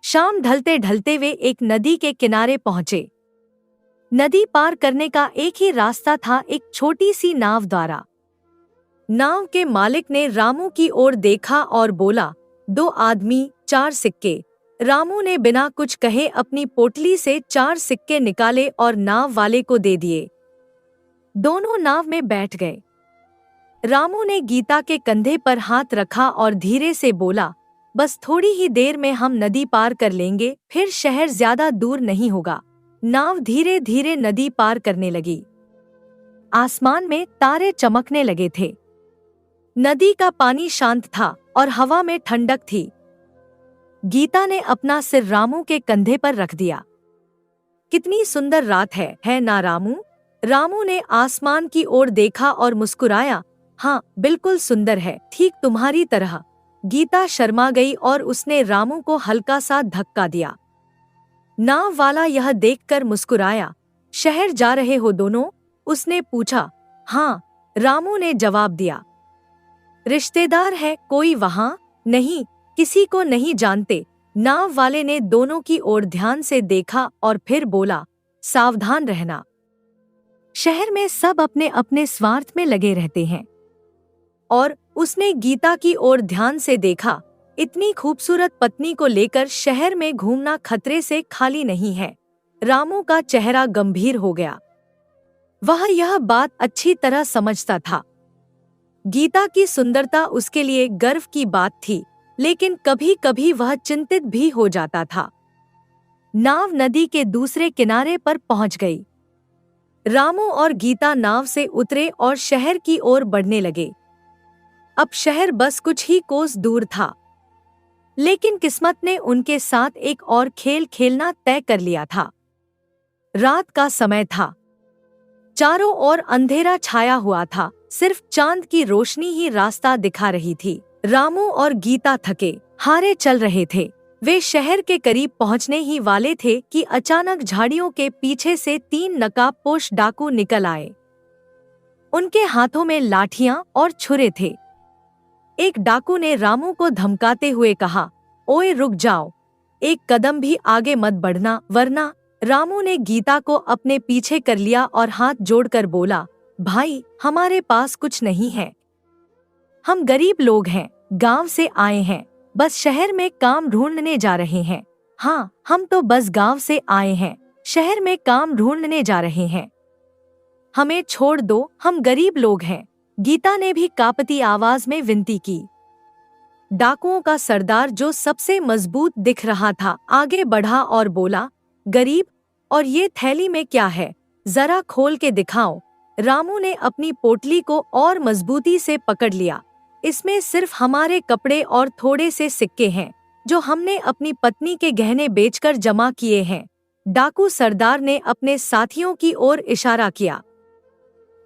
शाम ढलते ढलते वे एक नदी के किनारे पहुंचे। नदी पार करने का एक ही रास्ता था, एक छोटी सी नाव द्वारा। नाव के मालिक ने रामू की ओर देखा और बोला, 2 आदमी 4 सिक्के। रामू ने बिना कुछ कहे अपनी पोटली से 4 सिक्के निकाले और नाव वाले को दे दिए। दोनों नाव में बैठ गए। रामू ने गीता के कंधे पर हाथ रखा और धीरे से बोला, बस थोड़ी ही देर में हम नदी पार कर लेंगे, फिर शहर ज्यादा दूर नहीं होगा। नाव धीरे धीरे नदी पार करने लगी। आसमान में तारे चमकने लगे थे। नदी का पानी शांत था और हवा में ठंडक थी। गीता ने अपना सिर रामू के कंधे पर रख दिया। कितनी सुंदर रात है ना रामू? रामू ने आसमान की ओर देखा और मुस्कुराया। हाँ, बिल्कुल सुंदर है, ठीक तुम्हारी तरह। गीता शर्मा गई और उसने रामू को हल्का सा धक्का दिया। नाव वाला यह देखकर मुस्कुराया। शहर जा रहे हो दोनों? उसने पूछा। हाँ, रामू ने जवाब दिया। रिश्तेदार है कोई वहाँ? नहीं, किसी को नहीं जानते। नाव वाले ने दोनों की ओर ध्यान से देखा और फिर बोला, सावधान रहना। शहर में सब अपने अपने स्वार्थ में लगे रहते हैं। और उसने गीता की ओर ध्यान से देखा। इतनी खूबसूरत पत्नी को लेकर शहर में घूमना खतरे से खाली नहीं है। रामू का चेहरा गंभीर हो गया। वह यह बात अच्छी तरह समझता था। गीता की सुंदरता उसके लिए गर्व की बात थी, लेकिन कभी कभी वह चिंतित भी हो जाता था। नाव नदी के दूसरे किनारे पर पहुंच गई। रामू और गीता नाव से उतरे और शहर की ओर बढ़ने लगे। अब शहर बस कुछ ही कोस दूर था, लेकिन किस्मत ने उनके साथ एक और खेल खेलना तय कर लिया था। रात का समय था। चारों ओर अंधेरा छाया हुआ था, सिर्फ चांद की रोशनी ही रास्ता दिखा रही थी। रामू और गीता थके हारे चल रहे थे। वे शहर के करीब पहुंचने ही वाले थे कि अचानक झाड़ियों के पीछे से 3 नकाबपोश डाकू निकल आए। उनके हाथों में लाठियां और छुरे थे। एक डाकू ने रामू को धमकाते हुए कहा, ओए रुक जाओ, एक कदम भी आगे मत बढ़ना वरना। रामू ने गीता को अपने पीछे कर लिया और हाथ जोड़कर बोला, भाई हमारे पास कुछ नहीं है। हम गरीब लोग हैं, गांव से आए हैं, बस शहर में काम ढूंढने जा रहे हैं। हाँ, हम तो बस गांव से आए हैं, शहर में काम ढूंढने जा रहे हैं। हमें छोड़ दो, हम गरीब लोग हैं। गीता ने भी कांपती आवाज में विनती की। डाकुओं का सरदार, जो सबसे मजबूत दिख रहा था, आगे बढ़ा और बोला, गरीब, और ये थैली में क्या है, जरा खोल के दिखाओ। रामू ने अपनी पोटली को और मजबूती से पकड़ लिया। इसमें सिर्फ हमारे कपड़े और थोड़े से सिक्के हैं, जो हमने अपनी पत्नी के गहने बेचकर जमा किए हैं। डाकू सरदार ने अपने साथियों की ओर इशारा किया।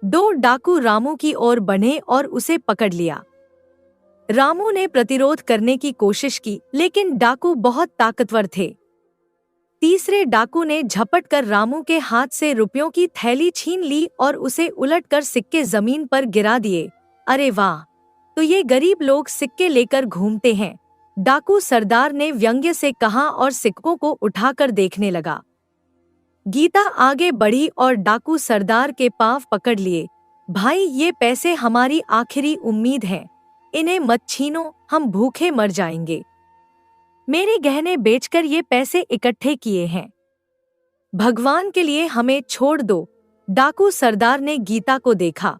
2 डाकू रामू की ओर बढ़े और उसे पकड़ लिया। रामू ने प्रतिरोध करने की कोशिश की, लेकिन डाकू बहुत ताकतवर थे। तीसरे डाकू ने झपट कर रामू के हाथ से रुपयों की थैली छीन ली और उसे उलटकर सिक्के जमीन पर गिरा दिए। अरे वाह, तो ये गरीब लोग सिक्के लेकर घूमते हैं, डाकू सरदार ने व्यंग्य से कहा और सिक्कों को उठाकर देखने लगा। गीता आगे बढ़ी और डाकू सरदार के पांव पकड़ लिए। भाई, ये पैसे हमारी आखिरी उम्मीद है, इन्हें मत छीनो, हम भूखे मर जाएंगे। मेरे गहने बेचकर ये पैसे इकट्ठे किए हैं, भगवान के लिए हमें छोड़ दो। डाकू सरदार ने गीता को देखा।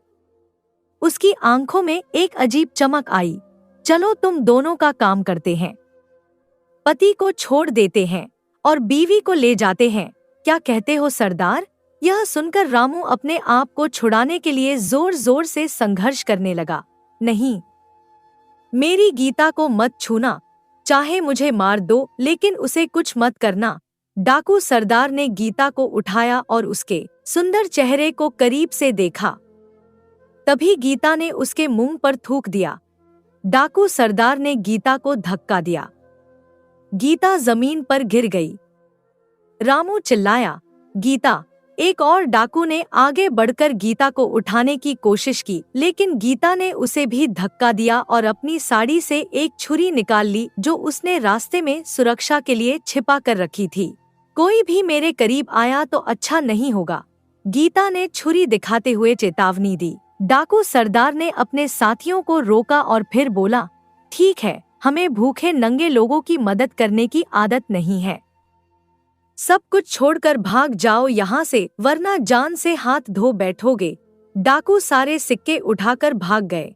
उसकी आंखों में एक अजीब चमक आई। चलो तुम दोनों का काम करते हैं, पति को छोड़ देते हैं और बीवी को ले जाते हैं, क्या कहते हो सरदार? यह सुनकर रामू अपने आप को छुड़ाने के लिए जोर जोर से संघर्ष करने लगा। नहीं, मेरी गीता को मत छूना, चाहे मुझे मार दो, लेकिन उसे कुछ मत करना। डाकू सरदार ने गीता को उठाया और उसके सुंदर चेहरे को करीब से देखा। तभी गीता ने उसके मुंह पर थूक दिया। डाकू सरदार ने गीता को धक्का दिया। गीता जमीन पर गिर गई। रामू चिल्लाया, गीता! एक और डाकू ने आगे बढ़कर गीता को उठाने की कोशिश की, लेकिन गीता ने उसे भी धक्का दिया और अपनी साड़ी से एक छुरी निकाल ली, जो उसने रास्ते में सुरक्षा के लिए छिपा कर रखी थी। कोई भी मेरे करीब आया तो अच्छा नहीं होगा, गीता ने छुरी दिखाते हुए चेतावनी दी। डाकू सरदार ने अपने साथियों को रोका और फिर बोला, ठीक है, हमें भूखे नंगे लोगों की मदद करने की आदत नहीं है। सब कुछ छोड़कर भाग जाओ यहाँ से, वरना जान से हाथ धो बैठोगे। डाकू सारे सिक्के उठाकर भाग गए।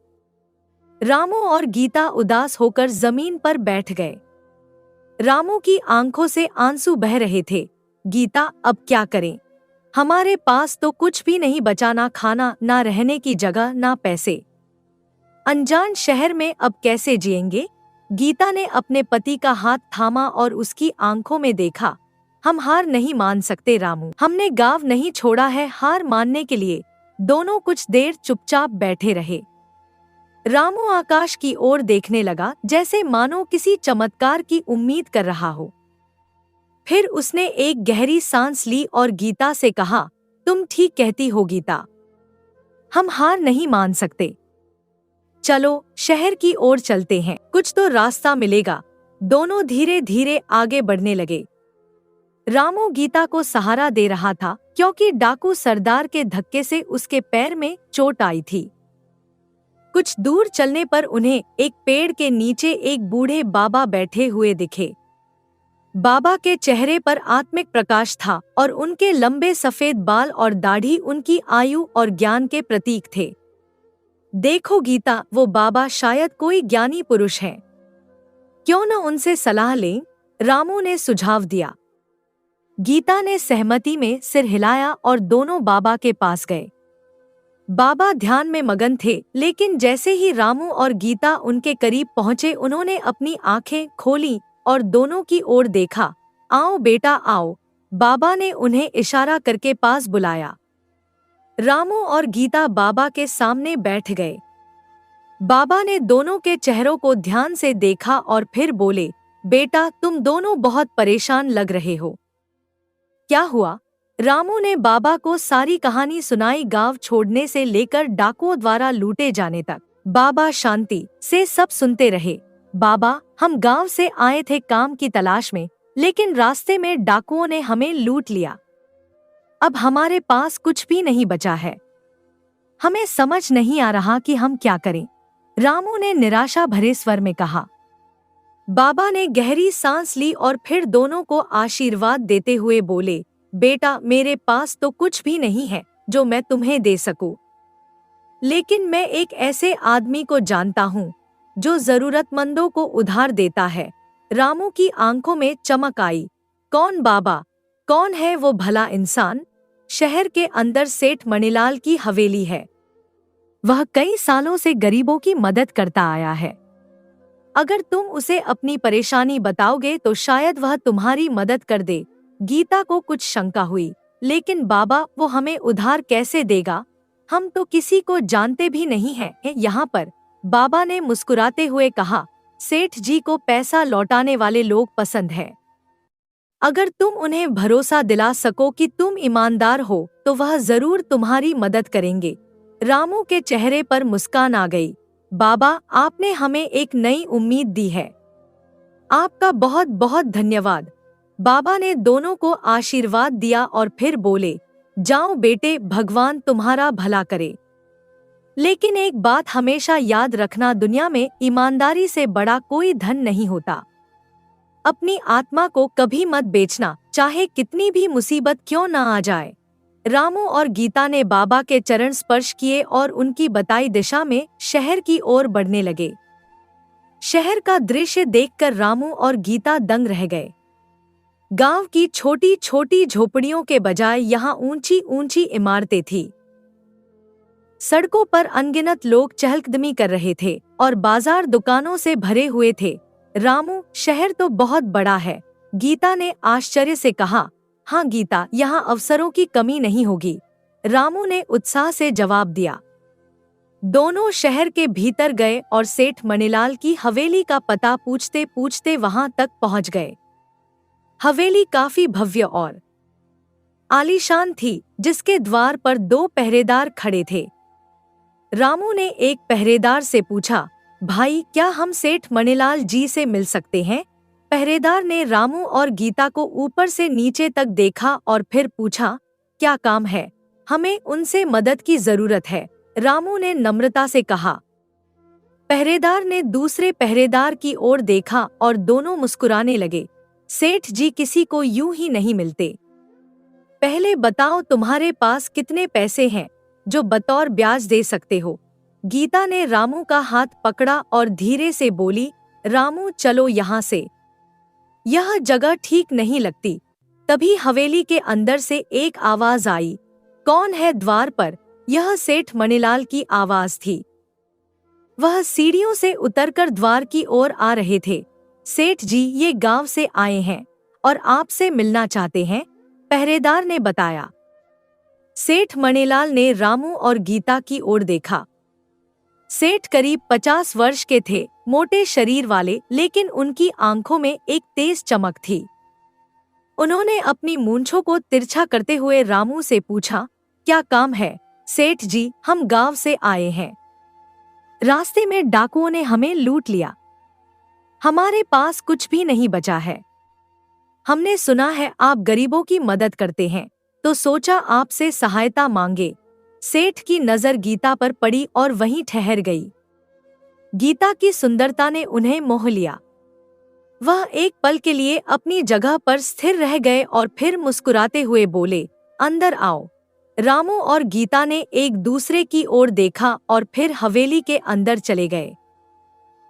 रामू और गीता उदास होकर जमीन पर बैठ गए। रामू की आंखों से आंसू बह रहे थे। गीता, अब क्या करें? हमारे पास तो कुछ भी नहीं बचा, ना खाना, ना रहने की जगह, ना पैसे। अनजान शहर में अब कैसे जिएंगे? गीता ने अपने पति का हाथ थामा और उसकी आंखों में देखा। हम हार नहीं मान सकते रामू, हमने गांव नहीं छोड़ा है हार मानने के लिए। दोनों कुछ देर चुपचाप बैठे रहे। रामू आकाश की ओर देखने लगा, जैसे मानो किसी चमत्कार की उम्मीद कर रहा हो। फिर उसने एक गहरी सांस ली और गीता से कहा, तुम ठीक कहती हो गीता, हम हार नहीं मान सकते। चलो शहर की ओर चलते हैं, कुछ तो रास्ता मिलेगा। दोनों धीरे धीरे आगे बढ़ने लगे। रामू गीता को सहारा दे रहा था, क्योंकि डाकू सरदार के धक्के से उसके पैर में चोट आई थी। कुछ दूर चलने पर उन्हें एक पेड़ के नीचे एक बूढ़े बाबा बैठे हुए दिखे। बाबा के चेहरे पर आत्मिक प्रकाश था और उनके लंबे सफेद बाल और दाढ़ी उनकी आयु और ज्ञान के प्रतीक थे। देखो गीता, वो बाबा शायद कोई ज्ञानी पुरुष हैं। क्यों न उनसे सलाह लें? रामू ने सुझाव दिया। गीता ने सहमति में सिर हिलाया और दोनों बाबा के पास गए। बाबा ध्यान में मगन थे, लेकिन जैसे ही रामू और गीता उनके करीब पहुंचे, उन्होंने अपनी आंखें खोलीं और दोनों की ओर देखा। आओ बेटा आओ, बाबा ने उन्हें इशारा करके पास बुलाया। रामू और गीता बाबा के सामने बैठ गए। बाबा ने दोनों के चेहरों को ध्यान से देखा और फिर बोले, बेटा तुम दोनों बहुत परेशान लग रहे हो। क्या हुआ? रामू ने बाबा को सारी कहानी सुनाई, गांव छोड़ने से लेकर डाकुओं द्वारा लूटे जाने तक। बाबा शांति से सब सुनते रहे। बाबा, हम गांव से आए थे काम की तलाश में, लेकिन रास्ते में डाकुओं ने हमें लूट लिया। अब हमारे पास कुछ भी नहीं बचा है। हमें समझ नहीं आ रहा कि हम क्या करें, रामू ने निराशा भरे स्वर में कहा। बाबा ने गहरी सांस ली और फिर दोनों को आशीर्वाद देते हुए बोले, बेटा मेरे पास तो कुछ भी नहीं है जो मैं तुम्हें दे सकूं, लेकिन मैं एक ऐसे आदमी को जानता हूं जो जरूरतमंदों को उधार देता है। रामू की आंखों में चमक आई। कौन बाबा? कौन है वो भला इंसान? शहर के अंदर सेठ मणिलाल की हवेली है। वह कई सालों से गरीबों की मदद करता आया है। अगर तुम उसे अपनी परेशानी बताओगे तो शायद वह तुम्हारी मदद कर दे। गीता को कुछ शंका हुई, लेकिन बाबा वो हमें उधार कैसे देगा? हम तो किसी को जानते भी नहीं हैं यहाँ पर। बाबा ने मुस्कुराते हुए कहा, सेठ जी को पैसा लौटाने वाले लोग पसंद है। अगर तुम उन्हें भरोसा दिला सको कि तुम ईमानदार हो तो वह जरूर तुम्हारी मदद करेंगे। रामू के चेहरे पर मुस्कान आ गई। बाबा, आपने हमें एक नई उम्मीद दी है। आपका बहुत बहुत धन्यवाद। बाबा ने दोनों को आशीर्वाद दिया और फिर बोले, जाओ बेटे, भगवान तुम्हारा भला करे। लेकिन एक बात हमेशा याद रखना, दुनिया में ईमानदारी से बड़ा कोई धन नहीं होता। अपनी आत्मा को कभी मत बेचना, चाहे कितनी भी मुसीबत क्यों न आ जाए। रामू और गीता ने बाबा के चरण स्पर्श किए और उनकी बताई दिशा में शहर की ओर बढ़ने लगे। शहर का दृश्य देखकर रामू और गीता दंग रह गए। गांव की छोटी छोटी झोपड़ियों के बजाय यहाँ ऊंची ऊंची इमारतें थी। सड़कों पर अनगिनत लोग चहलकदमी कर रहे थे और बाजार दुकानों से भरे हुए थे। रामू, शहर तो बहुत बड़ा है, गीता ने आश्चर्य से कहा। हाँ गीता, यहाँ अवसरों की कमी नहीं होगी, रामू ने उत्साह से जवाब दिया। दोनों शहर के भीतर गए और सेठ मणिलाल की हवेली का पता पूछते पूछते वहां तक पहुंच गए। हवेली काफी भव्य और आलीशान थी, जिसके द्वार पर 2 पहरेदार खड़े थे। रामू ने एक पहरेदार से पूछा, भाई क्या हम सेठ मणिलाल जी से मिल सकते हैं? पहरेदार ने रामू और गीता को ऊपर से नीचे तक देखा और फिर पूछा, क्या काम है? हमें उनसे मदद की जरूरत है, रामू ने नम्रता से कहा। पहरेदार ने दूसरे पहरेदार की ओर देखा और दोनों मुस्कुराने लगे। सेठ जी किसी को यूं ही नहीं मिलते। पहले बताओ तुम्हारे पास कितने पैसे हैं जो बतौर ब्याज दे सकते हो? गीता ने रामू का हाथ पकड़ा और धीरे से बोली, रामू चलो यहाँ से, यह जगह ठीक नहीं लगती। तभी हवेली के अंदर से एक आवाज आई। कौन है द्वार पर? यह सेठ मणिलाल की आवाज थी। वह सीढ़ियों से उतरकर द्वार की ओर आ रहे थे। सेठ जी, ये गांव से आए हैं, और आपसे मिलना चाहते हैं, पहरेदार ने बताया। सेठ मणिलाल ने रामू और गीता की ओर देखा। सेठ करीब 50 वर्ष के थे, मोटे शरीर वाले, लेकिन उनकी आंखों में एक तेज चमक थी। उन्होंने अपनी मूंछों को तिरछा करते हुए रामू से पूछा, क्या काम है? सेठ जी, हम गांव से आए हैं। रास्ते में डाकुओं ने हमें लूट लिया। हमारे पास कुछ भी नहीं बचा है। हमने सुना है आप गरीबों की मदद करते हैं, तो सोचा आपसे सहायता मांगे। सेठ की नजर गीता पर पड़ी और वहीं ठहर गई। गीता की सुंदरता ने उन्हें मोह लिया। वह एक पल के लिए अपनी जगह पर स्थिर रह गए और फिर मुस्कुराते हुए बोले, अंदर आओ। रामू और गीता ने एक दूसरे की ओर देखा और फिर हवेली के अंदर चले गए।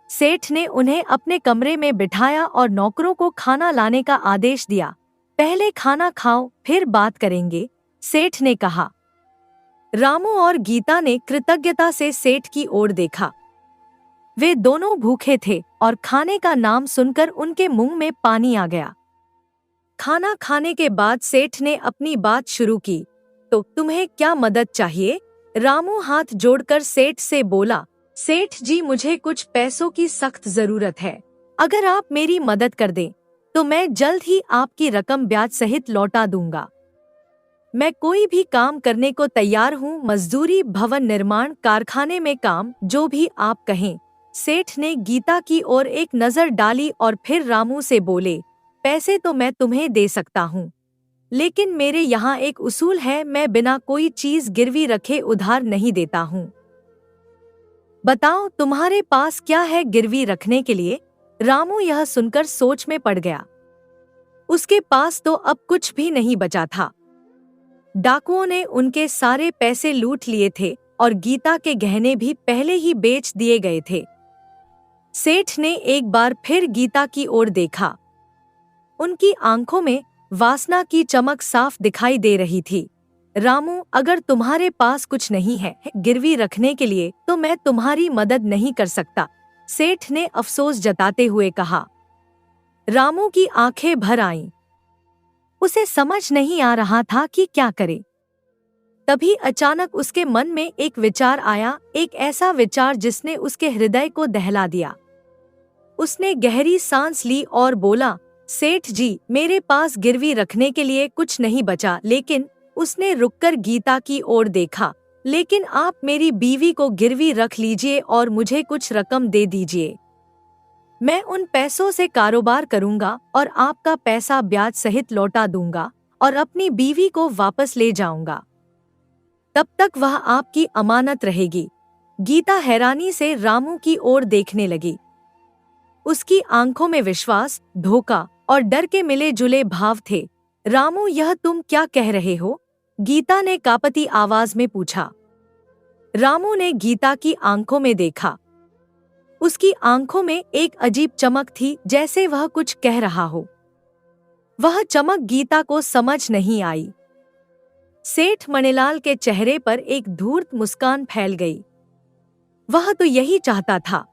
सेठ ने उन्हें अपने कमरे में बिठाया और नौकरों को खाना लाने का आदेश दिया। पहले खाना खाओ, फिर बात करेंगे, सेठ ने कहा। रामू और गीता ने कृतज्ञता से सेठ की ओर देखा। वे दोनों भूखे थे और खाने का नाम सुनकर उनके मुंह में पानी आ गया। खाना खाने के बाद सेठ ने अपनी बात शुरू की, तो तुम्हें क्या मदद चाहिए? रामू हाथ जोड़कर सेठ से बोला, सेठ जी, मुझे कुछ पैसों की सख्त जरूरत है। अगर आप मेरी मदद कर दें, तो मैं जल्द ही आपकी रकम ब्याज सहित लौटा दूंगा। मैं कोई भी काम करने को तैयार हूँ, मजदूरी, भवन निर्माण, कारखाने में काम, जो भी आप कहें। सेठ ने गीता की ओर एक नजर डाली और फिर रामू से बोले, पैसे तो मैं तुम्हें दे सकता हूँ, लेकिन मेरे यहाँ एक उसूल है, मैं बिना कोई चीज गिरवी रखे उधार नहीं देता हूँ। बताओ तुम्हारे पास क्या है गिरवी रखने के लिए? रामू यह सुनकर सोच में पड़ गया। उसके पास तो अब कुछ भी नहीं बचा था। डाकुओं ने उनके सारे पैसे लूट लिए थे और गीता के गहने भी पहले ही बेच दिए गए थे। सेठ ने एक बार फिर गीता की ओर देखा। उनकी आंखों में वासना की चमक साफ दिखाई दे रही थी। रामू, अगर तुम्हारे पास कुछ नहीं है गिरवी रखने के लिए, तो मैं तुम्हारी मदद नहीं कर सकता, सेठ ने अफसोस जताते हुए कहा। रामू की आंखें भर आईं। उसे समझ नहीं आ रहा था कि क्या करे। तभी अचानक उसके मन में एक विचार आया, एक ऐसा विचार जिसने उसके हृदय को दहला दिया। उसने गहरी सांस ली और बोला, सेठ जी, मेरे पास गिरवी रखने के लिए कुछ नहीं बचा, लेकिन उसने रुककर गीता की ओर देखा, लेकिन आप मेरी बीवी को गिरवी रख लीजिए और मुझे कुछ रकम दे दीजिए। मैं उन पैसों से कारोबार करूंगा और आपका पैसा ब्याज सहित लौटा दूंगा और अपनी बीवी को वापस ले जाऊंगा। तब तक वह आपकी अमानत रहेगी। गीता हैरानी से रामू की ओर देखने लगी। उसकी आंखों में विश्वास, धोखा और डर के मिले जुले भाव थे। रामू, यह तुम क्या कह रहे हो? गीता ने कांपती आवाज में पूछा। रामू ने गीता की आंखों में देखा। उसकी आंखों में एक अजीब चमक थी, जैसे वह कुछ कह रहा हो। वह चमक गीता को समझ नहीं आई। सेठ मणिलाल के चेहरे पर एक धूर्त मुस्कान फैल गई। वह तो यही चाहता था।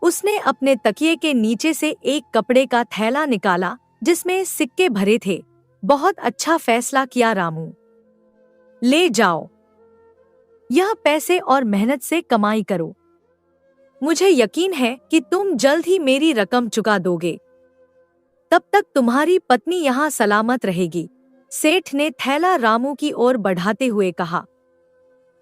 उसने अपने तकिए के नीचे से एक कपड़े का थैला निकाला जिसमें सिक्के भरे थे। बहुत अच्छा फैसला किया रामू, ले जाओ। यह पैसे और मेहनत से कमाई करो। मुझे यकीन है कि तुम जल्द ही मेरी रकम चुका दोगे। तब तक तुम्हारी पत्नी यहाँ सलामत रहेगी, सेठ ने थैला रामू की ओर बढ़ाते हुए कहा।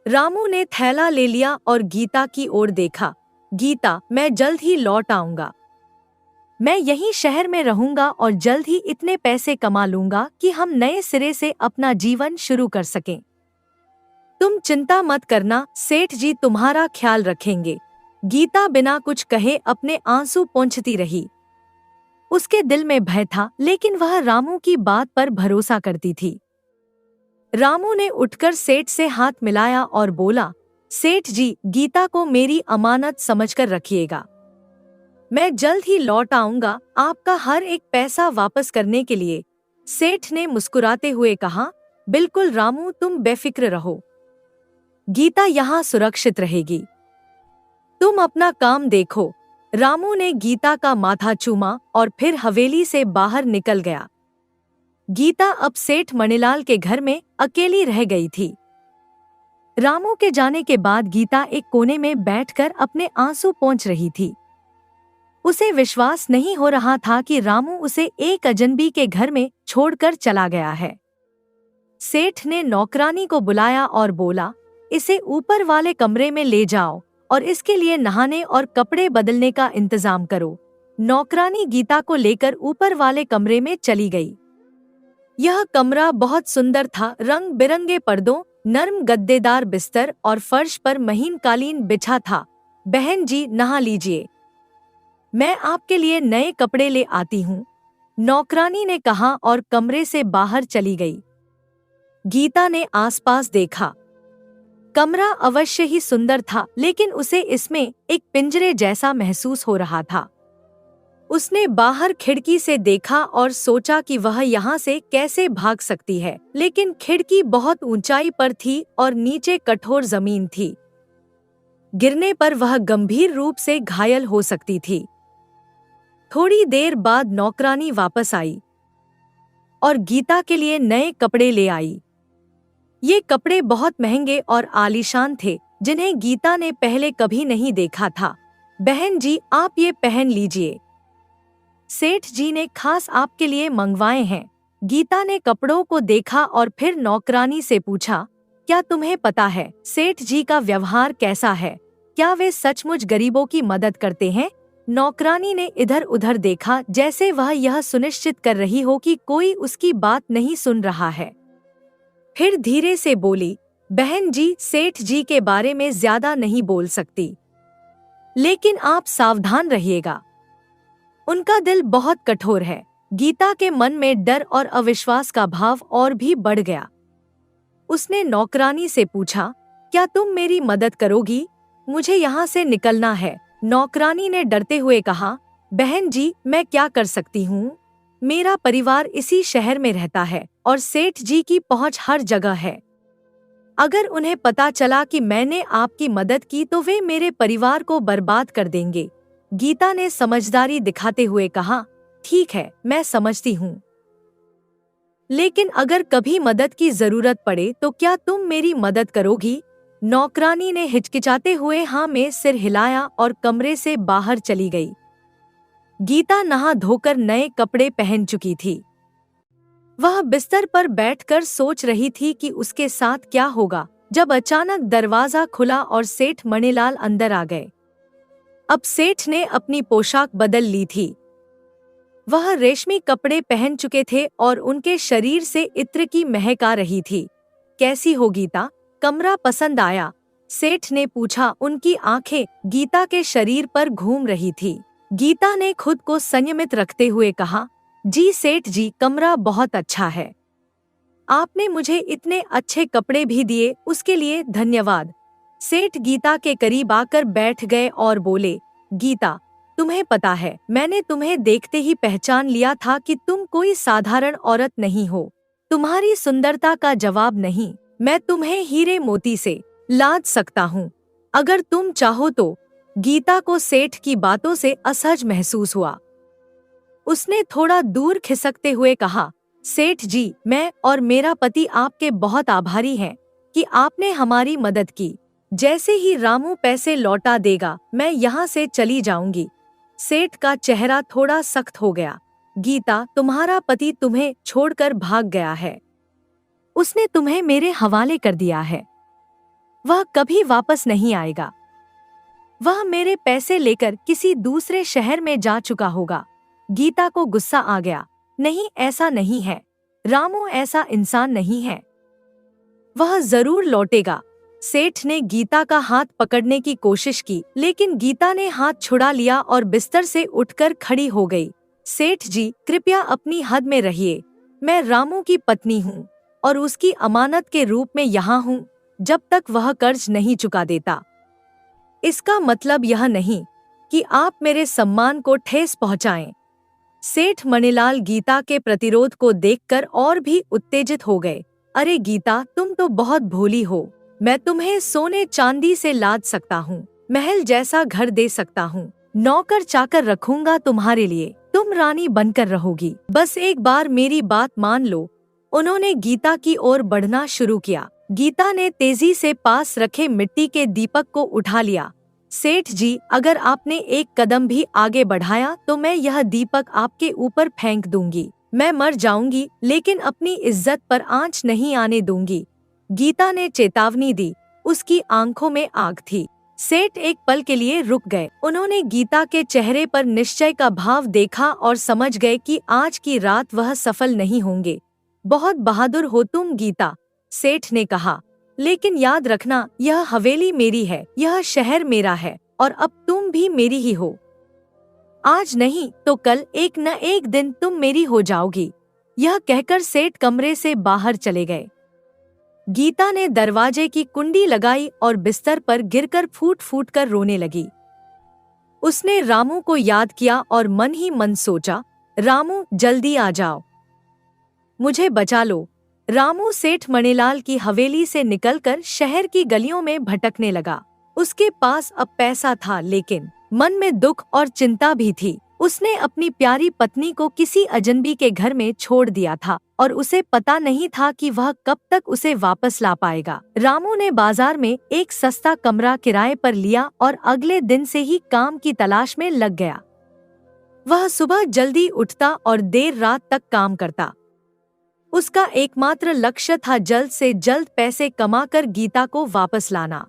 रामू ने थैला ले लिया और गीता की ओर देखा। गीता, मैं जल्द ही लौट आऊंगा। मैं यहीं शहर में रहूंगा और जल्द ही इतने पैसे कमा लूंगा कि हम नए सिरे से अपना जीवन शुरू कर सकें। तुम चिंता मत करना, सेठ जी तुम्हारा ख्याल रखेंगे। गीता बिना कुछ कहे अपने आंसू पोंछती रही। उसके दिल में भय था, लेकिन वह रामू की बात पर भरोसा करती थी। रामू ने उठकर सेठ से हाथ मिलाया और बोला, सेठ जी, गीता को मेरी अमानत समझकर रखिएगा। मैं जल्द ही लौट आऊंगा आपका हर एक पैसा वापस करने के लिए, सेठ ने मुस्कुराते हुए कहा। बिल्कुल रामू, तुम बेफिक्र रहो। गीता यहाँ सुरक्षित रहेगी। तुम अपना काम देखो। रामू ने गीता का माथा चूमा और फिर हवेली से बाहर निकल गया। गीता अब सेठ मणिलाल के घर में अकेली रह गई थी। रामू के जाने के बाद गीता एक कोने में बैठकर अपने आंसू पोंछ रही थी। उसे विश्वास नहीं हो रहा था कि रामू उसे एक अजनबी के घर में छोड़कर चला गया है। सेठ ने नौकरानी को बुलाया और बोला, इसे ऊपर वाले कमरे में ले जाओ और इसके लिए नहाने और कपड़े बदलने का इंतजाम करो। नौकरानी गीता को लेकर ऊपर वाले कमरे में चली गई। यह कमरा बहुत सुंदर था। रंग बिरंगे पर्दों, नर्म गद्देदार बिस्तर और फर्श पर महीन कालीन बिछा था। बहन जी, नहा लीजिए, मैं आपके लिए नए कपड़े ले आती हूँ, नौकरानी ने कहा और कमरे से बाहर चली गई। गीता ने आसपास देखा। कमरा अवश्य ही सुंदर था, लेकिन उसे इसमें एक पिंजरे जैसा महसूस हो रहा था। उसने बाहर खिड़की से देखा और सोचा कि वह यहाँ से कैसे भाग सकती है, लेकिन खिड़की बहुत ऊंचाई पर थी और नीचे कठोर जमीन थी। गिरने पर वह गंभीर रूप से घायल हो सकती थी। थोड़ी देर बाद नौकरानी वापस आई और गीता के लिए नए कपड़े ले आई। ये कपड़े बहुत महंगे और आलीशान थे, जिन्हें गीता ने पहले कभी नहीं देखा था। बहन जी, आप ये पहन लीजिए, सेठ जी ने खास आपके लिए मंगवाए हैं। गीता ने कपड़ों को देखा और फिर नौकरानी से पूछा, क्या तुम्हें पता है सेठ जी का व्यवहार कैसा है? क्या वे सचमुच गरीबों की मदद करते हैं? नौकरानी ने इधर उधर देखा, जैसे वह यह सुनिश्चित कर रही हो कि कोई उसकी बात नहीं सुन रहा है। फिर धीरे से बोली, बहन जी, सेठ जी के बारे में ज्यादा नहीं बोल सकती, लेकिन आप सावधान रहिएगा, उनका दिल बहुत कठोर है। गीता के मन में डर और अविश्वास का भाव और भी बढ़ गया। उसने नौकरानी से पूछा, क्या तुम मेरी मदद करोगी? मुझे यहाँ से निकलना है। नौकरानी ने डरते हुए कहा, बहन जी, मैं क्या कर सकती हूँ? मेरा परिवार इसी शहर में रहता है और सेठ जी की पहुँच हर जगह है। अगर उन्हें पता चला कि मैंने आपकी मदद की तो वे मेरे परिवार को बर्बाद कर देंगे। गीता ने समझदारी दिखाते हुए कहा, ठीक है, मैं समझती हूँ, लेकिन अगर कभी मदद की जरूरत पड़े तो क्या तुम मेरी मदद करोगी? नौकरानी ने हिचकिचाते हुए हाँ में सिर हिलाया और कमरे से बाहर चली गई। गीता नहा धोकर नए कपड़े पहन चुकी थी। वह बिस्तर पर बैठकर सोच रही थी कि उसके साथ क्या होगा, जब अचानक दरवाजा खुला और सेठ मणिलाल अंदर आ गए। अब सेठ ने अपनी पोशाक बदल ली थी। वह रेशमी कपड़े पहन चुके थे और उनके शरीर से इत्र की महक आ रही थी। कैसी हो गीता? कमरा पसंद आया? सेठ ने पूछा। उनकी आंखें गीता के शरीर पर घूम रही थी। गीता ने खुद को संयमित रखते हुए कहा, जी सेठ जी, कमरा बहुत अच्छा है। आपने मुझे इतने अच्छे कपड़े भी दिए, उसके लिए धन्यवाद। सेठ गीता के करीब आकर बैठ गए और बोले, गीता, तुम्हें पता है, मैंने तुम्हें देखते ही पहचान लिया था कि तुम कोई साधारण औरत नहीं हो। तुम्हारी सुंदरता का जवाब नहीं, मैं तुम्हें हीरे मोती से लाद सकता हूँ, अगर तुम चाहो तो। गीता को सेठ की बातों से असहज महसूस हुआ। उसने थोड़ा दूर खिसकते हुए कहा, सेठ जी, मैं और मेरा पति आपके बहुत आभारी हैं कि आपने हमारी मदद की। जैसे ही रामू पैसे लौटा देगा, मैं यहाँ से चली जाऊंगी। सेठ का चेहरा थोड़ा सख्त हो गया। गीता, तुम्हारा पति तुम्हें छोड़कर भाग गया है। उसने तुम्हें मेरे हवाले कर दिया है। वह कभी वापस नहीं आएगा। वह मेरे पैसे लेकर किसी दूसरे शहर में जा चुका होगा। गीता को गुस्सा आ गया। नहीं, ऐसा नहीं है। रामू ऐसा इंसान नहीं है। वह जरूर लौटेगा। सेठ ने गीता का हाथ पकड़ने की कोशिश की, लेकिन गीता ने हाथ छुड़ा लिया और बिस्तर से उठकर खड़ी हो गई। सेठ जी, कृपया अपनी हद में रहिए। मैं रामू की पत्नी हूँ और उसकी अमानत के रूप में यहाँ हूँ जब तक वह कर्ज नहीं चुका देता। इसका मतलब यह नहीं कि आप मेरे सम्मान को ठेस पहुँचाएं। सेठ मणिलाल गीता के प्रतिरोध को देखकर और भी उत्तेजित हो गए। अरे गीता, तुम तो बहुत भोली हो। मैं तुम्हें सोने चांदी से लाद सकता हूँ, महल जैसा घर दे सकता हूँ, नौकर चाकर रखूंगा तुम्हारे लिए, तुम रानी बनकर रहोगी, बस एक बार मेरी बात मान लो। उन्होंने गीता की ओर बढ़ना शुरू किया। गीता ने तेजी से पास रखे मिट्टी के दीपक को उठा लिया। सेठ जी, अगर आपने एक कदम भी आगे बढ़ाया तो मैं यह दीपक आपके ऊपर फेंक दूंगी। मैं मर जाऊंगी लेकिन अपनी इज्जत पर आंच नहीं आने दूंगी। गीता ने चेतावनी दी। उसकी आंखों में आग थी। सेठ एक पल के लिए रुक गए। उन्होंने गीता के चेहरे पर निश्चय का भाव देखा और समझ गए कि आज की रात वह सफल नहीं होंगे। बहुत बहादुर हो तुम गीता, सेठ ने कहा, लेकिन याद रखना यह हवेली मेरी है, यह शहर मेरा है और अब तुम भी मेरी ही हो। आज नहीं तो कल एक न एक दिन तुम मेरी हो जाओगी। यह कहकर सेठ कमरे से बाहर चले गए। गीता ने दरवाजे की कुंडी लगाई और बिस्तर पर गिरकर फूट फूट कर रोने लगी। उसने रामू को याद किया और मन ही मन सोचा, रामू जल्दी आ जाओ, मुझे बचा लो। रामू सेठ मणिलाल की हवेली से निकलकर शहर की गलियों में भटकने लगा। उसके पास अब पैसा था लेकिन मन में दुख और चिंता भी थी। उसने अपनी प्यारी पत्नी को किसी अजनबी के घर में छोड़ दिया था और उसे पता नहीं था कि वह कब तक उसे वापस ला पाएगा। रामू ने बाजार में एक सस्ता कमरा किराए पर लिया और अगले दिन से ही काम की तलाश में लग गया। वह सुबह जल्दी उठता और देर रात तक काम करता। उसका एकमात्र लक्ष्य था जल्द से जल्द पैसे कमाकर गीता को वापस लाना।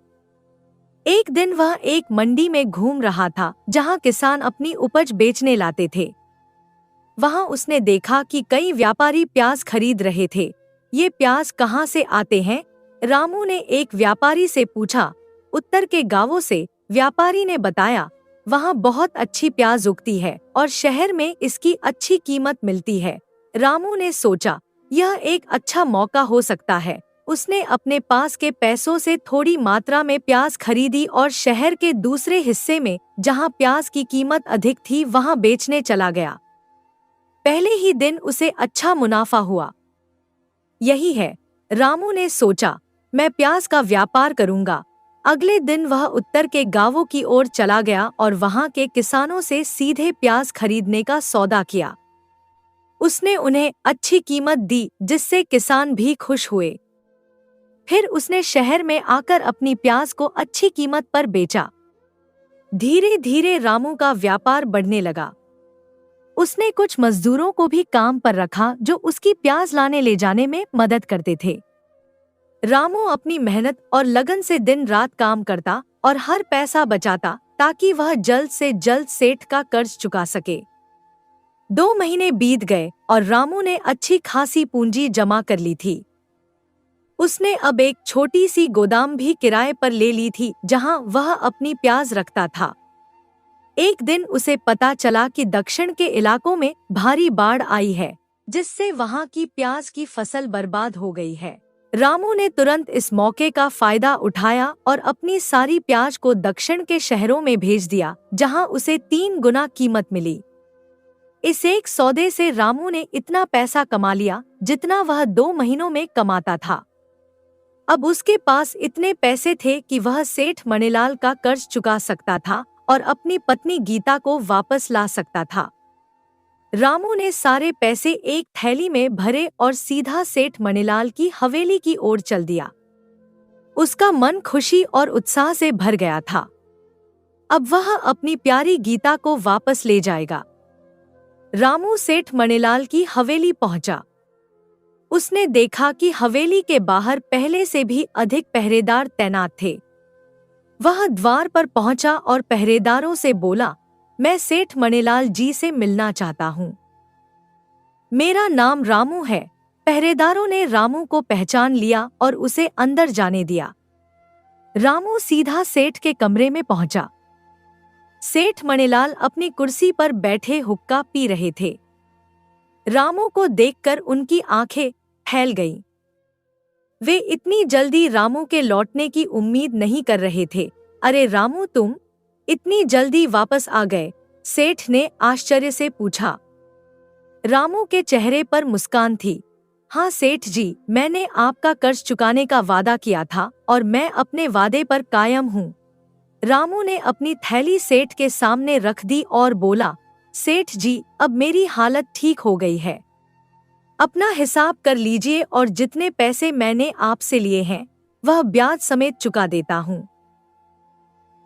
एक दिन वह एक मंडी में घूम रहा था जहां किसान अपनी उपज बेचने लाते थे। वहां उसने देखा कि कई व्यापारी प्याज खरीद रहे थे। ये प्याज कहां से आते हैं? रामू ने एक व्यापारी से पूछा। उत्तर के गांवों से, व्यापारी ने बताया। वहां बहुत अच्छी प्याज उगती है और शहर में इसकी अच्छी कीमत मिलती है। रामू ने सोचा, यह एक अच्छा मौका हो सकता है। उसने अपने पास के पैसों से थोड़ी मात्रा में प्याज खरीदी और शहर के दूसरे हिस्से में जहां प्याज की कीमत अधिक थी वहां बेचने चला गया। पहले ही दिन उसे अच्छा मुनाफा हुआ। यही है, रामू ने सोचा, मैं प्याज का व्यापार करूंगा। अगले दिन वह उत्तर के गांवों की ओर चला गया और वहां के किसानों से सीधे प्याज खरीदने का सौदा किया। उसने उन्हें अच्छी कीमत दी जिससे किसान भी खुश हुए। फिर उसने शहर में आकर अपनी प्याज को अच्छी कीमत पर बेचा। धीरे धीरे रामू का व्यापार बढ़ने लगा। उसने कुछ मजदूरों को भी काम पर रखा जो उसकी प्याज लाने ले जाने में मदद करते थे। रामू अपनी मेहनत और लगन से दिन रात काम करता और हर पैसा बचाता ताकि वह जल्द से जल्द सेठ का कर्ज चुका सके। 2 महीने बीत गए और रामू ने अच्छी खासी पूंजी जमा कर ली थी। उसने अब एक छोटी सी गोदाम भी किराए पर ले ली थी जहां वह अपनी प्याज रखता था। एक दिन उसे पता चला कि दक्षिण के इलाकों में भारी बाढ़ आई है, जिससे वहां की प्याज की फसल बर्बाद हो गई है। रामू ने तुरंत इस मौके का फायदा उठाया और अपनी सारी प्याज को दक्षिण के शहरों में भेज दिया, जहां उसे 3 गुना कीमत मिली। इस एक सौदे से रामू ने इतना पैसा कमा लिया जितना वह 2 महीनों में कमाता था। अब उसके पास इतने पैसे थे कि वह सेठ मणिलाल का कर्ज चुका सकता था और अपनी पत्नी गीता को वापस ला सकता था। रामू ने सारे पैसे एक थैली में भरे और सीधा सेठ मणिलाल की हवेली की ओर चल दिया। उसका मन खुशी और उत्साह से भर गया था। अब वह अपनी प्यारी गीता को वापस ले जाएगा। रामू सेठ मणिलाल की हवेली पहुंचा। उसने देखा कि हवेली के बाहर पहले से भी अधिक पहरेदार तैनात थे। वह द्वार पर पहुंचा और पहरेदारों से बोला, मैं सेठ मणिलाल जी से मिलना चाहता हूँ। मेरा नाम रामू है। पहरेदारों ने रामू को पहचान लिया और उसे अंदर जाने दिया। रामू सीधा सेठ के कमरे में पहुंचा। सेठ मणिलाल अपनी कुर्सी पर बैठे हुक्का पी रहे थे। रामू को देखकर उनकी आंखें फैल गईं। वे इतनी जल्दी रामू के लौटने की उम्मीद नहीं कर रहे थे। अरे रामू, तुम इतनी जल्दी वापस आ गए? सेठ ने आश्चर्य से पूछा। रामू के चेहरे पर मुस्कान थी। हाँ सेठ जी, मैंने आपका कर्ज चुकाने का वादा किया था और मैं अपने वादे पर कायम हूँ। रामू ने अपनी थैली सेठ के सामने रख दी और बोला, सेठ जी, अब मेरी हालत ठीक हो गई है। अपना हिसाब कर लीजिए और जितने पैसे मैंने आपसे लिए हैं वह ब्याज समेत चुका देता हूँ।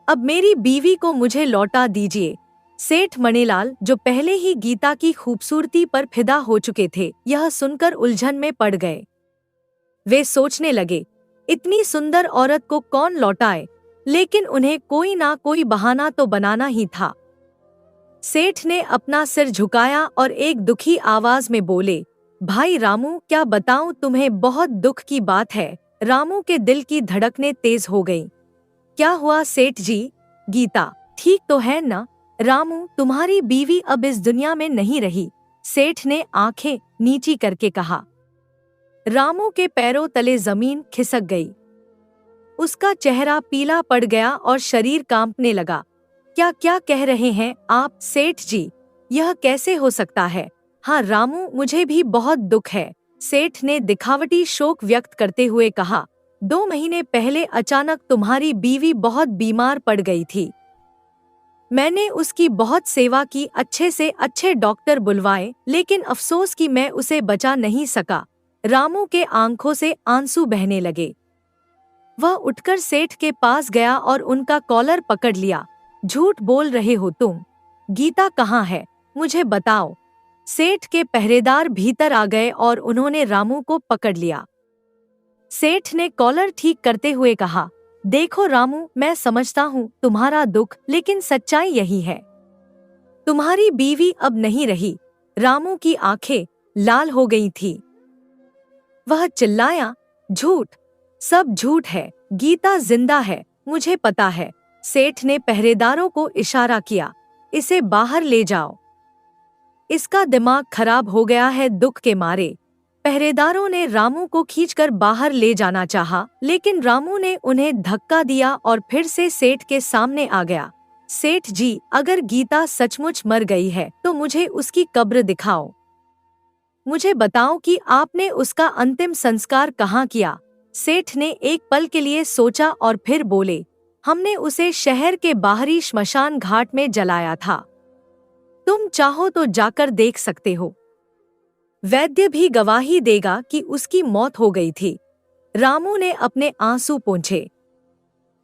अब मेरी बीवी को मुझे लौटा दीजिए। सेठ मणिलाल, जो पहले ही गीता की खूबसूरती पर फिदा हो चुके थे, यह सुनकर उलझन में पड़ गए। वे सोचने लगे, इतनी सुंदर औरत को कौन लौटाए, लेकिन उन्हें कोई ना कोई बहाना तो बनाना ही था। सेठ ने अपना सिर झुकाया और एक दुखी आवाज में बोले, भाई रामू, क्या बताऊं तुम्हें, बहुत दुख की बात है। रामू के दिल की धड़कनें तेज हो गईं। क्या हुआ सेठ जी? गीता ठीक तो है ना? रामू, तुम्हारी बीवी अब इस दुनिया में नहीं रही, सेठ ने आंखें नीची करके कहा। रामू के पैरों तले जमीन खिसक गई। उसका चेहरा पीला पड़ गया और शरीर कांपने लगा। क्या क्या कह रहे हैं आप सेठ जी? यह कैसे हो सकता है? हाँ रामू, मुझे भी बहुत दुख है, सेठ ने दिखावटी शोक व्यक्त करते हुए कहा। 2 महीने पहले अचानक तुम्हारी बीवी बहुत बीमार पड़ गई थी। मैंने उसकी बहुत सेवा की, अच्छे से अच्छे डॉक्टर बुलवाए, लेकिन अफसोस कि मैं उसे बचा नहीं सका। रामू के आंखों से आंसू बहने लगे। वह उठकर सेठ के पास गया और उनका कॉलर पकड़ लिया। झूठ बोल रहे हो तुम। गीता कहाँ है? मुझे बताओ। सेठ के पहरेदार भीतर आ गए और उन्होंने रामू को पकड़ लिया। सेठ ने कॉलर ठीक करते हुए कहा, देखो रामू, मैं समझता हूँ तुम्हारा दुख, लेकिन सच्चाई यही है, तुम्हारी बीवी अब नहीं रही। रामू की आंखें लाल हो गई थी। वह चिल्लाया, झूठ, सब झूठ है। गीता जिंदा है, मुझे पता है। सेठ ने पहरेदारों को इशारा किया, इसे बाहर ले जाओ, इसका दिमाग खराब हो गया है। दुख के मारे पहरेदारों ने रामू को खींचकर बाहर ले जाना चाहा, लेकिन रामू ने उन्हें धक्का दिया और फिर से सेठ के सामने आ गया। सेठ जी, अगर गीता सचमुच मर गई है तो मुझे उसकी कब्र दिखाओ। मुझे बताओ कि आपने उसका अंतिम संस्कार कहाँ किया। सेठ ने एक पल के लिए सोचा और फिर बोले, हमने उसे शहर के बाहरी श्मशान घाट में जलाया था। तुम चाहो तो जाकर देख सकते हो। वैद्य भी गवाही देगा कि उसकी मौत हो गई थी। रामू ने अपने आंसू पोंछे।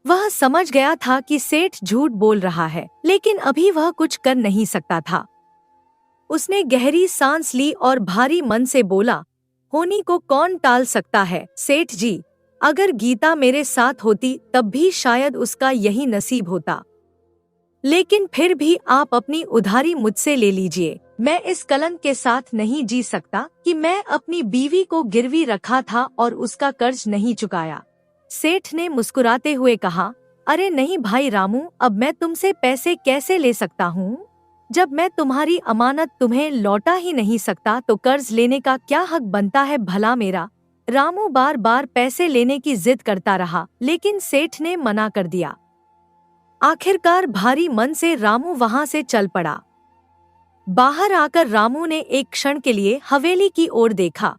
वह समझ गया था कि सेठ झूठ बोल रहा है, लेकिन अभी वह कुछ कर नहीं सकता था। उसने गहरी सांस ली और भारी मन से बोला, होनी को कौन टाल सकता है सेठ जी। अगर गीता मेरे साथ होती तब भी शायद उसका यही नसीब होता, लेकिन फिर भी आप अपनी उधारी मुझसे ले लीजिए। मैं इस कलंक के साथ नहीं जी सकता कि मैं अपनी बीवी को गिरवी रखा था और उसका कर्ज नहीं चुकाया। सेठ ने मुस्कुराते हुए कहा, अरे नहीं भाई रामू, अब मैं तुमसे पैसे कैसे ले सकता हूँ? जब मैं तुम्हारी अमानत तुम्हें लौटा ही नहीं सकता तो कर्ज लेने का क्या हक बनता है भला मेरा? रामू बार बार पैसे लेने की जिद करता रहा, लेकिन सेठ ने मना कर दिया। आखिरकार भारी मन से रामू वहां से चल पड़ा। बाहर आकर रामू ने एक क्षण के लिए हवेली की ओर देखा।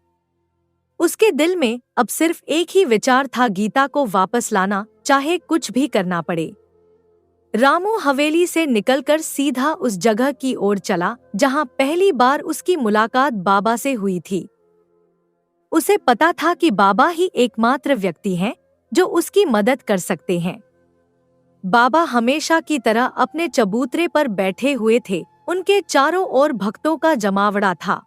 उसके दिल में अब सिर्फ एक ही विचार था, गीता को वापस लाना, चाहे कुछ भी करना पड़े। रामू हवेली से निकलकर सीधा उस जगह की ओर चला जहां पहली बार उसकी मुलाकात बाबा से हुई थी। उसे पता था कि बाबा ही एकमात्र व्यक्ति हैं जो उसकी मदद कर सकते हैं। बाबा हमेशा की तरह अपने चबूतरे पर बैठे हुए थे। उनके चारों ओर भक्तों का जमावड़ा था।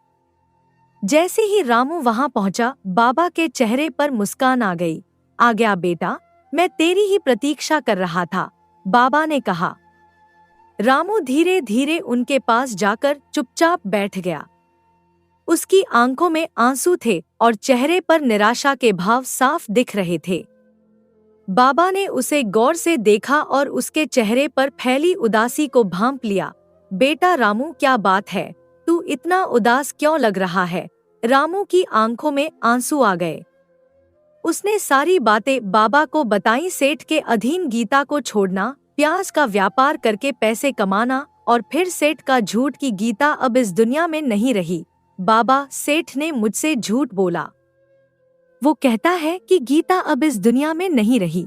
जैसे ही रामू वहां पहुंचा, बाबा के चेहरे पर मुस्कान आ गई। आ गया बेटा, मैं तेरी ही प्रतीक्षा कर रहा था, बाबा ने कहा। रामू धीरे धीरे उनके पास जाकर चुपचाप बैठ गया। उसकी आंखों में आंसू थे और चेहरे पर निराशा के भाव साफ दिख रहे थे। बाबा ने उसे गौर से देखा और उसके चेहरे पर फैली उदासी को भांप लिया। बेटा रामू, क्या बात है, तू इतना उदास क्यों लग रहा है? रामू की आंखों में आंसू आ गए। उसने सारी बातें बाबा को बताई, सेठ के अधीन गीता को छोड़ना, प्याज का व्यापार करके पैसे कमाना और फिर सेठ का झूठ कि गीता अब इस दुनिया में नहीं रही। बाबा, सेठ ने मुझसे झूठ बोला। वो कहता है कि गीता अब इस दुनिया में नहीं रही।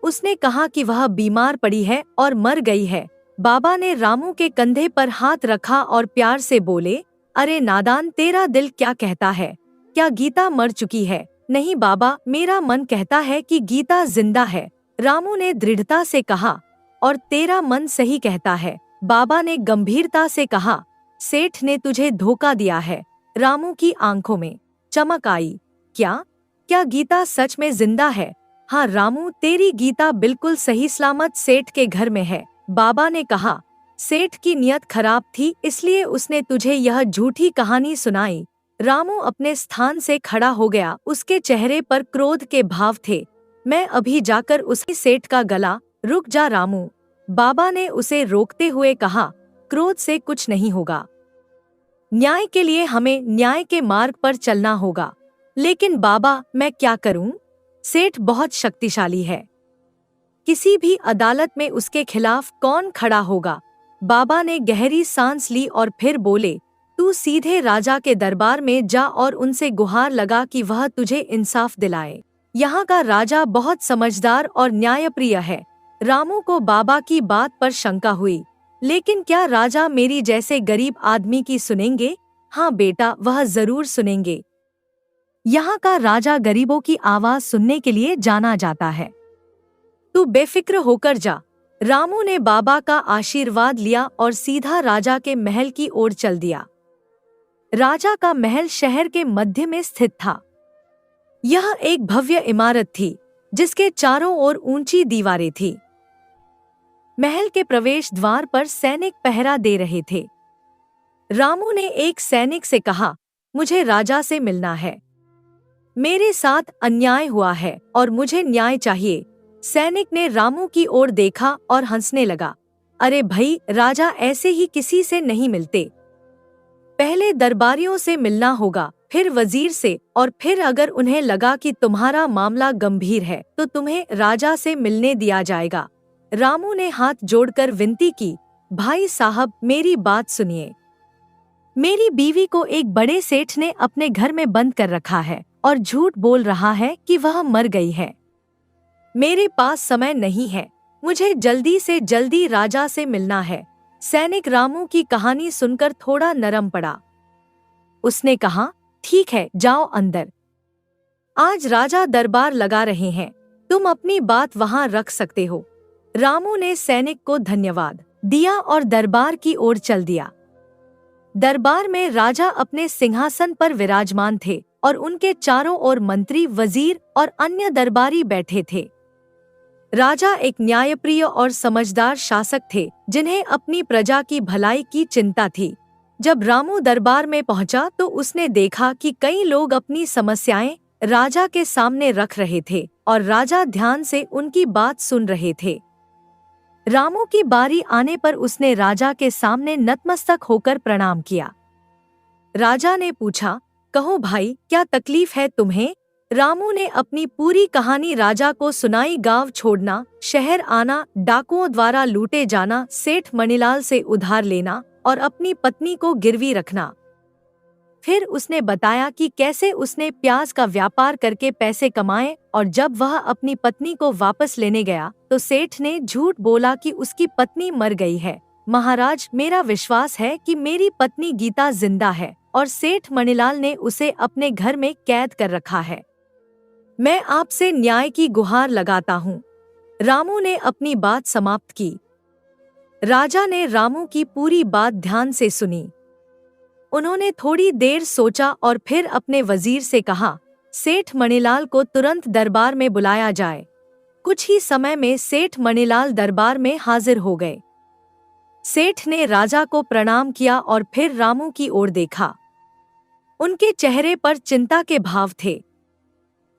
उसने कहा कि वह बीमार पड़ी है और मर गई है। बाबा ने रामू के कंधे पर हाथ रखा और प्यार से बोले, अरे नादान, तेरा दिल क्या कहता है? क्या गीता मर चुकी है? नहीं बाबा, मेरा मन कहता है कि गीता जिंदा है, रामू ने दृढ़ता से कहा। और तेरा मन सही कहता है, बाबा ने गंभीरता से कहा। सेठ ने तुझे धोखा दिया है। रामू की आंखों में चमक आई। क्या क्या गीता सच में जिंदा है? हाँ रामू, तेरी गीता बिल्कुल सही सलामत सेठ के घर में है, बाबा ने कहा। सेठ की नियत खराब थी, इसलिए उसने तुझे यह झूठी कहानी सुनाई। रामू अपने स्थान से खड़ा हो गया, उसके चेहरे पर क्रोध के भाव थे। मैं अभी जाकर उसी सेठ का गला। रुक जा रामू, बाबा ने उसे रोकते हुए कहा। क्रोध से कुछ नहीं होगा। न्याय के लिए हमें न्याय के मार्ग पर चलना होगा। लेकिन बाबा, मैं क्या करूं? सेठ बहुत शक्तिशाली है, किसी भी अदालत में उसके खिलाफ कौन खड़ा होगा? बाबा ने गहरी सांस ली और फिर बोले, तू सीधे राजा के दरबार में जा और उनसे गुहार लगा कि वह तुझे इंसाफ दिलाए। यहाँ का राजा बहुत समझदार और न्यायप्रिय है। रामू को बाबा की बात पर शंका हुई, लेकिन क्या राजा मेरी जैसे गरीब आदमी की सुनेंगे? हाँ बेटा, वह जरूर सुनेंगे। यहाँ का राजा गरीबों की आवाज सुनने के लिए जाना जाता है। तू बेफिक्र होकर जा। रामू ने बाबा का आशीर्वाद लिया और सीधा राजा के महल की ओर चल दिया। राजा का महल शहर के मध्य में स्थित था। यह एक भव्य इमारत थी, जिसके चारों ओर ऊंची दीवारें थी। महल के प्रवेश द्वार पर सैनिक पहरा दे रहे थे। रामू ने एक सैनिक से कहा, मुझे राजा से मिलना है। मेरे साथ अन्याय हुआ है और मुझे न्याय चाहिए। सैनिक ने रामू की ओर देखा और हंसने लगा। अरे भाई, राजा ऐसे ही किसी से नहीं मिलते। पहले दरबारियों से मिलना होगा, फिर वजीर से, और फिर अगर उन्हें लगा कि तुम्हारा मामला गंभीर है तो तुम्हें राजा से मिलने दिया जाएगा। रामू ने हाथ जोड़कर विनती की, भाई साहब, मेरी बात सुनिए। मेरी बीवी को एक बड़े सेठ ने अपने घर में बंद कर रखा है और झूठ बोल रहा है कि वह मर गई है। मेरे पास समय नहीं है, मुझे जल्दी से जल्दी राजा से मिलना है। सैनिक रामू की कहानी सुनकर थोड़ा नरम पड़ा। उसने कहा, ठीक है, जाओ अंदर। आज राजा दरबार लगा रहे हैं, तुम अपनी बात वहां रख सकते हो। रामू ने सैनिक को धन्यवाद दिया और दरबार की ओर चल दिया। दरबार में राजा अपने सिंहासन पर विराजमान थे और उनके चारों ओर मंत्री, वजीर और अन्य दरबारी बैठे थे। राजा एक न्यायप्रिय और समझदार शासक थे, जिन्हें अपनी प्रजा की भलाई की चिंता थी। जब रामू दरबार में पहुंचा तो उसने देखा कि कई लोग अपनी समस्याएं राजा के सामने रख रहे थे और राजा ध्यान से उनकी बात सुन रहे थे। रामू की बारी आने पर उसने राजा के सामने नतमस्तक होकर प्रणाम किया। राजा ने पूछा, कहो भाई, क्या तकलीफ है तुम्हें? रामू ने अपनी पूरी कहानी राजा को सुनाई। गांव छोड़ना, शहर आना, डाकुओं द्वारा लूटे जाना, सेठ मणिलाल से उधार लेना और अपनी पत्नी को गिरवी रखना। फिर उसने बताया कि कैसे उसने प्याज का व्यापार करके पैसे कमाए और जब वह अपनी पत्नी को वापस लेने गया तो सेठ ने झूठ बोला कि उसकी पत्नी मर गई है। महाराज, मेरा विश्वास है कि मेरी पत्नी गीता जिंदा है और सेठ मणिलाल ने उसे अपने घर में कैद कर रखा है। मैं आपसे न्याय की गुहार लगाता हूँ। रामू ने अपनी बात समाप्त की। राजा ने रामू की पूरी बात ध्यान से सुनी। उन्होंने थोड़ी देर सोचा और फिर अपने वजीर से कहा, सेठ मणिलाल को तुरंत दरबार में बुलाया जाए। कुछ ही समय में सेठ मणिलाल दरबार में हाजिर हो गए। सेठ ने राजा को प्रणाम किया और फिर रामू की ओर देखा। उनके चेहरे पर चिंता के भाव थे।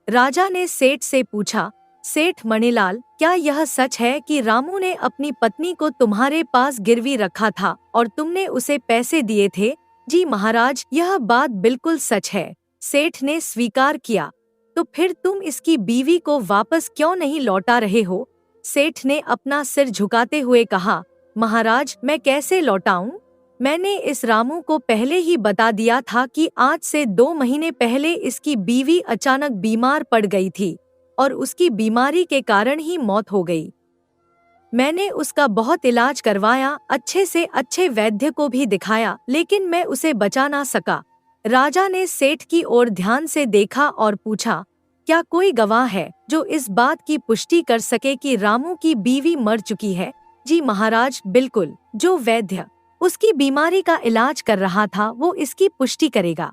राजा ने सेठ से पूछा, सेठ मणिलाल, क्या यह सच है कि रामू ने अपनी पत्नी को तुम्हारे पास गिरवी रखा था और तुमने उसे पैसे दिए थे? जी महाराज, यह बात बिल्कुल सच है, सेठ ने स्वीकार किया। तो फिर तुम इसकी बीवी को वापस क्यों नहीं लौटा रहे हो? सेठ ने अपना सिर झुकाते हुए कहा, महाराज, मैं कैसे लौटाऊं? मैंने इस रामू को पहले ही बता दिया था कि आज से 2 महीने पहले इसकी बीवी अचानक बीमार पड़ गई थी। और उसकी बीमारी के कारण ही मौत हो गई। मैंने उसका बहुत इलाज करवाया, अच्छे से अच्छे वैद्य को भी दिखाया, लेकिन मैं उसे बचा ना सका। राजा ने सेठ की ओर ध्यान से देखा और पूछा, क्या कोई गवाह है जो इस बात की पुष्टि कर सके कि रामू की बीवी मर चुकी है? जी महाराज, बिल्कुल। जो वैद्य उसकी बीमारी का इलाज कर रहा था वो इसकी पुष्टि करेगा।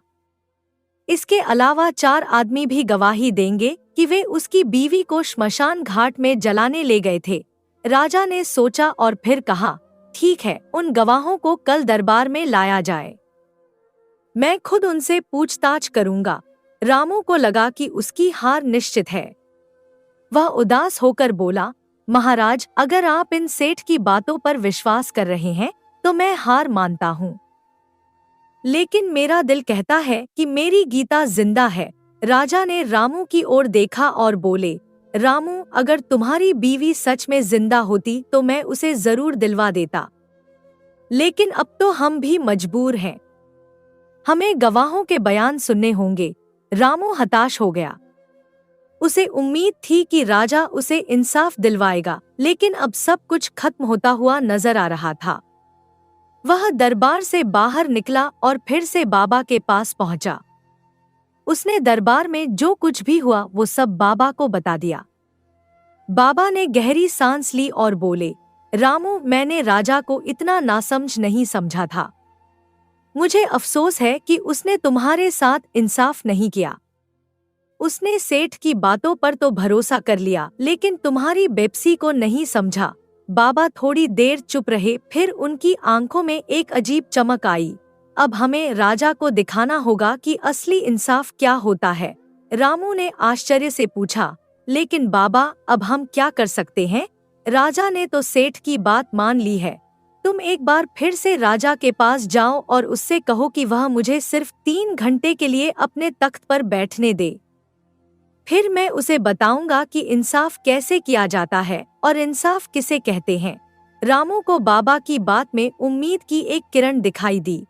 इसके अलावा 4 आदमी भी गवाही देंगे कि वे उसकी बीवी को श्मशान घाट में जलाने ले गए थे। राजा ने सोचा और फिर कहा, ठीक है, उन गवाहों को कल दरबार में लाया जाए। मैं खुद उनसे पूछताछ करूंगा। रामू को लगा कि उसकी हार निश्चित है। वह उदास होकर बोला, महाराज, अगर आप इन सेठ की बातों पर विश्वास कर रहे हैं तो मैं हार मानता हूँ, लेकिन मेरा दिल कहता है कि मेरी गीता जिंदा है। राजा ने रामू की ओर देखा और बोले, रामू, अगर तुम्हारी बीवी सच में जिंदा होती तो मैं उसे जरूर दिलवा देता, लेकिन अब तो हम भी मजबूर हैं। हमें गवाहों के बयान सुनने होंगे। रामू हताश हो गया। उसे उम्मीद थी कि राजा उसे इंसाफ दिलवाएगा, लेकिन अब सब कुछ खत्म होता हुआ नजर आ रहा था। वह दरबार से बाहर निकला और फिर से बाबा के पास पहुंचा। उसने दरबार में जो कुछ भी हुआ वो सब बाबा को बता दिया। बाबा ने गहरी सांस ली और बोले, रामू, मैंने राजा को इतना नासमझ नहीं समझा था। मुझे अफसोस है कि उसने तुम्हारे साथ इंसाफ नहीं किया। उसने सेठ की बातों पर तो भरोसा कर लिया, लेकिन तुम्हारी बेपसी को नहीं समझा। बाबा थोड़ी देर चुप रहे, फिर उनकी आंखों में एक अजीब चमक आई। अब हमें राजा को दिखाना होगा कि असली इंसाफ क्या होता है। रामू ने आश्चर्य से पूछा, लेकिन बाबा, अब हम क्या कर सकते हैं? राजा ने तो सेठ की बात मान ली है। तुम एक बार फिर से राजा के पास जाओ और उससे कहो कि वह मुझे सिर्फ 3 घंटे के लिए अपने तख्त पर बैठने दे। फिर मैं उसे बताऊंगा कि इंसाफ कैसे किया जाता है और इंसाफ किसे कहते हैं। रामू को बाबा की बात में उम्मीद की एक किरण दिखाई दी।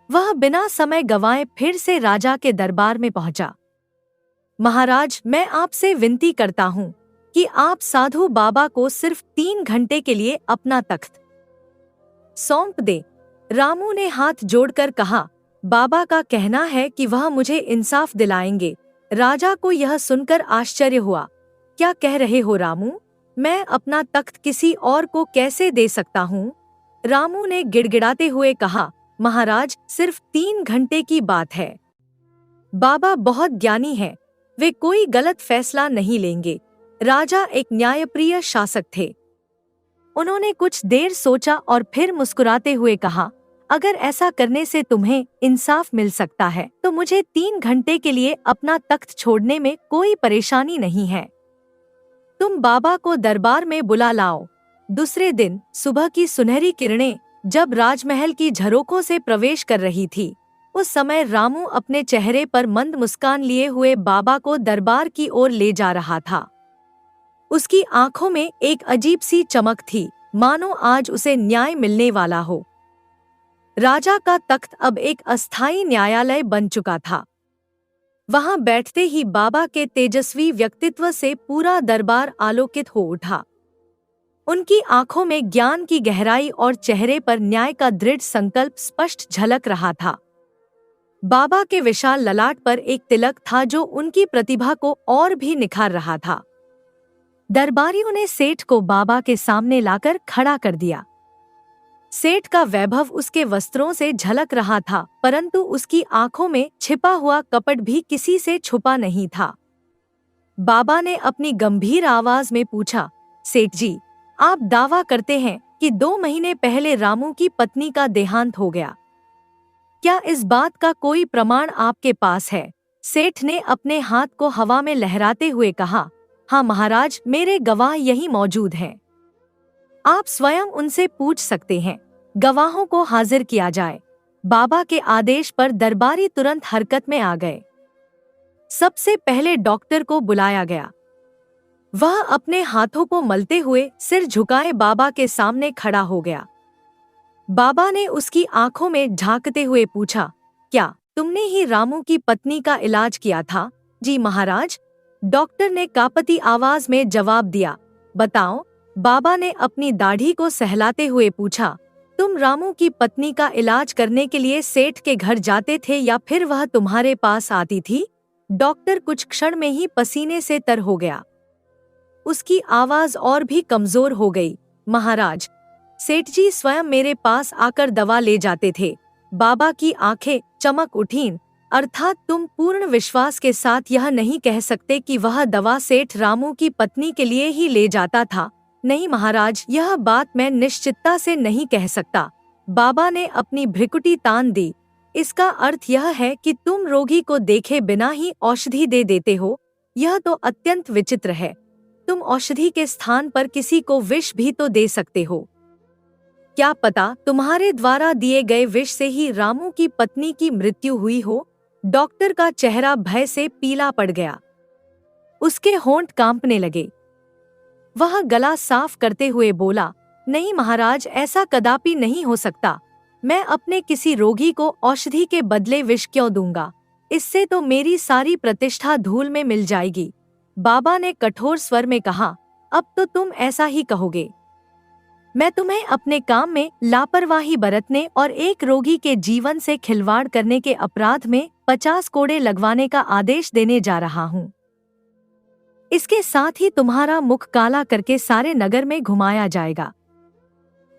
वह बिना समय गंवाए फिर से राजा के दरबार में पहुंचा। महाराज, मैं आपसे विनती करता हूँ कि आप साधु बाबा को सिर्फ 3 घंटे के लिए अपना तख्त सौंप दे। रामू ने हाथ जोड़कर कहा, बाबा का कहना है कि वह मुझे इंसाफ दिलाएंगे। राजा को यह सुनकर आश्चर्य हुआ। क्या कह रहे हो रामू? मैं अपना तख्त किसी और को कैसे दे सकता हूँ? रामू ने गिड़गिड़ाते हुए कहा, महाराज, सिर्फ 3 घंटे की बात है। बाबा बहुत ज्ञानी हैं, वे कोई गलत फैसला नहीं लेंगे। राजा एक न्यायप्रिय शासक थे। उन्होंने कुछ देर सोचा और फिर मुस्कुराते हुए कहा, अगर ऐसा करने से तुम्हें इंसाफ मिल सकता है तो मुझे 3 घंटे के लिए अपना तख्त छोड़ने में कोई परेशानी नहीं है। तुम बाबा को दरबार में बुला लाओ। दूसरे दिन सुबह की सुनहरी किरणें जब राजमहल की झरोकों से प्रवेश कर रही थी, उस समय रामू अपने चेहरे पर मंद मुस्कान लिए हुए बाबा को दरबार की ओर ले जा रहा था। उसकी आंखों में एक अजीब सी चमक थी, मानो आज उसे न्याय मिलने वाला हो। राजा का तख्त अब एक अस्थायी न्यायालय बन चुका था। वहां बैठते ही बाबा के तेजस्वी व्यक्तित्व से पूरा दरबार आलोकित हो उठा। उनकी आंखों में ज्ञान की गहराई और चेहरे पर न्याय का दृढ़ संकल्प स्पष्ट झलक रहा था। बाबा के विशाल ललाट पर एक तिलक था जो उनकी प्रतिभा को और भी निखार रहा था। दरबारियों ने सेठ को बाबा के सामने लाकर खड़ा कर दिया। सेठ का वैभव उसके वस्त्रों से झलक रहा था, परंतु उसकी आंखों में छिपा हुआ कपट भी किसी से छुपा नहीं था। बाबा ने अपनी गंभीर आवाज में पूछा, सेठ जी, आप दावा करते हैं कि 2 महीने पहले रामू की पत्नी का देहांत हो गया। क्या इस बात का कोई प्रमाण आपके पास है? सेठ ने अपने हाथ को हवा में लहराते हुए कहा, हाँ महाराज, मेरे गवाह यहीं मौजूद हैं। आप स्वयं उनसे पूछ सकते हैं। गवाहों को हाजिर किया जाए। बाबा के आदेश पर दरबारी तुरंत हरकत में आ गए। सबसे पहले डॉक्टर को बुलाया गया। वह अपने हाथों को मलते हुए सिर झुकाए बाबा के सामने खड़ा हो गया। बाबा ने उसकी आंखों में झांकते हुए पूछा, क्या तुमने ही रामू की पत्नी का इलाज किया था? जी महाराज। डॉक्टर ने कांपती आवाज में जवाब दिया। बताओ, बाबा ने अपनी दाढ़ी को सहलाते हुए पूछा। तुम रामू की पत्नी का इलाज करने के लिए सेठ के घर जाते थे या फिर वह तुम्हारे पास आती थी? डॉक्टर कुछ क्षण में ही पसीने से तर हो गया। उसकी आवाज और भी कमजोर हो गई। महाराज, सेठ जी स्वयं मेरे पास आकर दवा ले जाते थे। बाबा की आंखें चमक उठीं। अर्थात तुम पूर्ण विश्वास के साथ यह नहीं कह सकते कि वह दवा सेठ रामू की पत्नी के लिए ही ले जाता था? नहीं महाराज, यह बात मैं निश्चितता से नहीं कह सकता। बाबा ने अपनी भ्रिकुटी तान दी। इसका अर्थ यह है कि तुम रोगी को देखे बिना ही औषधि दे देते हो। यह तो अत्यंत विचित्र है। तुम औषधि के स्थान पर किसी को विष भी तो दे सकते हो। क्या पता तुम्हारे द्वारा दिए गए विष से ही रामू की पत्नी की मृत्यु हुई हो। डॉक्टर का चेहरा भय से पीला पड़ गया। उसके होंठ कांपने लगे। वह गला साफ करते हुए बोला, नहीं महाराज, ऐसा कदापि नहीं हो सकता। मैं अपने किसी रोगी को औषधि के बदले विष क्यों दूंगा? इससे तो मेरी सारी प्रतिष्ठा धूल में मिल जाएगी। बाबा ने कठोर स्वर में कहा, अब तो तुम ऐसा ही कहोगे। मैं तुम्हें अपने काम में लापरवाही बरतने और एक रोगी के जीवन से खिलवाड़ करने के अपराध में 50 कोड़े लगवाने का आदेश देने जा रहा हूँ। इसके साथ ही तुम्हारा मुख काला करके सारे नगर में घुमाया जाएगा।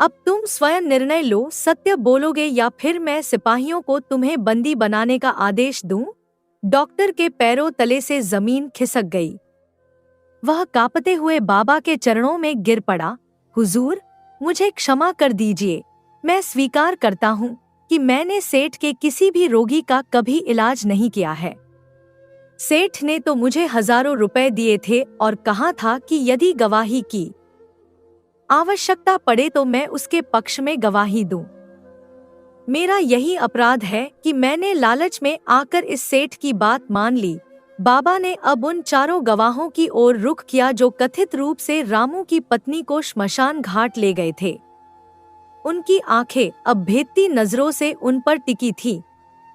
अब तुम स्वयं निर्णय लो, सत्य बोलोगे या फिर मैं सिपाहियों को तुम्हें बंदी बनाने का आदेश दूं? डॉक्टर के पैरों तले से जमीन खिसक गई। वह कांपते हुए बाबा के चरणों में गिर पड़ा। हुजूर, मुझे क्षमा कर दीजिए। मैं स्वीकार करता हूँ कि मैंने सेठ के किसी भी रोगी का कभी इलाज नहीं किया है। सेठ ने तो मुझे हजारों रुपए दिए थे और कहा था कि यदि गवाही की आवश्यकता पड़े तो मैं उसके पक्ष में गवाही दूं। मेरा यही अपराध है कि मैंने लालच में आकर इस सेठ की बात मान ली। बाबा ने अब उन चारों गवाहों की ओर रुख किया जो कथित रूप से रामू की पत्नी को श्मशान घाट ले गए थे। उनकी आंखें अब भेदती नजरों से उन पर टिकी थी।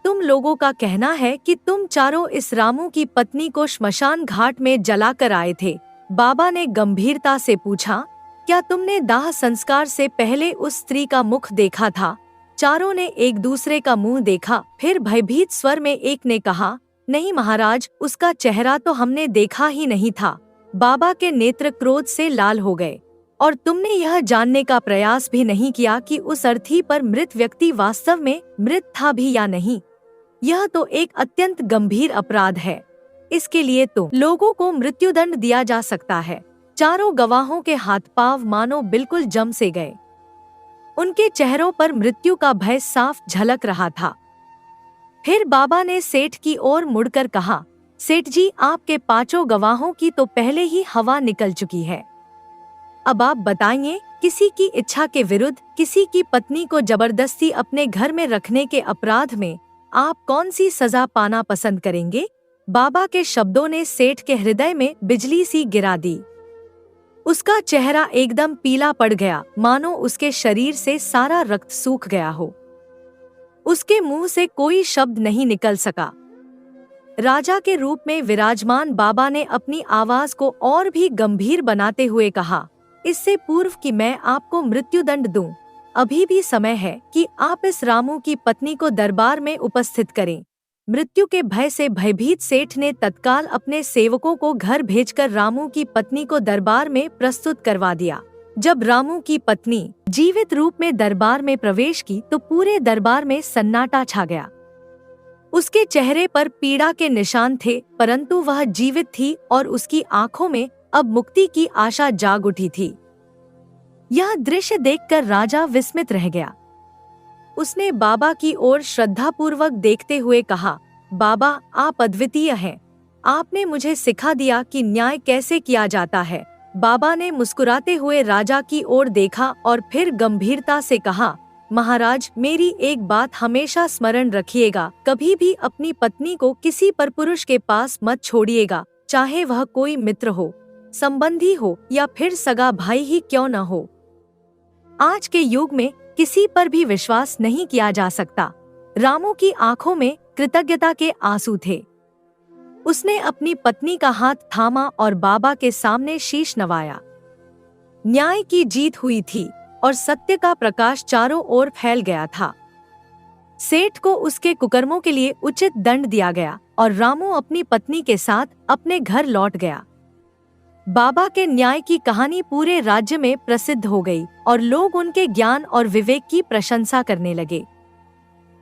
तुम लोगों का कहना है कि तुम चारों इस रामू की पत्नी को श्मशान घाट में जलाकर आए थे। बाबा ने गंभीरता से पूछा, क्या तुमने दाह संस्कार से पहले उस स्त्री का मुख देखा था? चारों ने एक दूसरे का मुंह देखा। फिर भयभीत स्वर में एक ने कहा, नहीं महाराज, उसका चेहरा तो हमने देखा ही नहीं था। बाबा के नेत्र क्रोध से लाल हो गए। और तुमने यह जानने का प्रयास भी नहीं किया कि उस अर्थी पर मृत व्यक्ति वास्तव में मृत था भी या नहीं। यह तो एक अत्यंत गंभीर अपराध है। इसके लिए तो लोगों को मृत्युदंड दिया जा सकता है। चारों गवाहों के हाथ पांव मानो बिल्कुल जम से गए। उनके चेहरों पर मृत्यु का भय साफ झलक रहा था। फिर बाबा ने सेठ की ओर मुड़कर कहा, सेठ जी, आपके पांचों गवाहों की तो पहले ही हवा निकल चुकी है। अब आप बताइए, किसी की इच्छा के विरुद्ध किसी की पत्नी को जबरदस्ती अपने घर में रखने के अपराध में आप कौन सी सजा पाना पसंद करेंगे? बाबा के शब्दों ने सेठ के हृदय में बिजली सी गिरा दी। उसका चेहरा एकदम पीला पड़ गया, मानो उसके शरीर से सारा रक्त सूख गया हो। उसके मुंह से कोई शब्द नहीं निकल सका। राजा के रूप में विराजमान बाबा ने अपनी आवाज को और भी गंभीर बनाते हुए कहा, इससे पूर्व कि मैं आपको मृत्युदंड दूं, अभी भी समय है कि आप इस रामू की पत्नी को दरबार में उपस्थित करें। मृत्यु के भय से भयभीत सेठ ने तत्काल अपने सेवकों को घर भेजकर रामू की पत्नी को दरबार में प्रस्तुत करवा दिया। जब रामू की पत्नी जीवित रूप में दरबार में प्रवेश की तो पूरे दरबार में सन्नाटा छा गया। उसके चेहरे पर पीड़ा के निशान थे, परंतु वह जीवित थी और उसकी आंखों में अब मुक्ति की आशा जाग उठी थी। यह दृश्य देखकर राजा विस्मित रह गया। उसने बाबा की ओर श्रद्धापूर्वक देखते हुए कहा, बाबा, आप अद्वितीय हैं। आपने मुझे सिखा दिया कि न्याय कैसे किया जाता है। बाबा ने मुस्कुराते हुए राजा की ओर देखा और फिर गंभीरता से कहा, महाराज, मेरी एक बात हमेशा स्मरण रखिएगा, कभी भी अपनी पत्नी को किसी परपुरुष के पास मत छोड़िएगा, चाहे वह कोई मित्र हो, संबंधी हो या फिर सगा भाई ही क्यों न हो। आज के युग में किसी पर भी विश्वास नहीं किया जा सकता। रामू की आंखों में कृतज्ञता के आंसू थे। उसने अपनी पत्नी का हाथ थामा और बाबा के सामने शीश नवाया। न्याय की जीत हुई थी और सत्य का प्रकाश चारों ओर फैल गया था। सेठ को उसके कुकर्मों के लिए उचित दंड दिया गया और रामू अपनी पत्नी के साथ अपने घर लौट गया। बाबा के न्याय की कहानी पूरे राज्य में प्रसिद्ध हो गई और लोग उनके ज्ञान और विवेक की प्रशंसा करने लगे।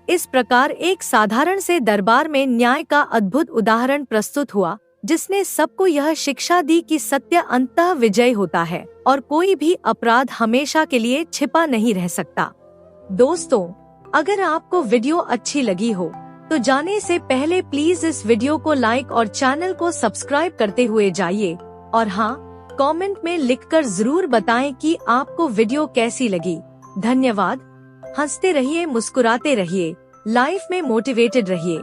इस प्रकार एक साधारण से दरबार में न्याय का अद्भुत उदाहरण प्रस्तुत हुआ, जिसने सबको यह शिक्षा दी कि सत्य अंततः विजय होता है और कोई भी अपराध हमेशा के लिए छिपा नहीं रह सकता। दोस्तों, अगर आपको वीडियो अच्छी लगी हो तो जाने से पहले प्लीज इस वीडियो को लाइक और चैनल को सब्सक्राइब करते हुए जाइए और हाँ, कमेंट में लिखकर जरूर बताएं कि आपको वीडियो कैसी लगी। धन्यवाद। हंसते रहिए, मुस्कुराते रहिए, लाइफ में मोटिवेटेड रहिए।